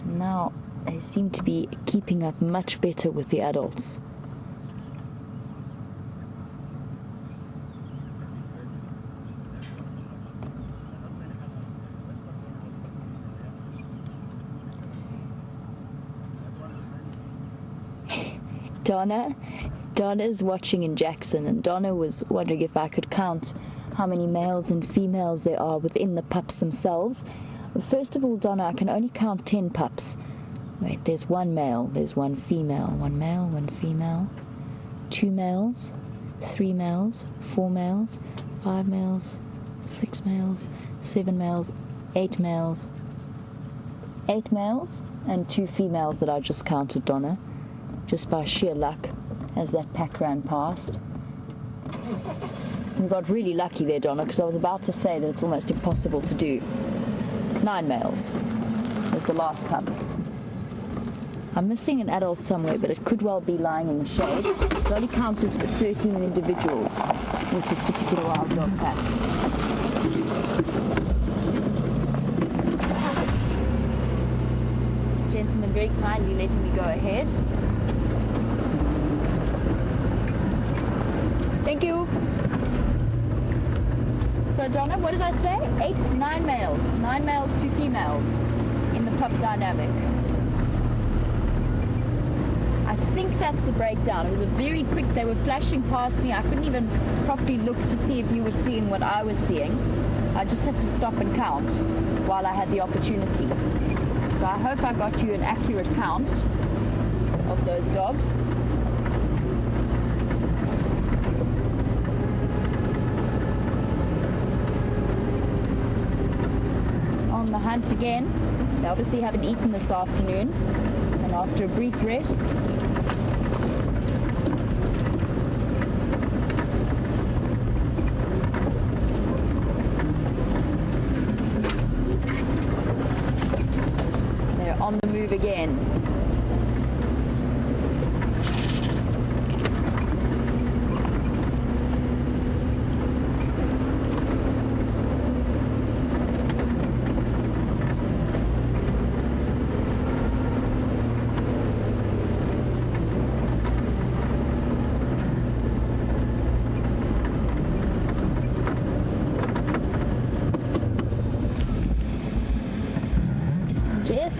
Now they seem to be keeping up much better with the adults. Donna's watching in Jackson, and Donna was wondering if I could count how many males and females there are within the pups themselves. First of all, Donna, I can only count 10 pups. Wait, there's one male, there's one female, one male, one female, 2 males, 3 males, 4 males, 5 males, 6 males, 7 males, 8 males, 8 males, and 2 females that I just counted, Donna, just by sheer luck as that pack ran past. We got really lucky there, Donna, because I was about to say that it's almost impossible to do. 9 males is the last pup. I'm missing an adult somewhere, but it could well be lying in the shade. I've only counted 13 individuals with this particular wild dog pack. This gentleman very kindly letting me go ahead. Thank you. So Donna, what did I say? 9 males. 9 males, 2 females in the pup dynamic. I think that's the breakdown. It was a very quick, they were flashing past me. I couldn't even properly look to see if you were seeing what I was seeing. I just had to stop and count while I had the opportunity. So I hope I got you an accurate count of those dogs. On the hunt again. They obviously haven't eaten this afternoon. And after a brief rest, on the move again.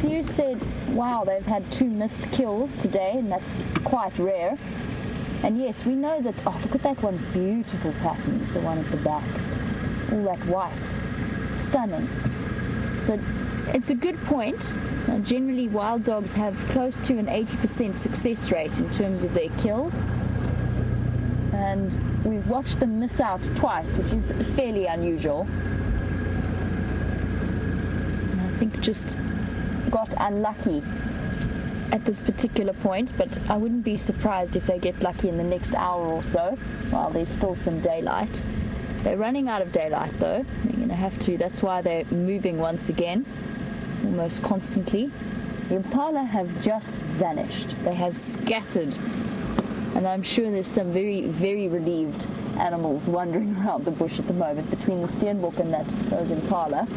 You said, wow, they've had 2 missed kills today, and that's quite rare. And yes, we know that, oh, look at that one's beautiful patterns, the one at the back. All that white. Stunning. So it's a good point. Now, generally, wild dogs have close to an 80% success rate in terms of their kills. And we've watched them miss out twice, which is fairly unusual. And I think just got unlucky at this particular point, but I wouldn't be surprised if they get lucky in the next hour or so while there's still some daylight. They're running out of daylight though. They're going to have to, that's why they're moving once again, almost constantly. The impala have just vanished. They have scattered, and I'm sure there's some very, very relieved animals wandering around the bush at the moment between the steenbok and those impala.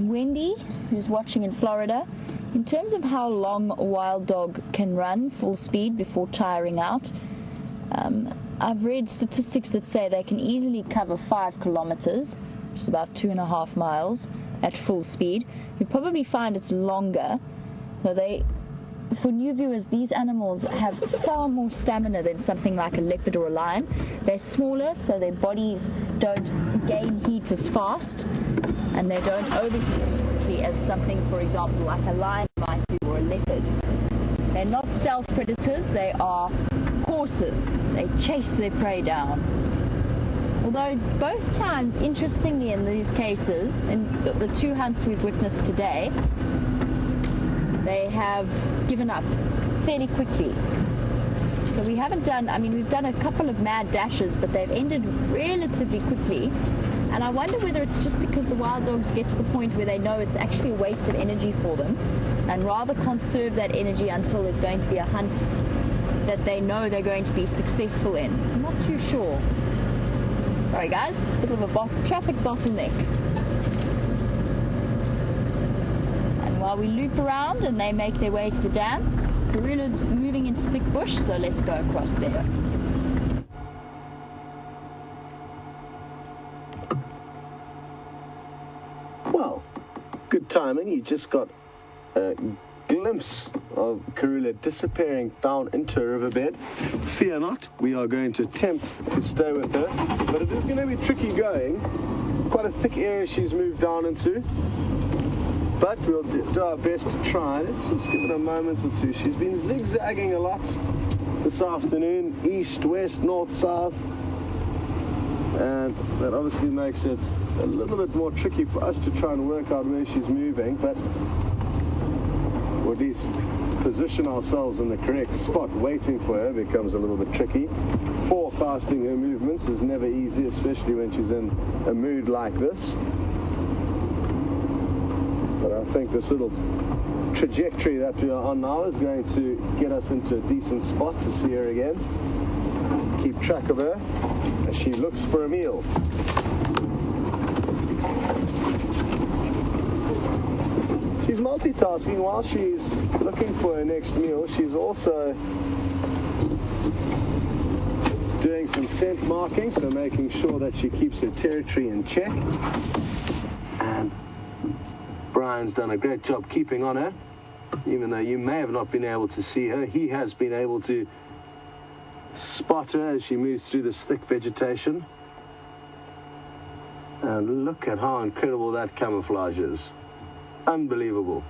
Wendy, who's watching in Florida, in terms of how long a wild dog can run full speed before tiring out, I've read statistics that say they can easily cover 5 kilometers, which is about 2.5 miles, at full speed. You probably find it's longer. So for new viewers, these animals have far more stamina than something like a leopard or a lion. They're smaller, so their bodies don't gain heat as fast, and they don't overheat as quickly as something, for example, like a lion might do, or a leopard. They're not stealth predators, they are coursers. They chase their prey down. Although both times, interestingly in these cases, in the 2 hunts we've witnessed today, they have given up fairly quickly. So we haven't done, we've done a couple of mad dashes, but they've ended relatively quickly. And I wonder whether it's just because the wild dogs get to the point where they know it's actually a waste of energy for them, and rather conserve that energy until there's going to be a hunt that they know they're going to be successful in. I'm not too sure. Sorry guys, bit of a traffic bottleneck. And while we loop around and they make their way to the dam, Karula's moving into thick bush, so let's go across there. Well, good timing. You just got a glimpse of Karula disappearing down into a riverbed. Fear not, we are going to attempt to stay with her, but it is going to be tricky going. Quite a thick area she's moved down into, but we'll do our best to try. Let's just give it a moment or two. She's been zigzagging a lot this afternoon, east, west, north, south, and that obviously makes it a little bit more tricky for us to try and work out where she's moving, but or at least position ourselves in the correct spot. Waiting for her becomes a little bit tricky. Forecasting her movements is never easy, especially when she's in a mood like this. But I think this little trajectory that we are on now is going to get us into a decent spot to see her again. Keep track of her as she looks for a meal. She's multitasking while she's looking for her next meal. She's also doing some scent marking, so making sure that she keeps her territory in check. And Bryan's done a great job keeping on her. Even though you may have not been able to see her, he has been able to spot her as she moves through this thick vegetation. And look at how incredible that camouflage is. Unbelievable.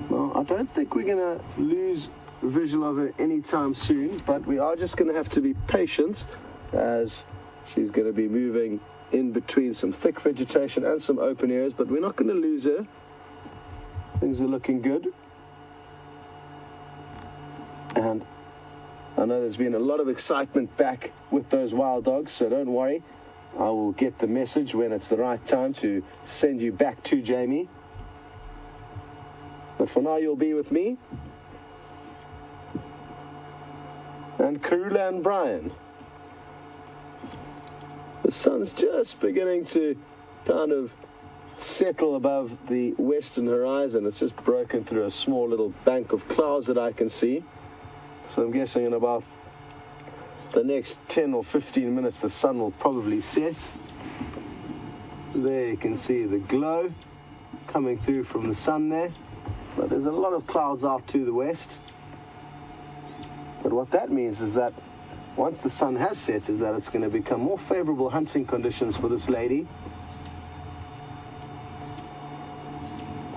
Well, I don't think we're going to lose visual of her anytime soon, but we are just going to have to be patient as she's going to be moving in between some thick vegetation and some open areas, but we're not going to lose her. Things are looking good. And I know there's been a lot of excitement back with those wild dogs, so don't worry. I will get the message when it's the right time to send you back to Jamie. But for now, you'll be with me and Karula and Bryan. The sun's just beginning to kind of settle above the western horizon. It's just broken through a small little bank of clouds that I can see. So I'm guessing in about the next 10 or 15 minutes the sun will probably set. There you can see the glow coming through from the sun there. But there's a lot of clouds out to the west. But what that means is that once the sun has set, is that it's going to become more favorable hunting conditions for this lady.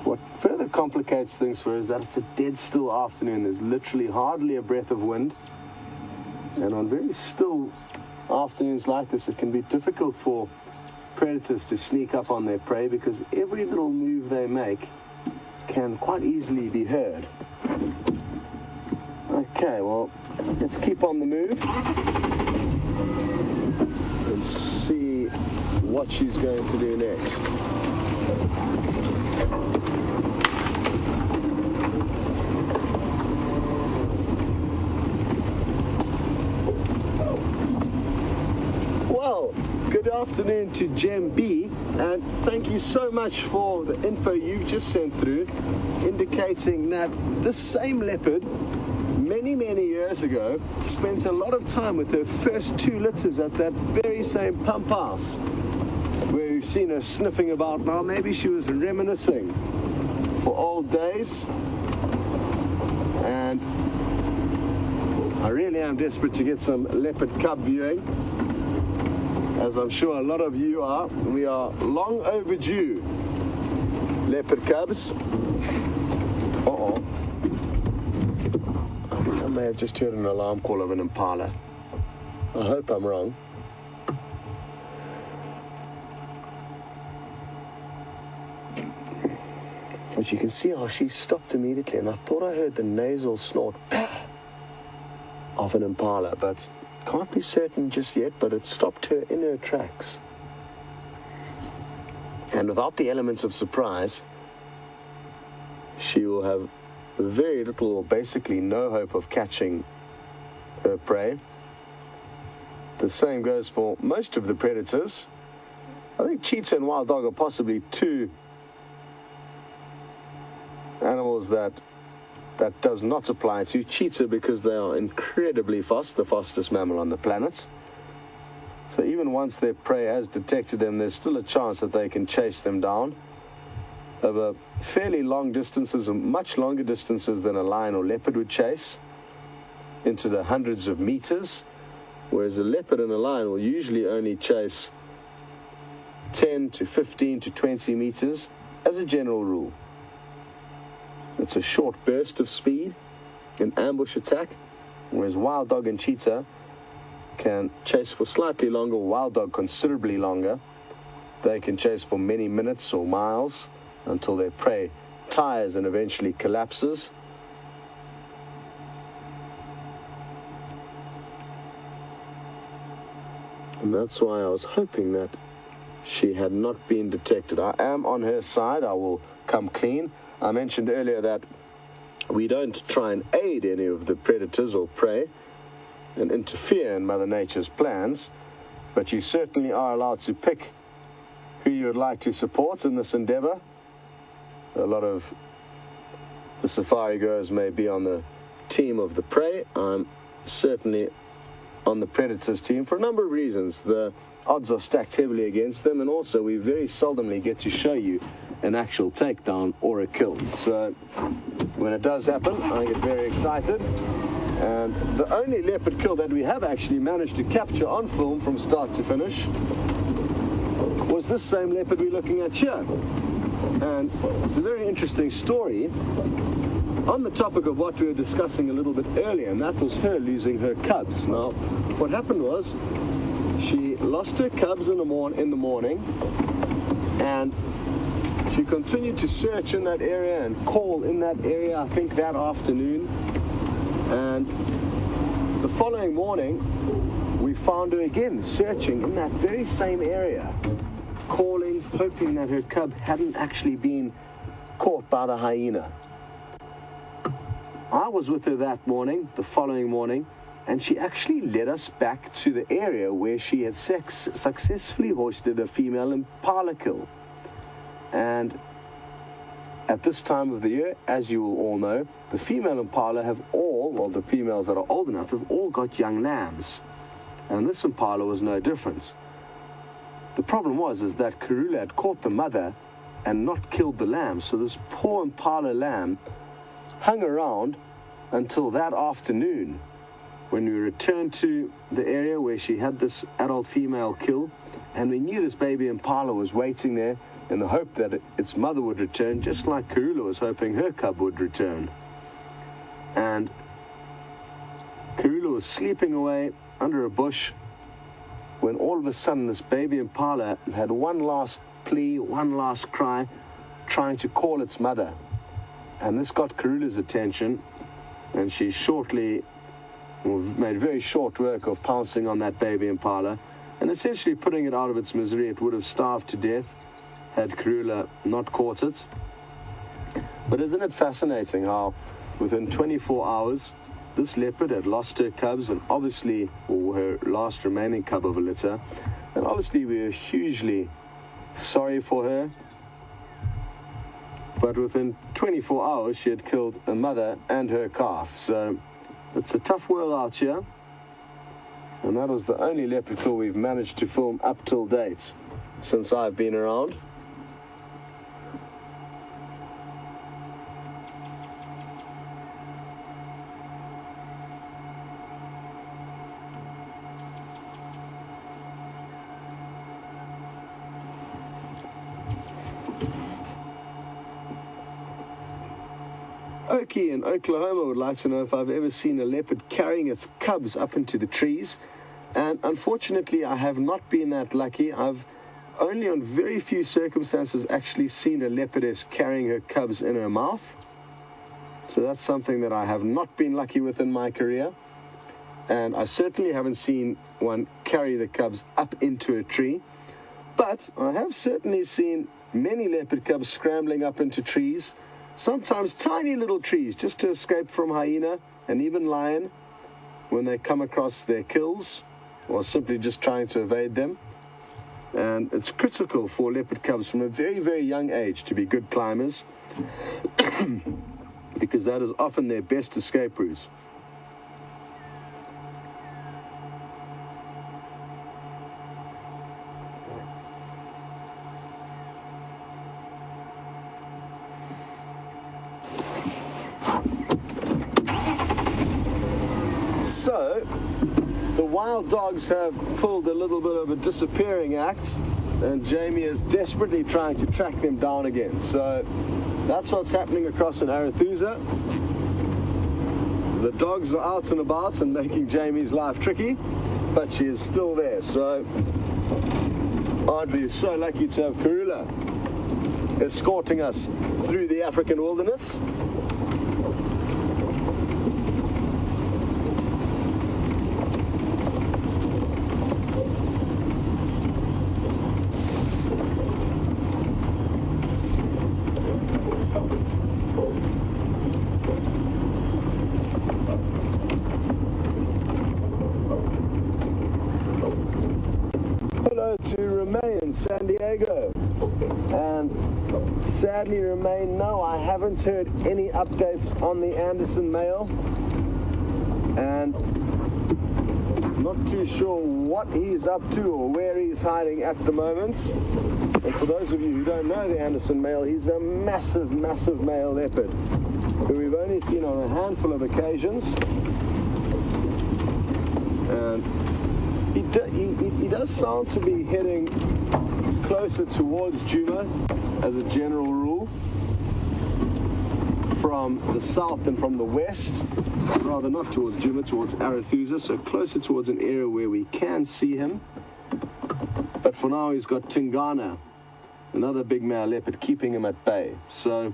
What further complicates things for her is that it's a dead still afternoon. There's literally hardly a breath of wind. And on very still afternoons like this, it can be difficult for predators to sneak up on their prey because every little move they make can quite easily be heard. Okay, well, let's keep on the move. Let's see what she's going to do next. Well, good afternoon to Gem B, and thank you so much for the info you've just sent through, indicating that this same leopard many years ago spent a lot of time with her first 2 litters at that very same pump house where we've seen her sniffing about now. Maybe she was reminiscing for old days, and I really am desperate to get some leopard cub viewing, as I'm sure a lot of you are. We are long overdue leopard cubs. Uh-oh. I may have just heard an alarm call of an impala. I hope I'm wrong. But you can see how she stopped immediately, and I thought I heard the nasal snort of an impala, but can't be certain just yet, but it stopped her in her tracks. And without the elements of surprise, she will have very little or basically no hope of catching her prey. The same goes for most of the predators. I think cheetah and wild dog are possibly 2 animals that does not apply to. Cheetah because they are incredibly fast, the fastest mammal on the planet. So even once their prey has detected them, there's still a chance that they can chase them down over fairly long distances, much longer distances than a lion or leopard would chase, into the hundreds of meters, whereas a leopard and a lion will usually only chase 10 to 15 to 20 meters as a general rule. It's a short burst of speed, an ambush attack, whereas wild dog and cheetah can chase for slightly longer, wild dog considerably longer. They can chase for many minutes or miles until their prey tires and eventually collapses. And that's why I was hoping that she had not been detected. I am on her side. I will come clean. I mentioned earlier that we don't try and aid any of the predators or prey and interfere in Mother Nature's plans, but you certainly are allowed to pick who you would like to support in this endeavor. A lot of the safari goers may be on the team of the prey. I'm certainly on the predators team for a number of reasons. The odds are stacked heavily against them, and also we very seldomly get to show you an actual takedown or a kill. So when it does happen, I get very excited. And the only leopard kill that we have actually managed to capture on film from start to finish was this same leopard we're looking at here. And it's a very interesting story on the topic of what we were discussing a little bit earlier, and that was her losing her cubs. Now, what happened was she lost her cubs in the morning, and she continued to search in that area and call in that area, I think that afternoon. And the following morning, we found her again searching in that very same area, calling, hoping that her cub hadn't actually been caught by the hyena. I was with her that morning, the following morning, and she actually led us back to the area where she had successfully hoisted a female impala kill. And at this time of the year, as you will all know, the female impala have all, well, the females that are old enough, have all got young lambs. And this impala was no different. The problem is that Karula had caught the mother and not killed the lamb. So this poor impala lamb hung around until that afternoon, when we returned to the area where she had this adult female kill, and we knew this baby impala was waiting there in the hope that its mother would return, just like Karula was hoping her cub would return. And Karula was sleeping away under a bush when all of a sudden this baby impala had one last plea, one last cry, trying to call its mother. And this got Karula's attention, and she shortly made very short work of pouncing on that baby impala and essentially putting it out of its misery. It would have starved to death had Karula not caught it. But isn't it fascinating how within 24 hours this leopard had lost her cubs, and obviously, or her last remaining cub of a litter, and obviously we were hugely sorry for her. But within 24 hours she had killed a mother and her calf. So it's a tough world out here, and that was the only leopard kill we've managed to film up till date since I've been around. Okie in Oklahoma would like to know if I've ever seen a leopard carrying its cubs up into the trees, and unfortunately I have not been that lucky. I've only on very few circumstances actually seen a leopardess carrying her cubs in her mouth, so that's something that I have not been lucky with in my career. And I certainly haven't seen one carry the cubs up into a tree, but I have certainly seen many leopard cubs scrambling up into trees, sometimes tiny little trees, just to escape from hyena and even lion when they come across their kills, or simply just trying to evade them. And it's critical for leopard cubs from a very, very young age to be good climbers because that is often their best escape route. So, the wild dogs have pulled a little bit of a disappearing act, and Jamie is desperately trying to track them down again. So, that's what's happening across in Arethusa. The dogs are out and about and making Jamie's life tricky, but she is still there. So, aren't we so lucky to have Karula escorting us through the African wilderness? To Remain in San Diego, and sadly Remain, no, I haven't heard any updates on the Anderson male, and not too sure what he's up to or where he's hiding at the moment. And for those of you who don't know the Anderson male, he's a massive male leopard who we've only seen on a handful of occasions, and he does sound to be heading closer towards Juma as a general rule from the south and from the west, rather not towards Juma, towards Arethusa, so closer towards an area where we can see him. But for now he's got Tingana, another big male leopard, keeping him at bay. So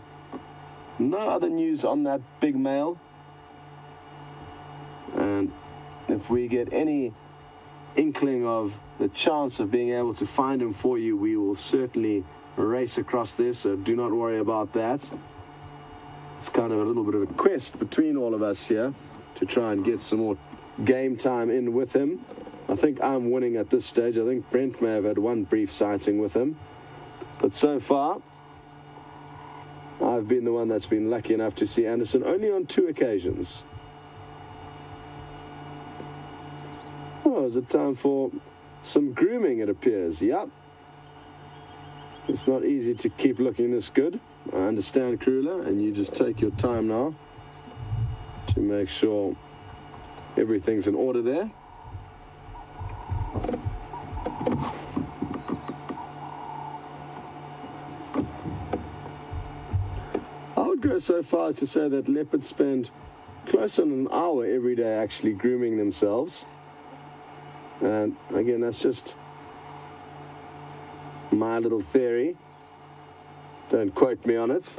no other news on that big male. And if we get any inkling of the chance of being able to find him for you, we will certainly race across there, so do not worry about that. It's kind of a little bit of a quest between all of us here to try and get some more game time in with him. I think I'm winning at this stage. I think Brent may have had one brief sighting with him, but so far I've been the one that's been lucky enough to see Anderson only on 2 occasions. Oh, is it time for some grooming, it appears? Yep. It's not easy to keep looking this good. I understand, Karula, and you just take your time now to make sure everything's in order there. I would go so far as to say that leopards spend close on an hour every day actually grooming themselves. And again, that's just my little theory. Don't quote me on it.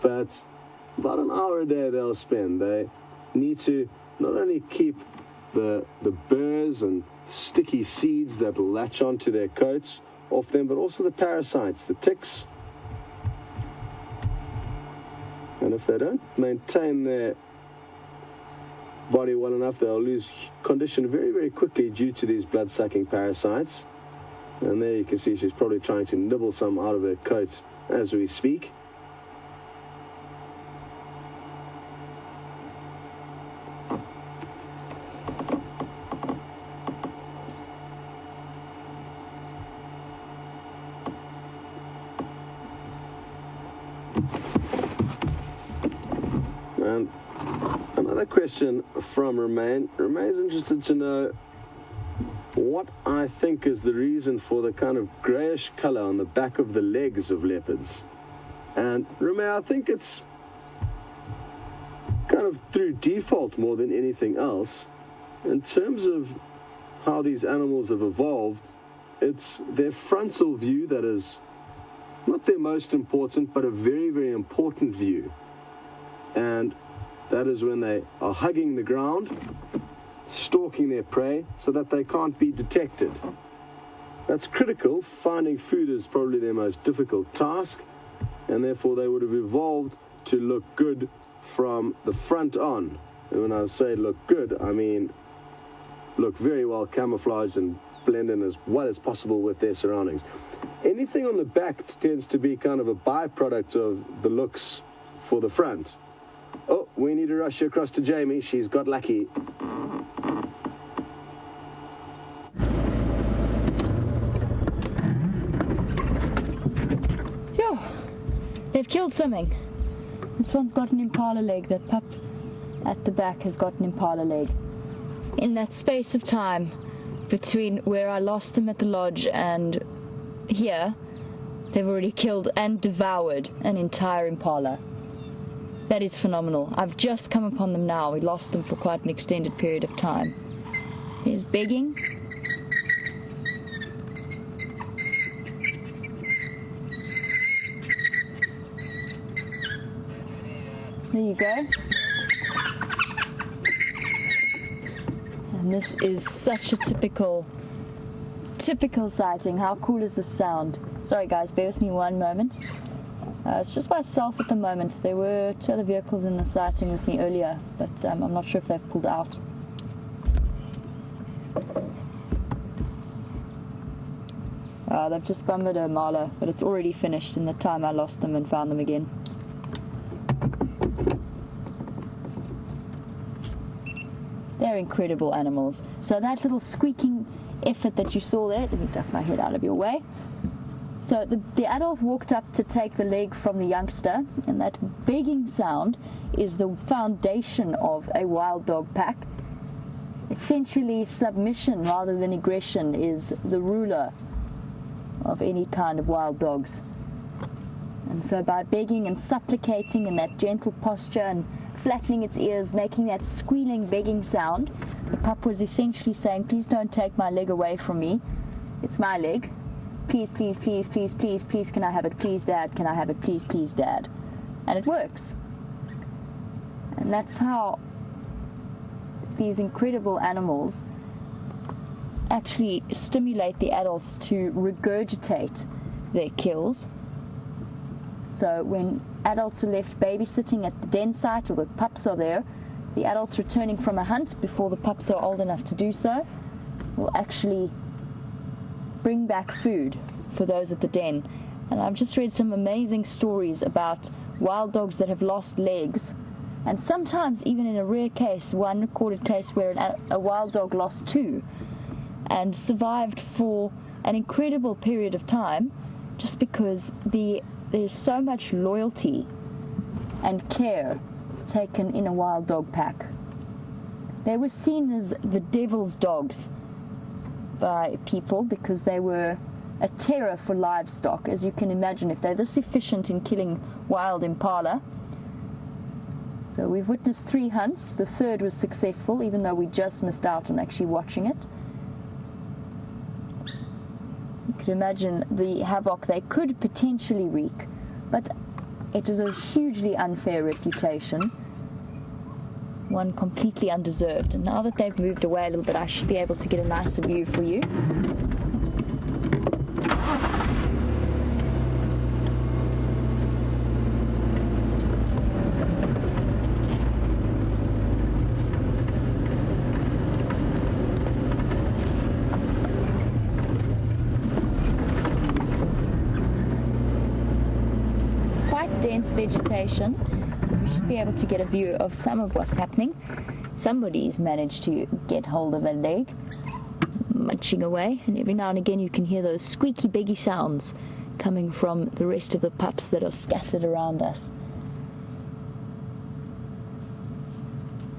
But about an hour a day they'll spend. They need to not only keep the burrs and sticky seeds that will latch onto their coats off them, but also the parasites, the ticks. And if they don't maintain their body well enough, they'll lose condition very, very quickly due to these blood-sucking parasites. And there you can see she's probably trying to nibble some out of her coat as we speak. And another question from Romain. Romain's interested to know what I think is the reason for the kind of greyish colour on the back of the legs of leopards. And Romain, I think it's kind of through default more than anything else. In terms of how these animals have evolved, it's their frontal view that is not their most important, but a very, very important view. And that is when they are hugging the ground, stalking their prey so that they can't be detected. That's critical. Finding food is probably their most difficult task, and therefore they would have evolved to look good from the front on. And when I say look good, I mean look very well camouflaged and blend in as well as possible with their surroundings. Anything on the back tends to be kind of a byproduct of the looks for the front. Oh, we need to rush across to Jamie. She's got lucky. Phew. They've killed something. This one's got an impala leg. That pup at the back has got an impala leg. In that space of time between where I lost them at the lodge and here, they've already killed and devoured an entire impala. That is phenomenal. I've just come upon them now. We lost them for quite an extended period of time. Here's begging. There you go. And this is such a typical sighting. How cool is this sound? Sorry guys, bear with me one moment. It's just myself at the moment. There were 2 other vehicles in the sighting with me earlier, but I'm not sure if they've pulled out. They've just bummed a mala, but it's already finished in the time I lost them and found them again. They're incredible animals. So that little squeaking effort that you saw there, let me duck my head out of your way. So the adult walked up to take the leg from the youngster, and that begging sound is the foundation of a wild dog pack. Essentially, submission rather than aggression is the ruler of any kind of wild dogs. And So by begging and supplicating in that gentle posture and flattening its ears, making that squealing, begging sound, the pup was essentially saying, please don't take my leg away from me. It's my leg. Please, please, please, please, please, please, can I have it? Please, Dad, can I have it? Please, please, Dad. And it works. And that's how these incredible animals actually stimulate the adults to regurgitate their kills. So when adults are left babysitting at the den site or the pups are there, the adults returning from a hunt before the pups are old enough to do so will actually bring back food for those at the den. And I've just read some amazing stories about wild dogs that have lost legs, and sometimes even in a rare case, one recorded case where a wild dog lost two and survived for an incredible period of time just because there's so much loyalty and care taken in a wild dog pack. They were seen as the devil's dogs by people because they were a terror for livestock. As you can imagine, if they're this efficient in killing wild impala. So we've witnessed 3 hunts. The third was successful, even though we just missed out on actually watching it. You could imagine the havoc they could potentially wreak, but it is a hugely unfair reputation, one completely undeserved. And now that they've moved away a little bit, I should be able to get a nicer view for you. Dense vegetation. We should be able to get a view of some of what's happening. Somebody's managed to get hold of a leg, munching away, and every now and again you can hear those squeaky beggy sounds coming from the rest of the pups that are scattered around us.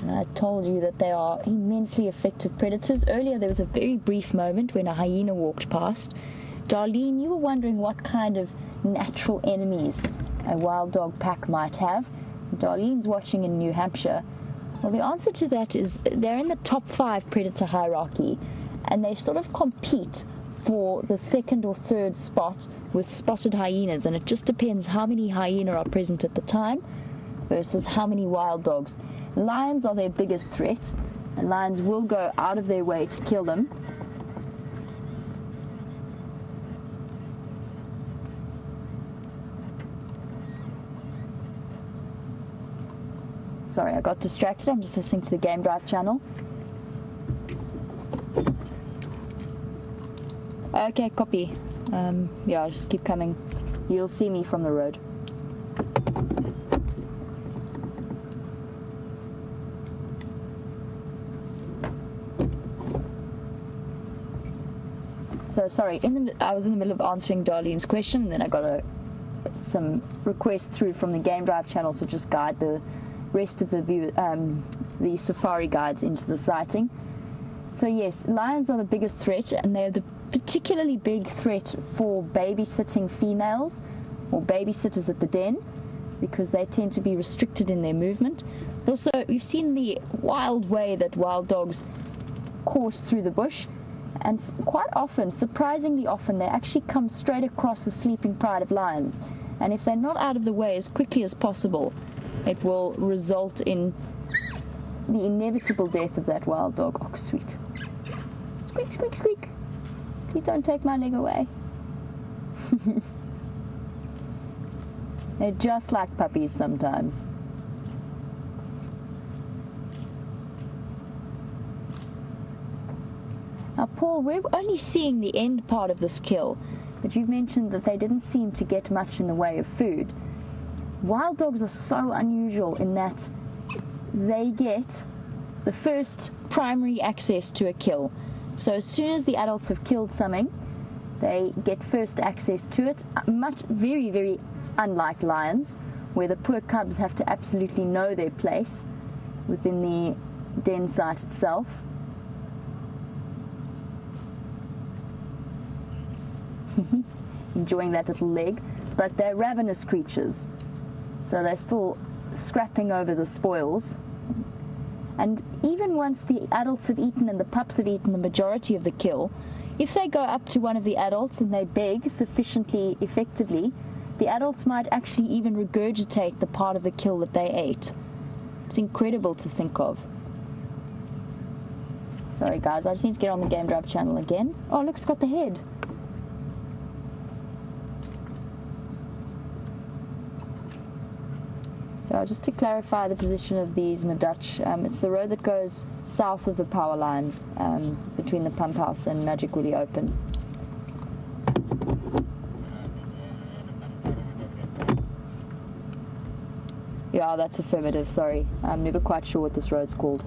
And I told you that they are immensely effective predators. Earlier there was a very brief moment when a hyena walked past. Darlene, you were wondering what kind of natural enemies a wild dog pack might have. Darlene's watching in New Hampshire. Well, the answer to that is they're in the top 5 predator hierarchy, and they sort of compete for the 2nd or 3rd spot with spotted hyenas, and it just depends how many hyena are present at the time versus how many wild dogs. Lions are their biggest threat, and lions will go out of their way to kill them. Sorry, I got distracted. I'm just listening to the Game Drive channel. Okay, copy. Yeah, I'll just keep coming. You'll see me from the road. So, sorry, I was in the middle of answering Darlene's question, and then I got some requests through from the Game Drive channel to just guide the rest of the safari guides into the sighting. So yes, lions are the biggest threat, and they're the particularly big threat for babysitting females or babysitters at the den because they tend to be restricted in their movement. Also, we've seen the wild way that wild dogs course through the bush, and quite often, surprisingly often, they actually come straight across the sleeping pride of lions, and if they're not out of the way as quickly as possible, it will result in the inevitable death of that wild dog. Oh, sweet. Squeak, squeak, squeak. Please don't take my leg away. They're just like puppies sometimes. Now, Paul, we're only seeing the end part of this kill, but you've mentioned that they didn't seem to get much in the way of food. Wild dogs are so unusual in that they get the first primary access to a kill. So as soon as the adults have killed something, they get first access to it. Very, very unlike lions, where the poor cubs have to absolutely know their place within the den site itself. Enjoying that little leg. but they're ravenous creatures, so they're still scrapping over the spoils. And even once the adults have eaten and the pups have eaten the majority of the kill, if they go up to one of the adults and they beg sufficiently effectively, the adults might actually even regurgitate the part of the kill that they ate. It's incredible to think of. Sorry guys, I just need to get on the Game Drive channel again. Oh look, it's got the head. Just to clarify the position of these Madutch, it's the road that goes south of the power lines between the pump house and Magic Woolly Open. Yeah, that's affirmative, sorry. I'm never quite sure what this road's called.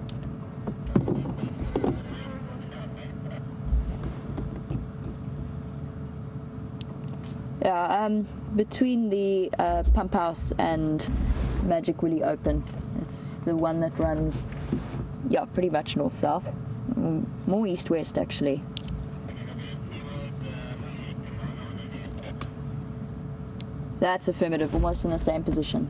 Yeah, between the pump house and Magic Woolly Open. It's the one that runs, yeah, pretty much north-south. More east-west, actually. That's affirmative, almost in the same position.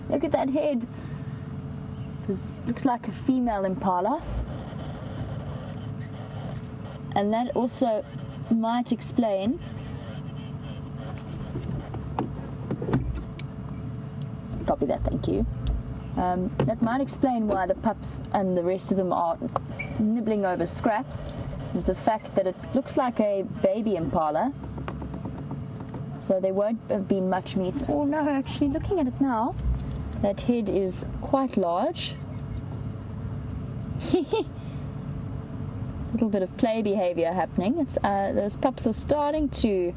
Look at that head. It looks like a female impala. And that also might explain copy that, thank you. That might explain why the pups and the rest of them are nibbling over scraps, is the fact that it looks like a baby impala, so there won't have been much meat. Oh no, actually looking at it now, that head is quite large. Little bit of play behavior happening. It's, those pups are starting to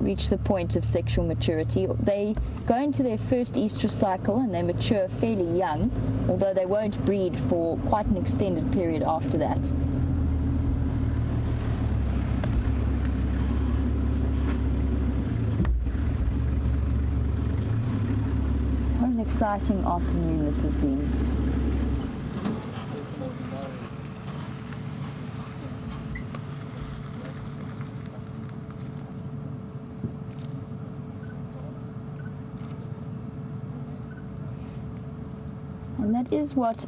reach the point of sexual maturity. They go into their first estrus cycle and they mature fairly young, although they won't breed for quite an extended period after that. What an exciting afternoon this has been. And that is what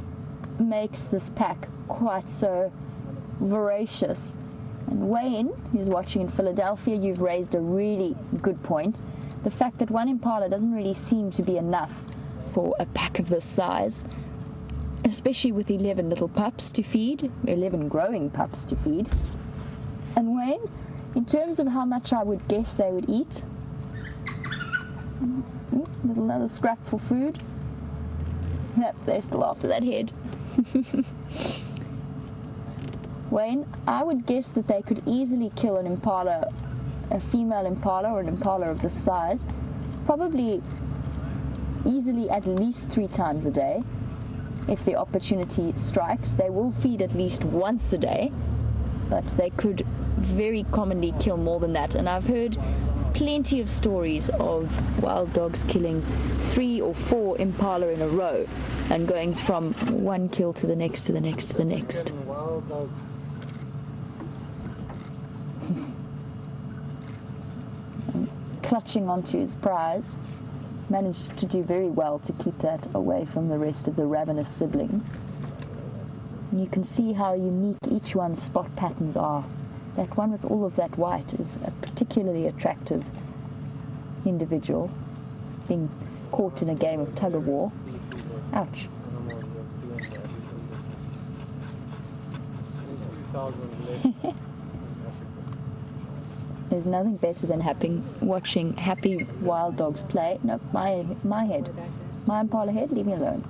makes this pack quite so voracious. And Wayne, who's watching in Philadelphia, you've raised a really good point. The fact that one impala doesn't really seem to be enough for a pack of this size, especially with 11 little pups to feed, 11 growing pups to feed. And Wayne, in terms of how much I would guess they would eat, another scrap for food. Yep, they're still after that head. Wayne, I would guess that they could easily kill an impala, a female impala or an impala of this size, probably easily at least 3 times a day. If the opportunity strikes, they will feed at least once a day, but they could very commonly kill more than that. And I've heard plenty of stories of wild dogs killing 3 or 4 impala in a row and going from one kill to the next to the next to the next. Clutching onto his prize, managed to do very well to keep that away from the rest of the ravenous siblings. And you can see how unique each one's spot patterns are. That one with all of that white is a particularly attractive individual, being caught in a game of tug-of-war. Ouch. There's nothing better than watching happy wild dogs play. No, my head. My impala head, leave me alone.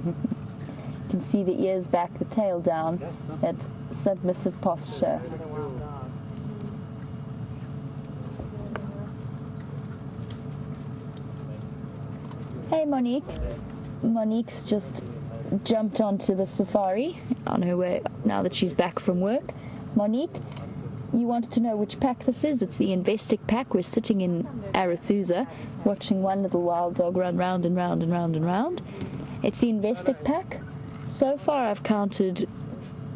You can see the ears back, the tail down, that submissive posture. Hey Monique. Monique's just jumped onto the safari on her way now that she's back from work. Monique, you wanted to know which pack this is. It's the Investic pack. We're sitting in Arethusa watching one little wild dog run round and round and round and round. It's the Investic pack. So far I've counted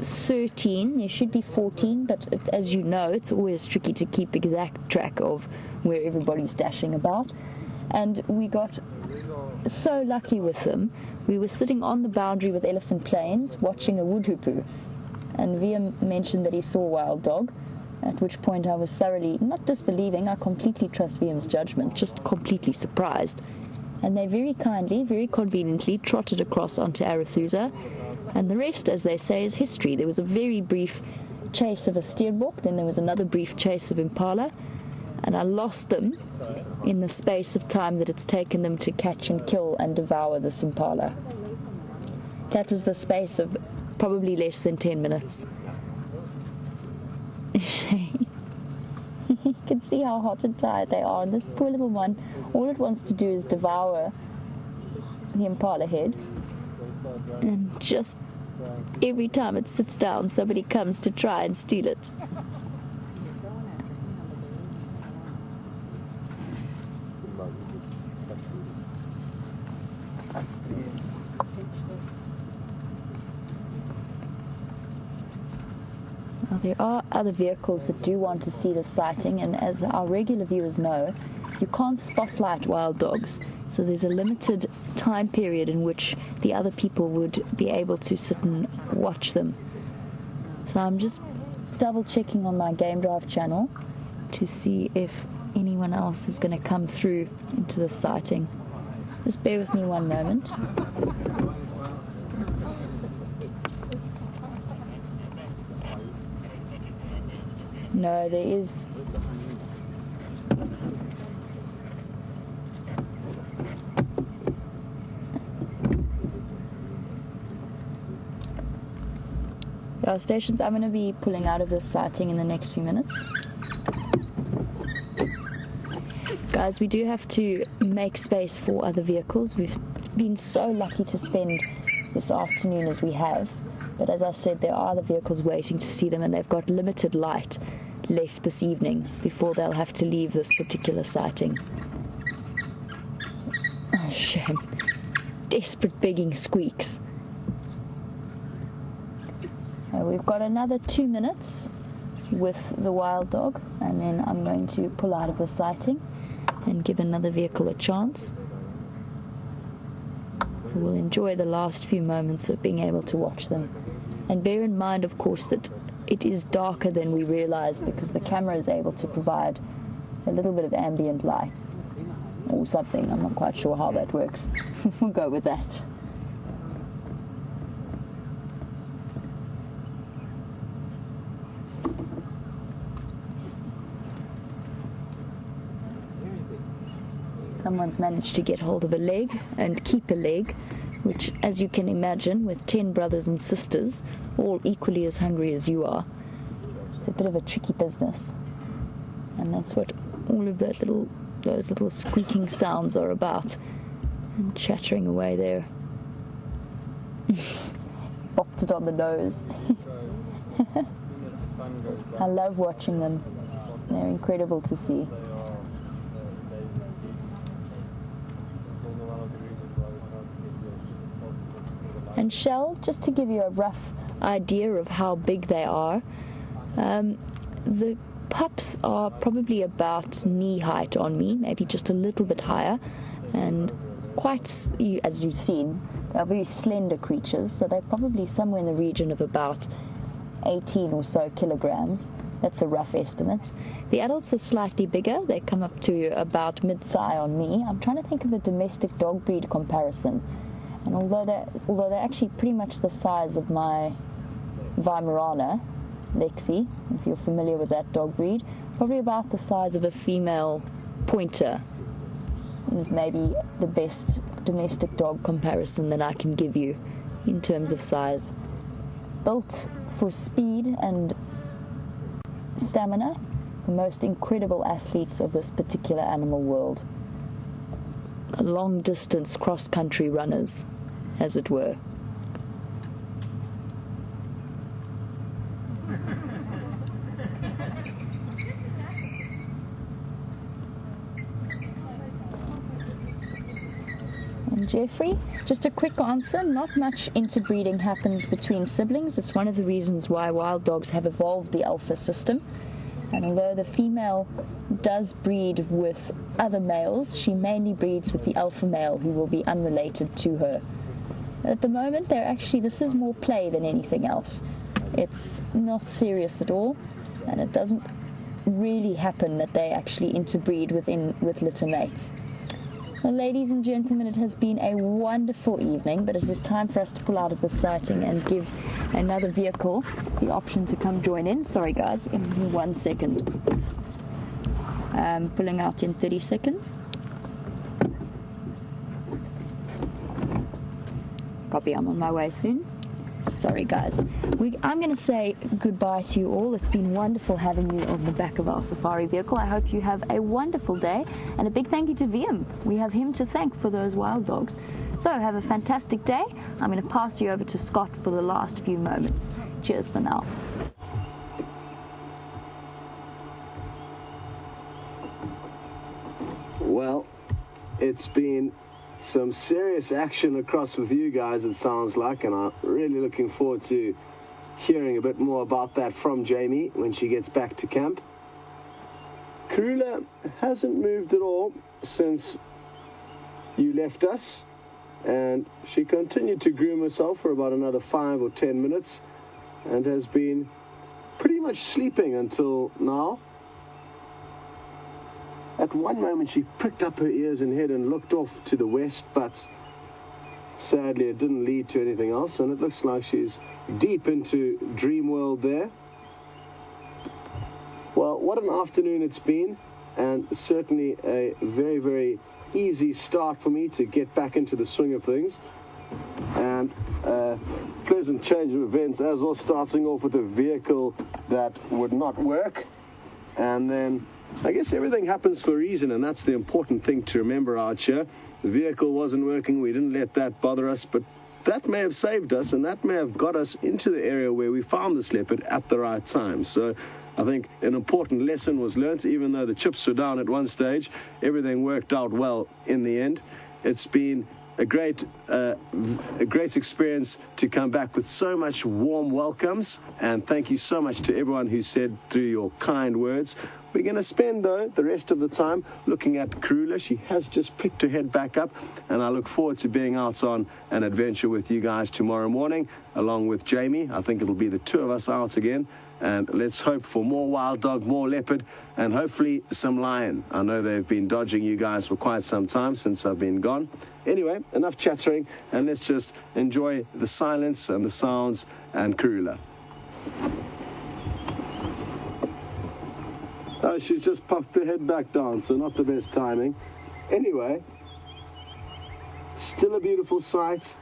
13. There should be 14, but as you know, it's always tricky to keep exact track of where everybody's dashing about. And we got so lucky with them. We were sitting on the boundary with Elephant Plains watching a woodhoopoe, and Wium mentioned that he saw a wild dog, at which point I was thoroughly, not disbelieving, I completely trust Wium's judgment, just completely surprised. And they very kindly, very conveniently trotted across onto Arethusa, and the rest, as they say, is history. There was a very brief chase of a steenbok, then there was another brief chase of impala, and I lost them in the space of time that it's taken them to catch and kill and devour this impala. That was the space of probably less than 10 minutes. You can see how hot and tired they are, and this poor little one, all it wants to do is devour the impala head, and just every time it sits down, somebody comes to try and steal it. Now, there are other vehicles that do want to see the sighting, and as our regular viewers know, you can't spotlight wild dogs, so there's a limited time period in which the other people would be able to sit and watch them. So I'm just double checking on my Game Drive channel to see if anyone else is going to come through into the sighting. Just bear with me one moment. No, there is. Our stations, I'm going to be pulling out of this sighting in the next few minutes. Guys, we do have to make space for other vehicles. We've been so lucky to spend this afternoon as we have, but as I said, there are other vehicles waiting to see them, and they've got limited light left this evening before they'll have to leave this particular sighting. Oh, shame. Desperate begging squeaks. We've got another 2 minutes with the wild dog, and then I'm going to pull out of the sighting and give another vehicle a chance. We'll enjoy the last few moments of being able to watch them. And bear in mind, of course, that it is darker than we realize because the camera is able to provide a little bit of ambient light or something. I'm not quite sure how that works. We'll go with that. Someone's managed to get hold of a leg and keep a leg, which, as you can imagine, with 10 brothers and sisters, all equally as hungry as you are, it's a bit of a tricky business. And that's what all of those little squeaking sounds are about. And chattering away there. Bopped it on the nose. I love watching them. They're incredible to see. And Shell, just to give you a rough idea of how big they are, the pups are probably about knee height on me, maybe just a little bit higher, and quite, as you've seen, they're very slender creatures, so they're probably somewhere in the region of about 18 or so kilograms. That's a rough estimate. The adults are slightly bigger. They come up to about mid-thigh on me. I'm trying to think of a domestic dog breed comparison. And although they're actually pretty much the size of my Weimaraner, Lexi, if you're familiar with that dog breed, probably about the size of a female pointer is maybe the best domestic dog comparison that I can give you in terms of size. Built for speed and stamina, the most incredible athletes of this particular animal world. Long-distance cross-country runners, as it were. And Jeffrey, just a quick answer, not much interbreeding happens between siblings. It's one of the reasons why wild dogs have evolved the alpha system. And although the female does breed with other males, she mainly breeds with the alpha male, who will be unrelated to her. At the moment, this is more play than anything else. It's not serious at all, and it doesn't really happen that they actually interbreed with litter mates. Well, ladies and gentlemen, it has been a wonderful evening, but it is time for us to pull out of this sighting and give another vehicle the option to come join in. Sorry guys, give me 1 second. Pulling out in 30 seconds. Copy, I'm on my way soon. Sorry guys. I'm going to say goodbye to you all. It's been wonderful having you on the back of our safari vehicle. I hope you have a wonderful day, and a big thank you to Wium. We have him to thank for those wild dogs. So have a fantastic day. I'm going to pass you over to Scott for the last few moments. Cheers for now. Well, it's been some serious action across with you guys, it sounds like, and I'm really looking forward to hearing a bit more about that from Jamie when she gets back to camp. Karula hasn't moved at all since you left us, and she continued to groom herself for about another 5 or 10 minutes and has been pretty much sleeping until now. At one moment she pricked up her ears and head and looked off to the west, but sadly it didn't lead to anything else, and it looks like she's deep into dream world there. Well, what an afternoon it's been, and certainly a very, very easy start for me to get back into the swing of things. And a pleasant change of events as well, starting off with a vehicle that would not work, and then I guess everything happens for a reason, and that's the important thing to remember out here. The vehicle wasn't working, we didn't let that bother us, but that may have saved us, and that may have got us into the area where we found this leopard at the right time. So I think an important lesson was learnt. Even though the chips were down at one stage, everything worked out well in the end. It's been a great experience to come back with so much warm welcomes, and thank you so much to everyone who said through your kind words. We're going to spend, though, the rest of the time looking at Karula. She has just picked her head back up, and I look forward to being out on an adventure with you guys tomorrow morning, along with Jamie. I think it'll be the two of us out again, and let's hope for more wild dog, more leopard, and hopefully some lion. I know they've been dodging you guys for quite some time since I've been gone. Anyway, enough chattering, and let's just enjoy the silence and the sounds and Karula. Oh, she's just popped her head back down, so not the best timing. Anyway, still a beautiful sight.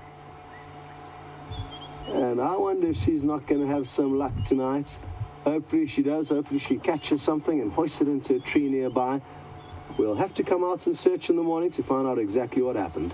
And I wonder if she's not going to have some luck tonight. Hopefully she does. Hopefully she catches something and hoists it into a tree nearby. We'll have to come out and search in the morning to find out exactly what happened.